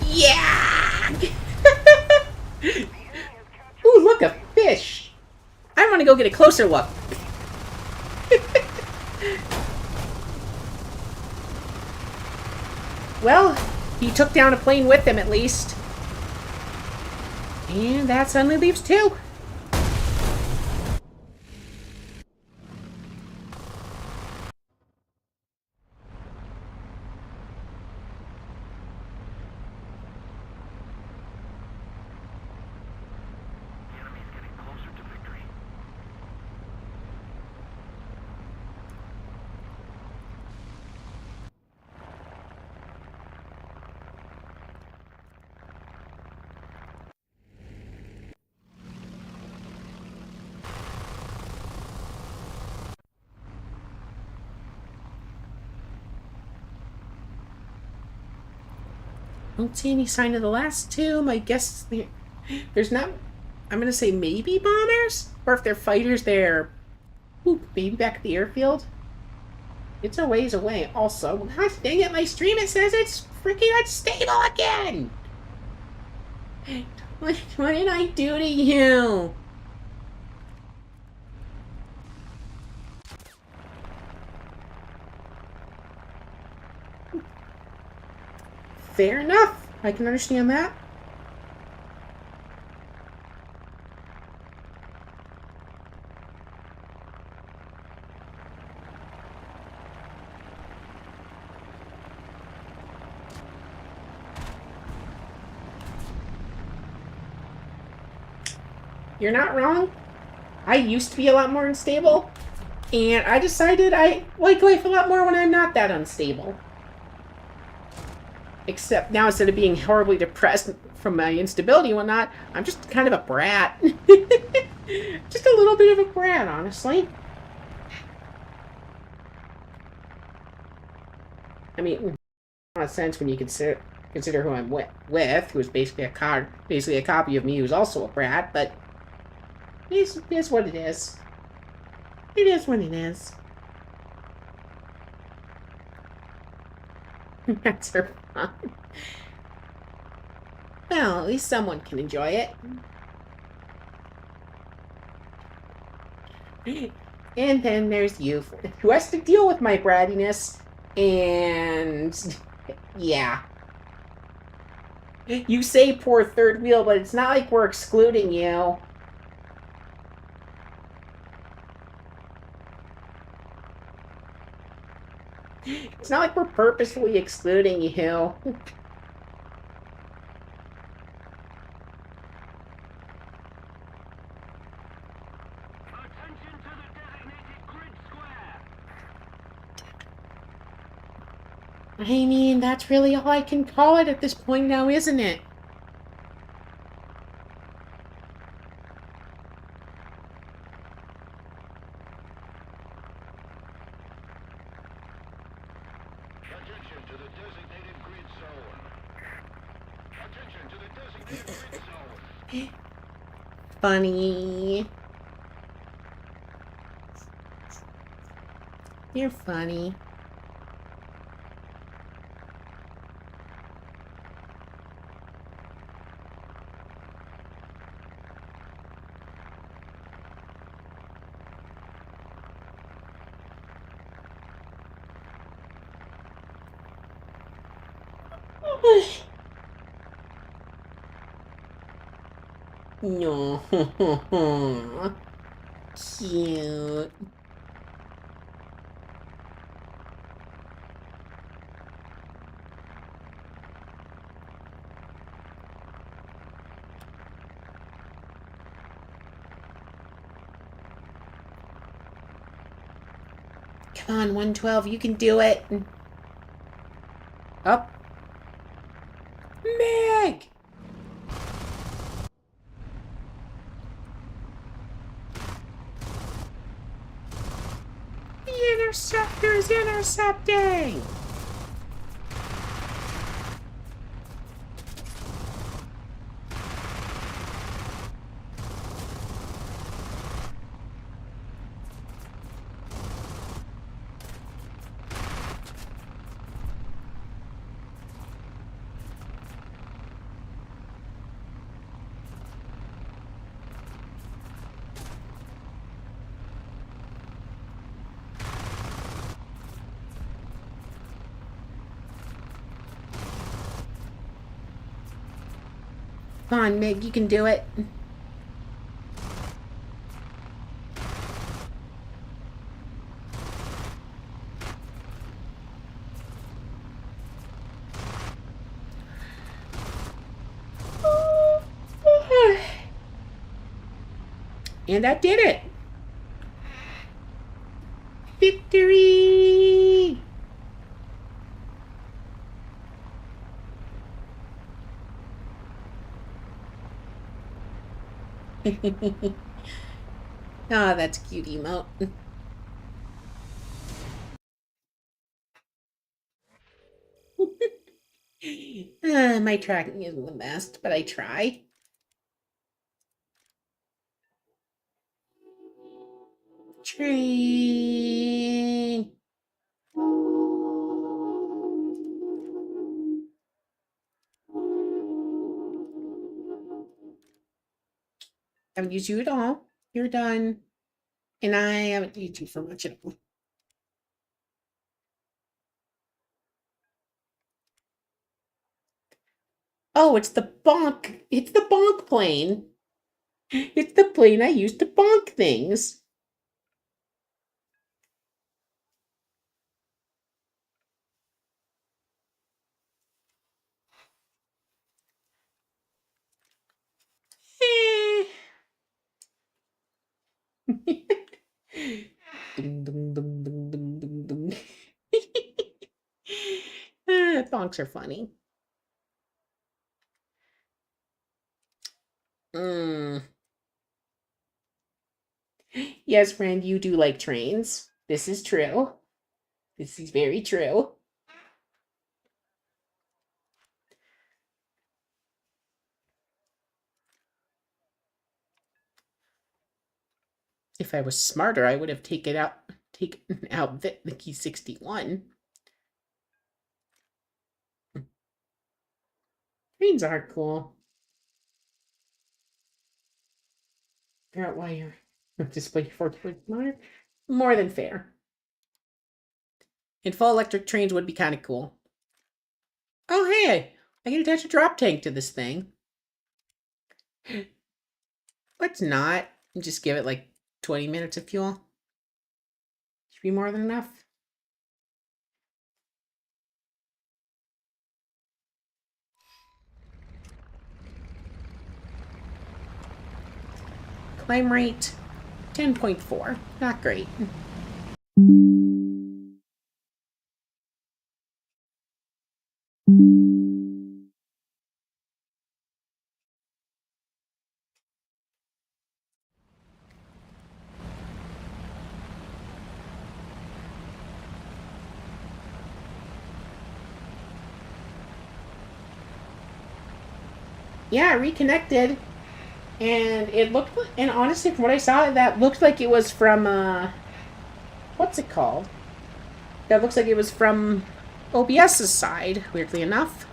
A: Yeah! Ooh, look, a fish. I want to go get a closer look. Well, he took down a plane with him at least. And that suddenly leaves 2.
B: The enemy's getting closer to victory.
A: Don't see any sign of the last 2. I guess there's not... I'm going to say maybe bombers? Or if they're fighters, they're... Ooh, maybe back at the airfield? It's a ways away. Also, gosh dang it, my stream, it says it's freaking unstable again! What did I do to you? Fair enough. I can understand that. You're not wrong. I used to be a lot more unstable, and I decided I like life a lot more when I'm not that unstable. Except now, instead of being horribly depressed from my instability and whatnot, I'm just kind of a brat. Just a little bit of a brat, honestly. I mean, in a sense, when you consider who I'm with, who is basically a copy of me, who's also a brat, but it is what it is. It is what it is. That's her fun. Well, at least someone can enjoy it. And then there's you, who has to deal with my brattiness, and yeah. You say poor third wheel, but it's not like we're excluding you. It's not like we're purposefully excluding you.
B: Attention to the designated grid square.
A: I mean, that's really all I can call it at this point now, isn't it?
B: Attention to the designated grid zone. Attention to the designated grid zone.
A: Funny. You're funny. No. Cute. Come on, 112, you can do it. Up. Meg! The interceptor's intercepting! Come on, Meg, you can do it. And that did it. Victory! Ah, that's cute emote. My tracking isn't the best, but I try. Train. Haven't used you at all. You're done. And I haven't used you for much at all. Oh, it's the bonk. It's the bonk plane. It's the plane I used to bonk things. Ding, ding, ding, ding, ding, ding, ding. Bonks are funny. Mm. Yes, friend, you do like trains. This is true. This is very true. If I was smarter, I would have taken out the key 61. Trains are cool. Figure out why you're display 4 more than fair. And full electric trains would be kind of cool. Oh, hey, I can attach a drop tank to this thing. Let's not. Just give it like 20 minutes of fuel. Should be more than enough. Climb rate 10.4. Not great. Yeah, reconnected. And it looked, and honestly, from what I saw, that looked like it was from, what's it called? That looks like it was from OBS's side, weirdly enough.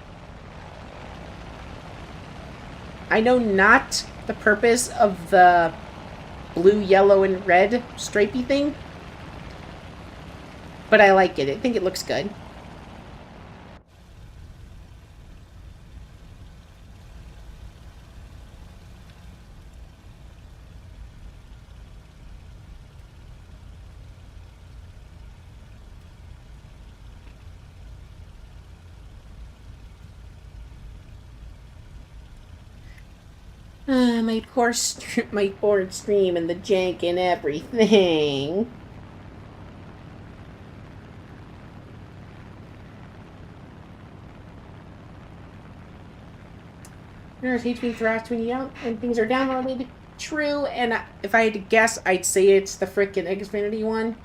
A: I know not the purpose of the blue, yellow, and red stripey thing, but I like it. I think it looks good. My poor stream and the jank and everything. Nurse hates me for asking out and things are downloaded. True, and if I had to guess, I'd say it's the frickin' Xfinity one.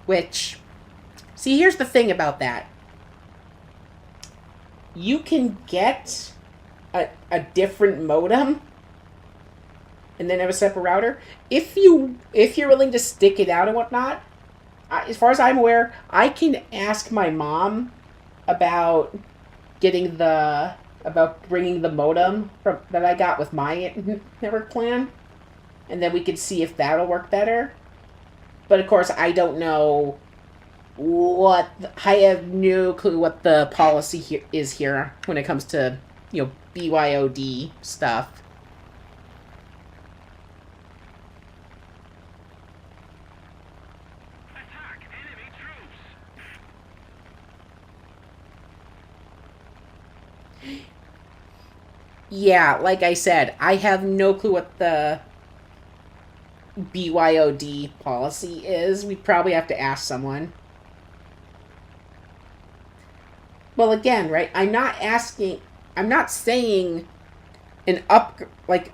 A: Which, see, here's the thing about that. You can get a different modem and then have a separate router if you're willing to stick it out and whatnot. As far as I'm aware, I can ask my mom about bringing the modem that I got with my network plan, and then we could see if that'll work better. But of course, I don't know I have no clue what the policy is here when it comes to BYOD stuff.
B: Attack enemy troops!
A: Yeah, like I said, I have no clue what the BYOD policy is. We'd probably have to ask someone. Well, again, right? I'm not saying an up like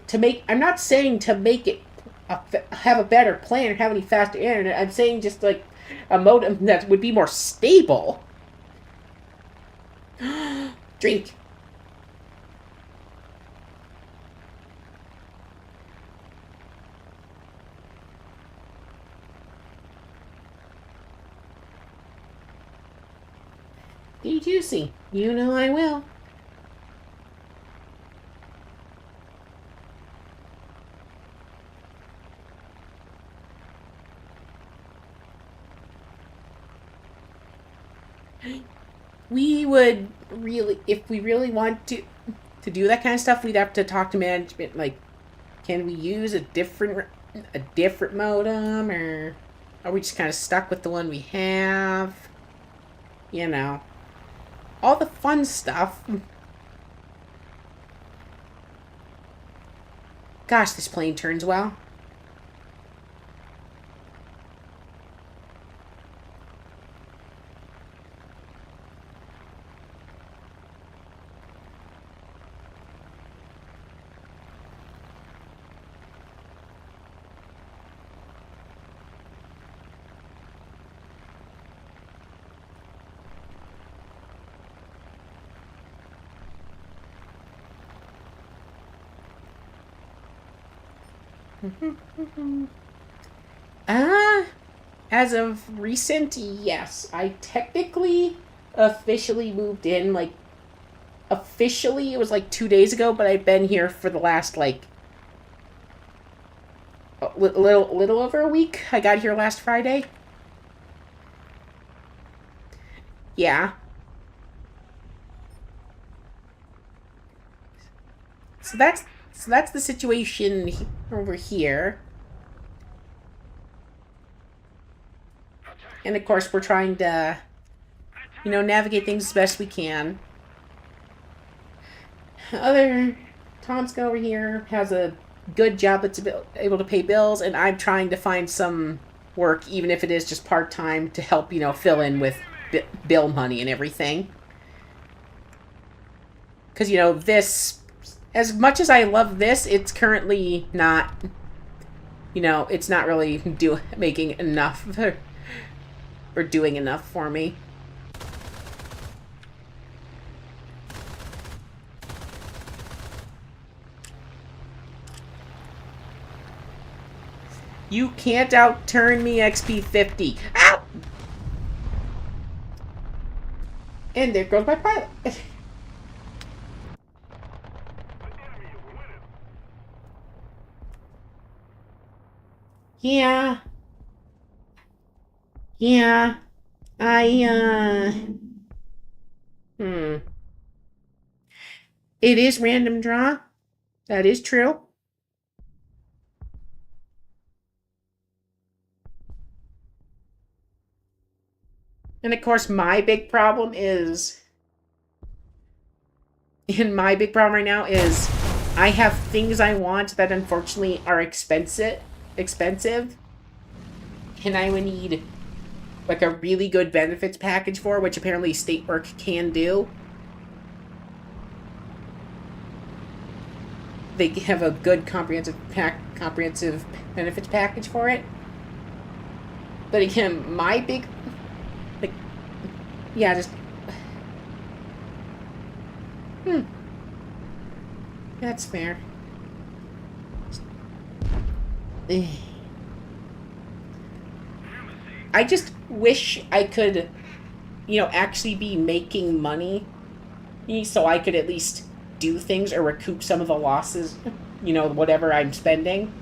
A: to make. I'm not saying to make it have a better plan or have any faster internet. I'm saying just like a modem that would be more stable. Drink. Be juicy. You know I will. We would really, if we really want to do that kind of stuff, we'd have to talk to management. Like, can we use a different modem, or are we just kind of stuck with the one we have? You know, all the fun stuff. Gosh, this plane turns well. Ah, as of recent, yes. I technically officially moved in, like, officially it was like 2 days ago, but I've been here for the last, like, a little over a week. I got here last Friday. Yeah. So that's the situation over here. And of course, we're trying to, navigate things as best we can. Other Tomska over here has a good job that's able to pay bills, and I'm trying to find some work, even if it is just part time, to help fill in with bill money and everything. Because this, as much as I love this, it's currently not. It's not really making enough or doing enough for me. You can't outturn me, XP 50. Ow! And there goes my pilot. Yeah. Yeah. Hmm. It is random draw. That is true. And of course, my big problem is And my big problem right now is I have things I want that unfortunately are expensive, and I would need like a really good benefits package for, which apparently state work can do. They have a good comprehensive benefits package for it. But again, my big like yeah, just that's fair. I just wish I could, actually be making money so I could at least do things or recoup some of the losses, whatever I'm spending.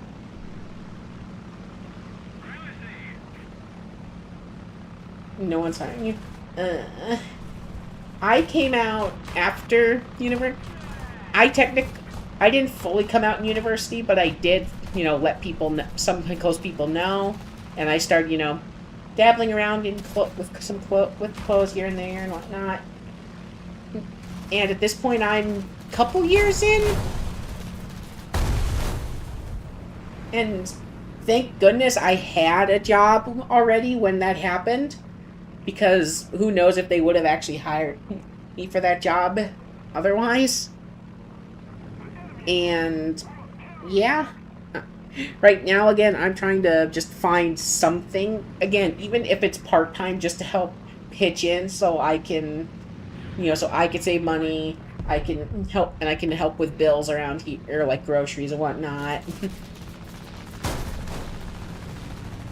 A: No one's hiring you. I came out after university. I didn't fully come out in university, but I did, let people know, some close people know, and I started, dabbling around with clothes here and there and whatnot. And at this point, I'm a couple years in, and thank goodness I had a job already when that happened, because who knows if they would have actually hired me for that job otherwise. And yeah, right now again I'm trying to just find something again, even if it's part-time, just to help pitch in so I can, so I can save money. I can help with bills around here, like groceries and whatnot.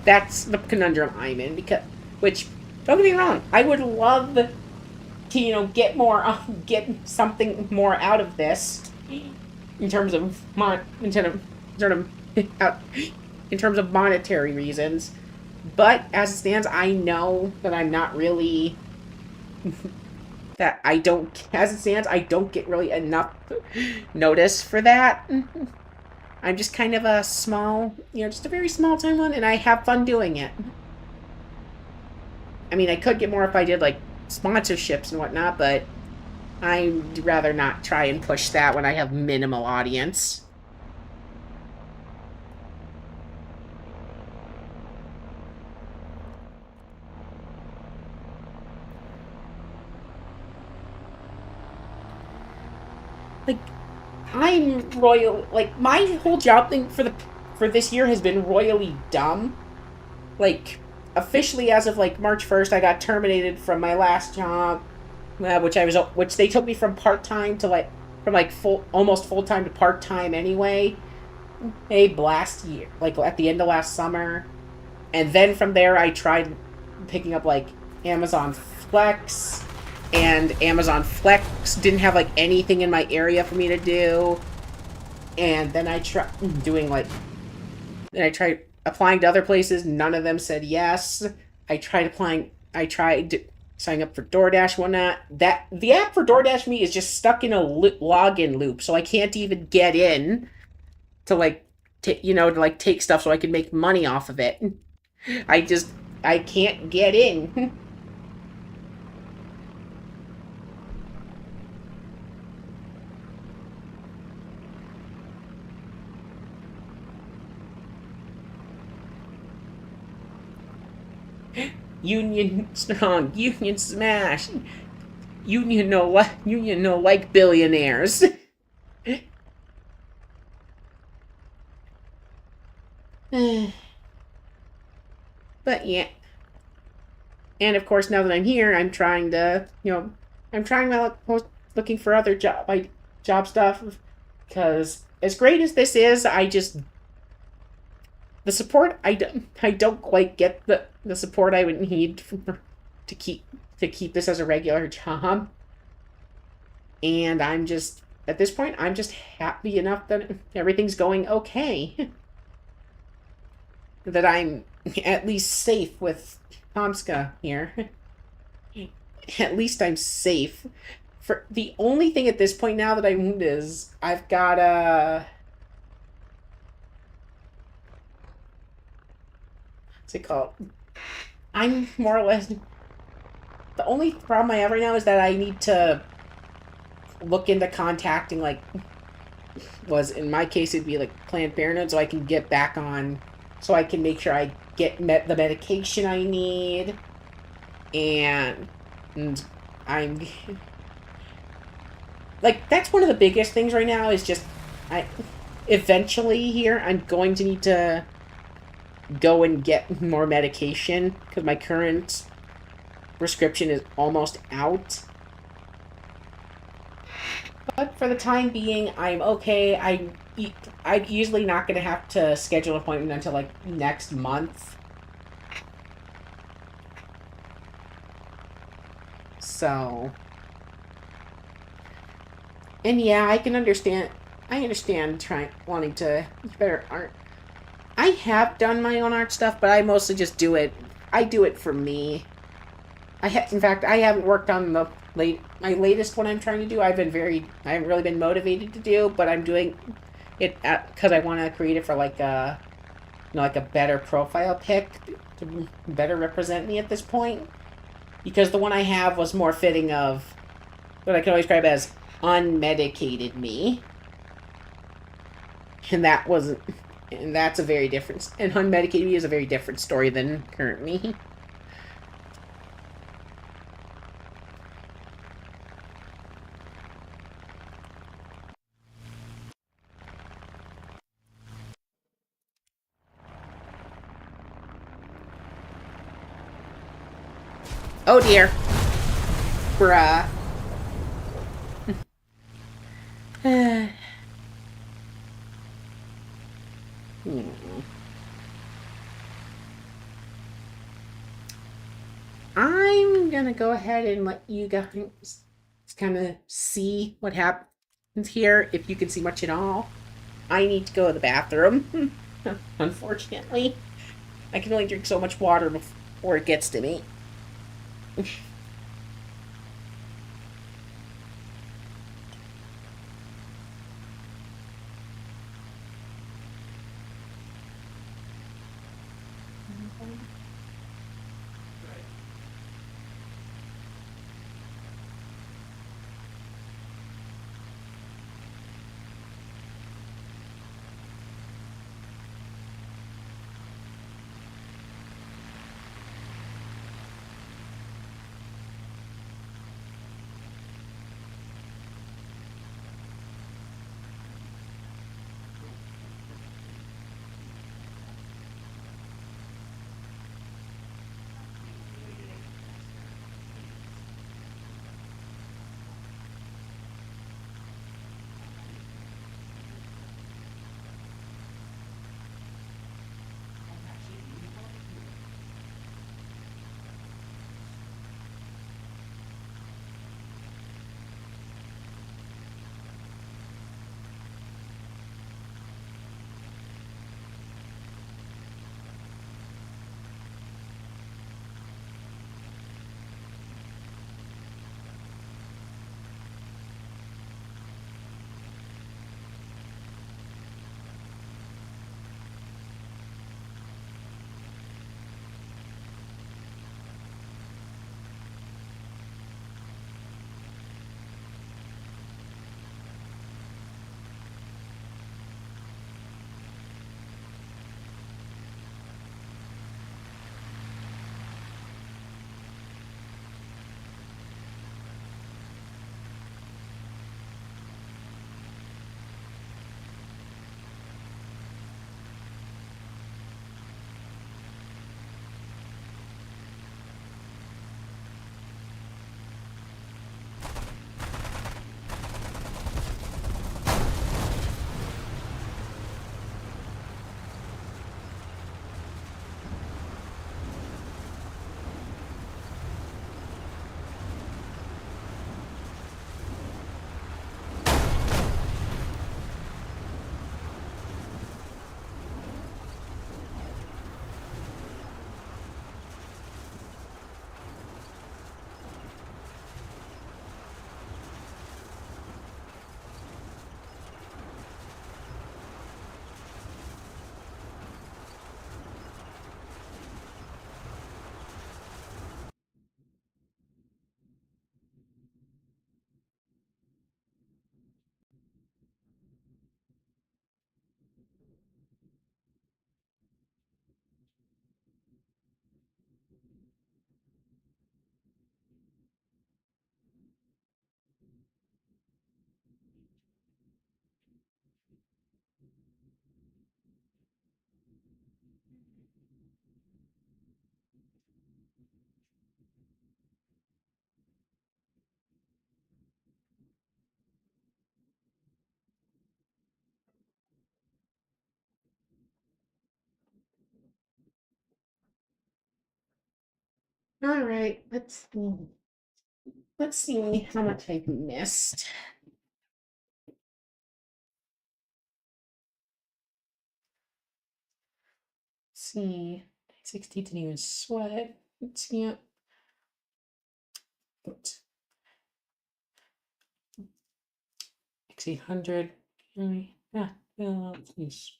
A: That's the conundrum I'm in, because, which, don't get me wrong, I would love to, get something more out of this in terms of in terms of monetary reasons. But as it stands, I know that I'm not really that I don't as it stands, I don't get really enough notice for that. I'm just kind of a small, just a very small time one, and I have fun doing it. I mean, I could get more if I did, like, sponsorships and whatnot, but I'd rather not try and push that when I have minimal audience. Like, I'm royal. Like, my whole job thing for this year has been royally dumb. Like, officially as of like March 1st, I got terminated from my last job, which they took me from part time to almost full time to part time anyway. Last year, like at the end of last summer, and then from there I tried picking up like Amazon Flex, and Amazon Flex didn't have like anything in my area for me to do. And then I tried applying to other places. None of them said yes. I tried signing up for DoorDash, whatnot. That the app for DoorDash me is just stuck in a login loop, so I can't even get in to take stuff so I can make money off of it. I can't get in. Union strong, union smash. Union no like billionaires. But yeah. And of course, now that I'm here, I'm trying to, I'm trying my luck looking for other job stuff, because as great as this is, the support, I don't quite get the support I would need to keep this as a regular job. And at this point, I'm just happy enough that everything's going okay. That I'm at least safe with Tomska here. At least I'm safe. For the only thing at this point now that I need is I've got what's it called? I'm more or less, the only problem I have right now is that I need to look into contacting, like, was in my case, it'd be like Planned Parenthood, so I can get back on, so I can make sure I get the medication I need, and I'm like, that's one of the biggest things right now is just I eventually here I'm going to need to go and get more medication because my current prescription is almost out. But for the time being, I'm okay. I'm usually not going to have to schedule an appointment until like next month. So, and yeah, I can understand. I understand trying wanting to better art. I have done my own art stuff, but I mostly just do it. I do it for me. In fact, I haven't worked on my latest one I'm trying to do. I haven't really been motivated to do, but I'm doing it because I want to create it for like a, like a better profile pic to better represent me at this point. Because the one I have was more fitting of what I can always describe as unmedicated me, and that wasn't, and that's a very different. And unmedicated me is a very different story than current me. Oh dear. Bruh. I'm gonna go ahead and let you guys kind of see what happens here, if you can see much at all. I need to go to the bathroom. Unfortunately, I can only drink so much water before it gets to me. All right, let's see how much I've missed. Let's see, 60 to even sweat. Let's see. 6,800. Yeah, please.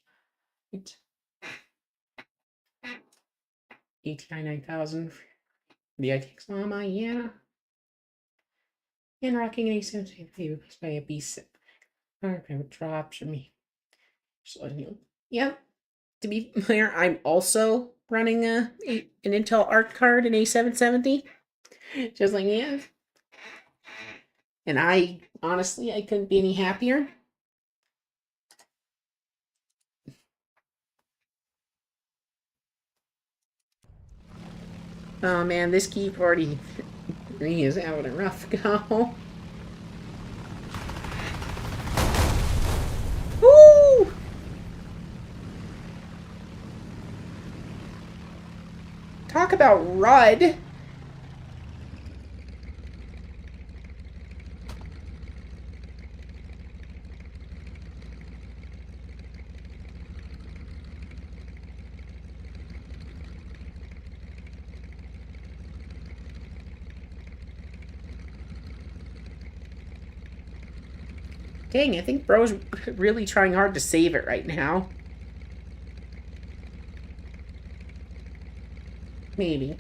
A: 899,000. The ITX Llama, yeah. And rocking an A7 replaced by a B7. Alright, private drop should be. Just letting you. Yep. To be clear, I'm also running an Intel Arc card in A770. Just like yeah. And I honestly I couldn't be any happier. Oh man, this keyboard he is having a rough go. Woo! Talk about Rudd. Dang, I think Bro's really trying hard to save it right now. Maybe.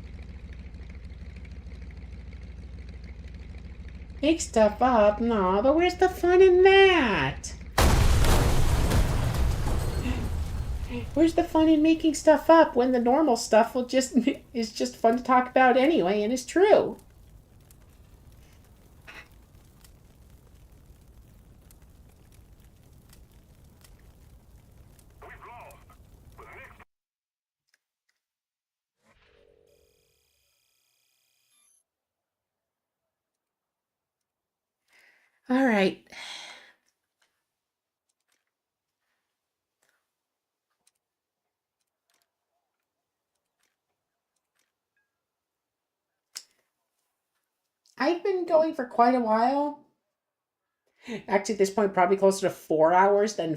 A: Make stuff up? No, but where's the fun in that? Where's the fun in making stuff up when the normal stuff will just is just fun to talk about anyway and is true? All right. I've been going for quite a while. Actually, at this point, probably closer to 4 hours than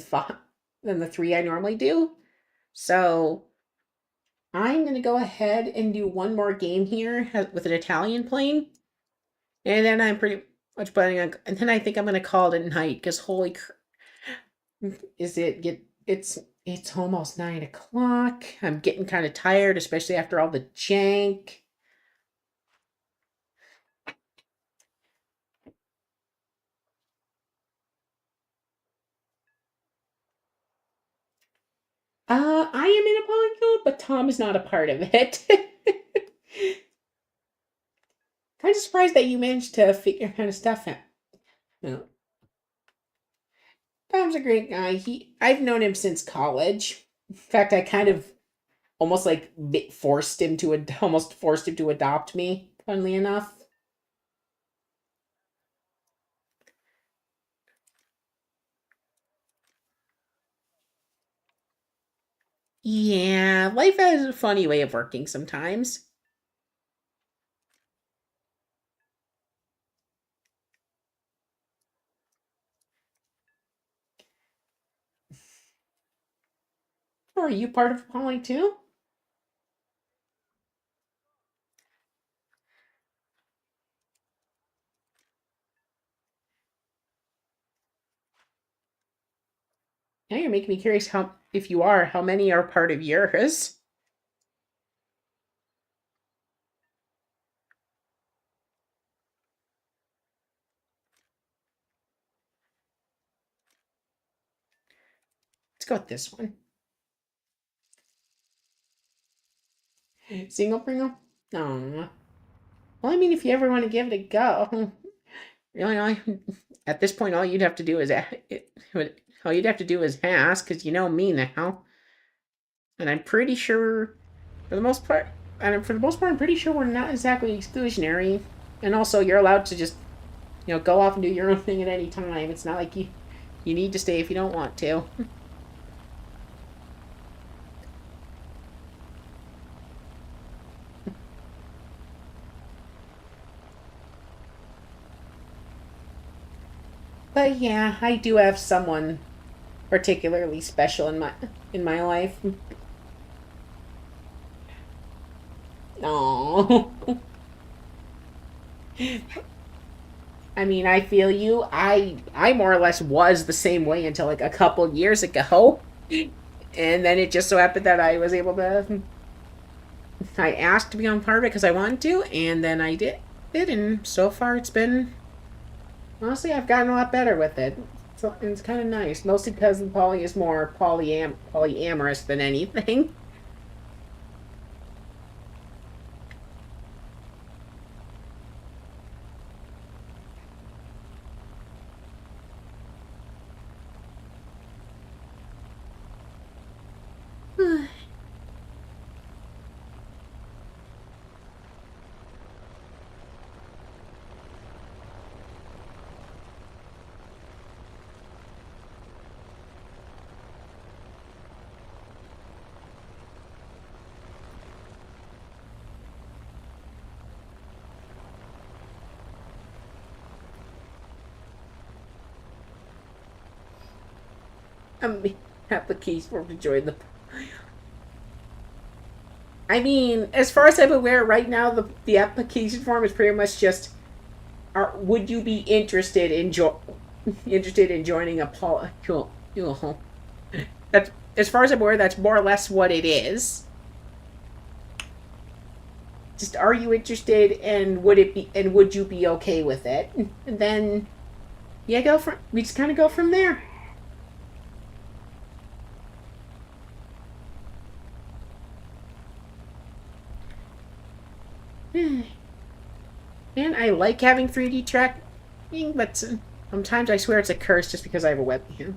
A: the 3 I normally do. So I'm gonna go ahead and do one more game here with an Italian plane, and then I'm pretty much planning on. And then I think I'm gonna call it a night because holy, is it get it's almost 9 o'clock. I'm getting kind of tired, especially after all the jank. I am in a polycule, but Tom is not a part of it. Kind of surprised that you managed to figure kind of stuff out. No. Tom's a great guy. I've known him since college. In fact, I kind of almost like almost forced him to adopt me. Funnily enough. Yeah, life has a funny way of working sometimes. Are you part of Poly too? Now you're making me curious how if you are, how many are part of yours? Let's go with this one. Single Pringle? No. Well, I mean, if you ever want to give it a go, really, at this point, all you'd have to do is all you'd have to do is ask, because you know me now, and I'm pretty sure, for the most part, I'm pretty sure we're not exactly exclusionary, and also you're allowed to just, go off and do your own thing at any time. It's not like you need to stay if you don't want to. But yeah, I do have someone particularly special in my life. Oh. I mean, I feel you. I more or less was the same way until like a couple years ago. And then it just so happened that I was able to I asked to be on part of it because I wanted to, and then I did it, and so far it's been honestly I've gotten a lot better with it. So it's kind of nice, mostly because Polly is more polyamorous than anything. Application form to join the. I mean, as far as I'm aware, right now the application form is pretty much just, would you be interested in joining a That's as far as I'm aware. That's more or less what it is. Just are you interested, and would you be okay with it? And then yeah, we just kind of go from there. And I like having 3D tracking, but sometimes I swear it's a curse just because I have a webcam.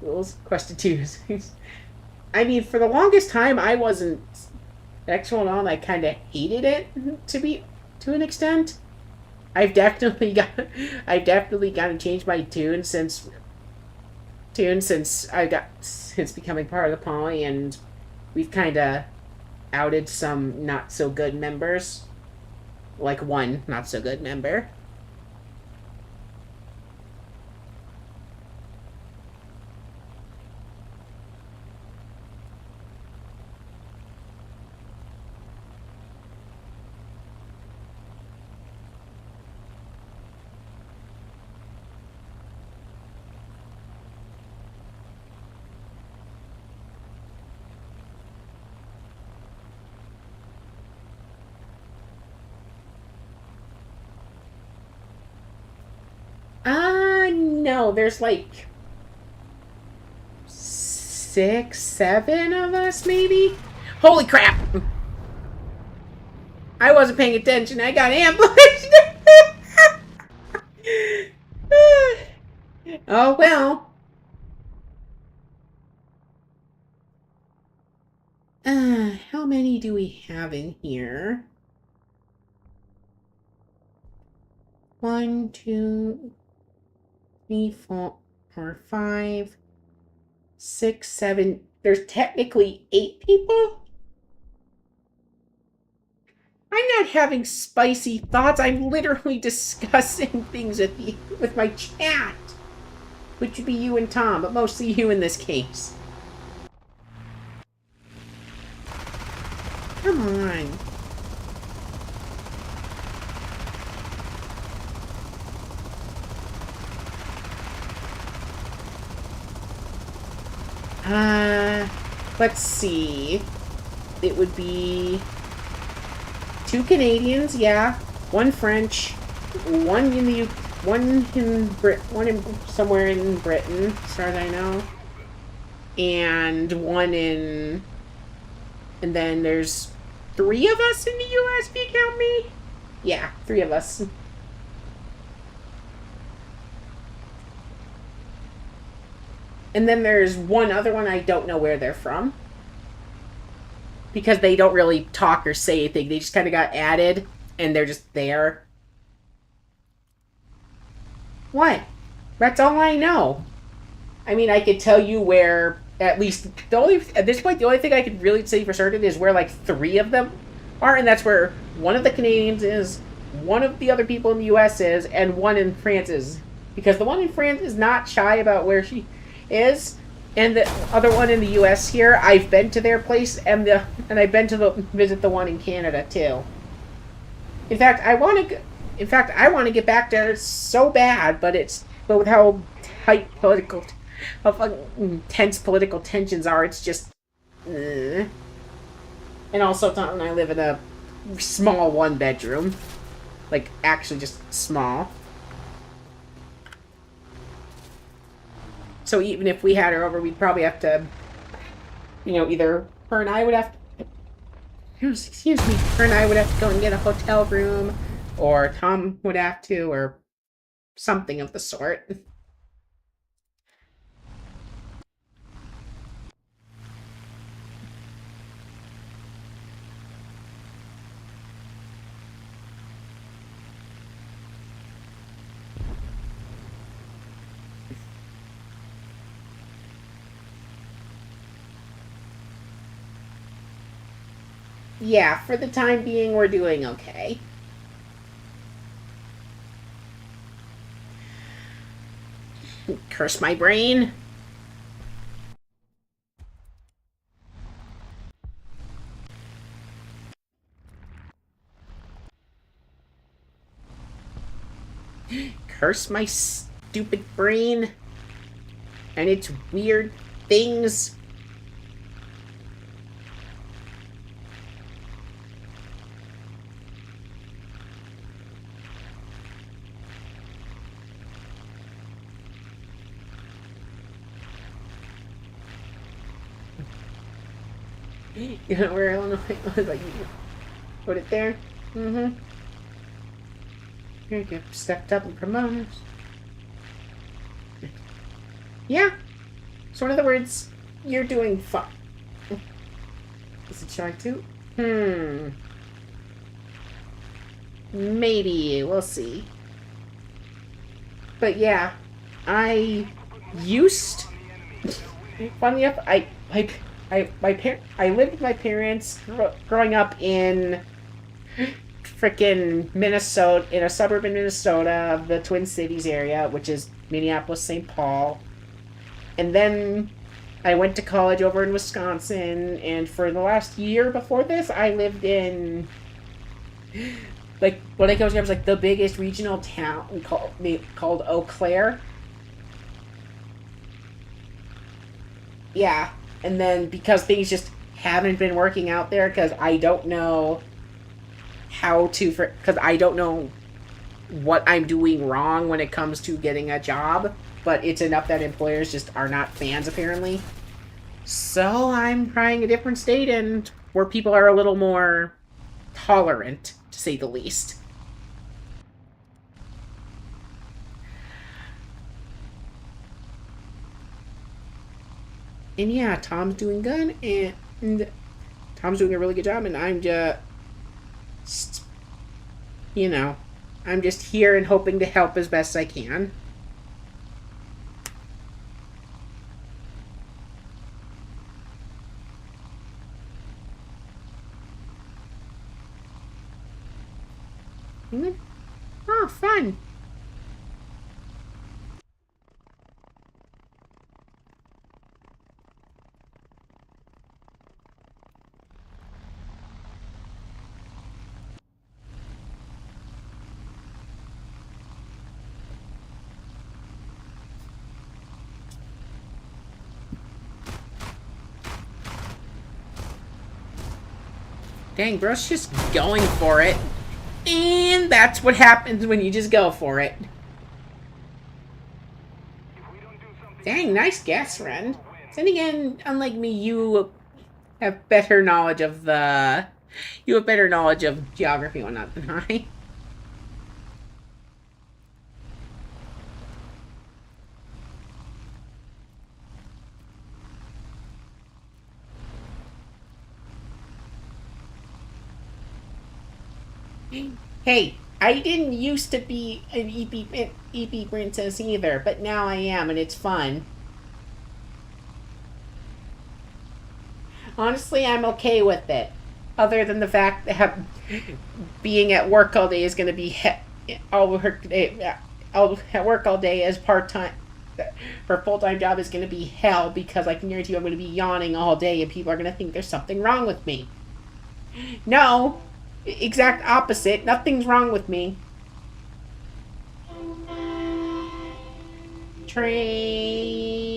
A: Rules question 2. I mean, for the longest time, I wasn't sexual and all. I kind of hated it to an extent. I've definitely got I've definitely got to change my since becoming part of the poly, and we've kind of outed some not so good members, like one not so good member. No, there's like 6, 7 of us, maybe. Holy crap! I wasn't paying attention. I got ambushed. Oh well. How many do we have in here? 1, 2, 3, 4, 5, 6, 7. There's technically 8 people. I'm not having spicy thoughts. I'm literally discussing things with my chat, which would be you and Tom, but mostly you in this case. Come on. Let's see. It would be 2 Canadians, yeah, 1 French, one in the one in somewhere in Britain, as far as I know, and and then there's 3 of us in the U.S. If you count me. Yeah, 3 of us. And then there's one other one I don't know where they're from. Because they don't really talk or say anything. They just kind of got added, and they're just there. What? That's all I know. I mean, I could tell you where, at least, at this point, the only thing I could really say for certain is where, like, 3 of them are, and that's where one of the Canadians is, one of the other people in the US is, and one in France is. Because the one in France is not shy about where she is, and the other one in the US here, I've been to their place, and I've been to visit the one in Canada too. In fact, I want to get back there so bad, but with how tight how fucking tense political tensions are, it's just. And also, Tom and I live in a small one bedroom, like actually just small. So even if we had her over, we'd probably have to, either her and I would have to, excuse me, her and I would have to go and get a hotel room, or Tom would have to, or something of the sort. Yeah, for the time being, we're doing okay. Curse my brain. Curse my stupid brain. And its weird things. Where Illinois was like, put it there. Mm-hmm. Here you go. Stepped up and promoted. Yeah. So in other words, you're doing fine. Is it shy too? Maybe. We'll see. But yeah, I used. Funny enough, I lived with my parents growing up in frickin' Minnesota, in a suburb in Minnesota of the Twin Cities area, which is Minneapolis, St. Paul. And then I went to college over in Wisconsin, and for the last year before this, I lived in, like, what I go to was like the biggest regional town called Eau Claire. Yeah, and then because things just haven't been working out there, because I don't know because I don't know what I'm doing wrong when it comes to getting a job, but it's enough that employers just are not fans apparently. So I'm trying a different state and where people are a little more tolerant, to say the least. And yeah, Tom's doing good, and Tom's doing a really good job, and I'm just, I'm just here and hoping to help as best I can. Oh, fun. Dang, bro's just going for it. And that's what happens when you just go for it. Dang, nice guess, friend. Then again, unlike me, have better knowledge of the... You have better knowledge of geography and whatnot than I. Hey, I didn't used to be an Eepy princess either, but now I am, and it's fun. Honestly, I'm okay with it. other than the fact that being at work all day is going to be all work day, all at work all day as part time for a full time job is going to be hell because I can guarantee you I'm going to be yawning all day and people are going to think there's something wrong with me. No, exact opposite. Nothing's wrong with me. Train.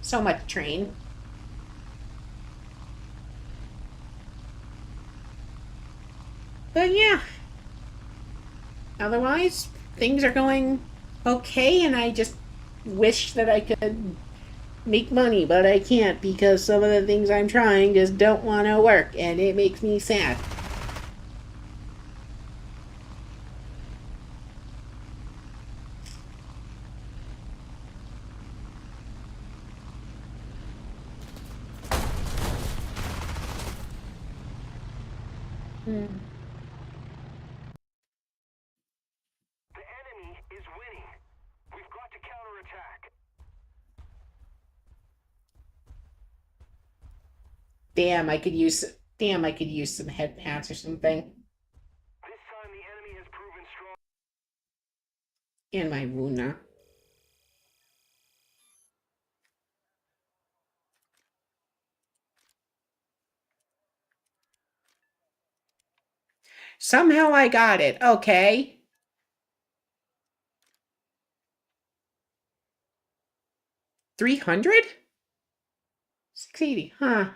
A: So much train. But yeah, otherwise, things are going okay, and I just wish that I could make money, but I can't because some of the things I'm trying just don't want to work, and it makes me sad. Hmm.
B: The enemy is winning. We've got to counterattack.
A: Damn, I could use. Damn, I could use some head pats or something.
B: This time the enemy has proven strong.
A: And my Runa. Somehow I got it. Okay. 300? 680. Huh.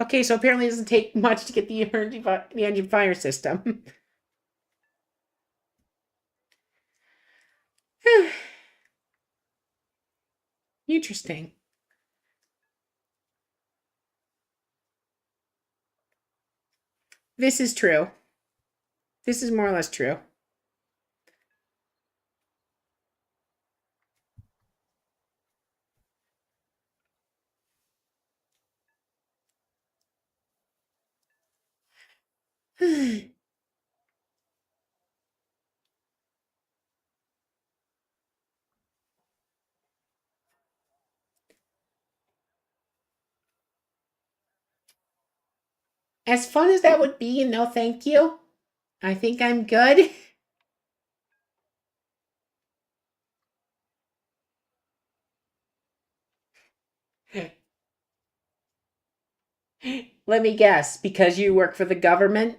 A: Okay, so apparently it doesn't take much to get the engine fire system. Interesting. This is true. This is more or less true. As fun as that would be, no thank you. I think I'm good. Let me guess, because you work for the government?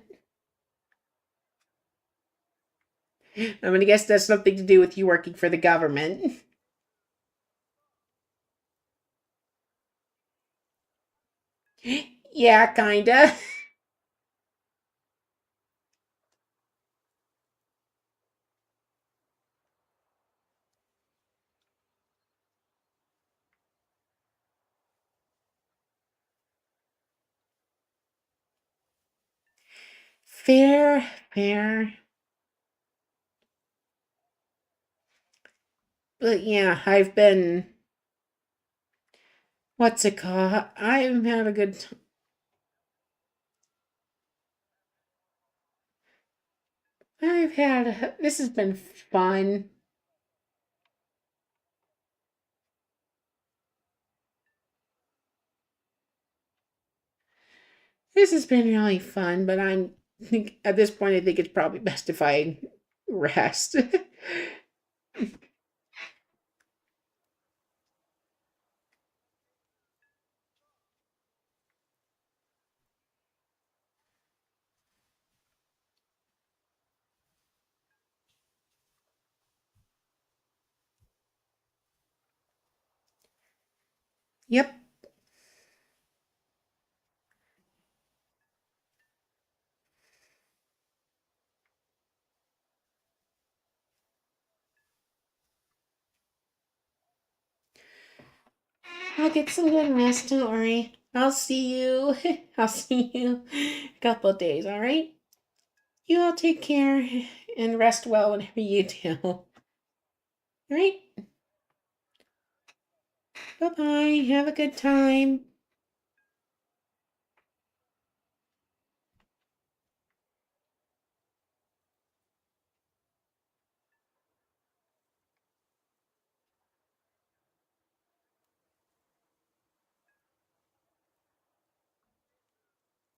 A: I'm gonna guess that's something to do with you working for the government. Yeah, kinda. Fair, fair. But yeah, I've been. What's it called? I've had a good. I've had. This has been fun. This has been really fun, but I'm. Think at this point, I think it's probably best if I rest. Yep. I'll get some good rest. Don't worry. I'll see you. I'll see you a couple of days. All right. You all take care and rest well whenever you do. All right. Bye bye. Have a good time.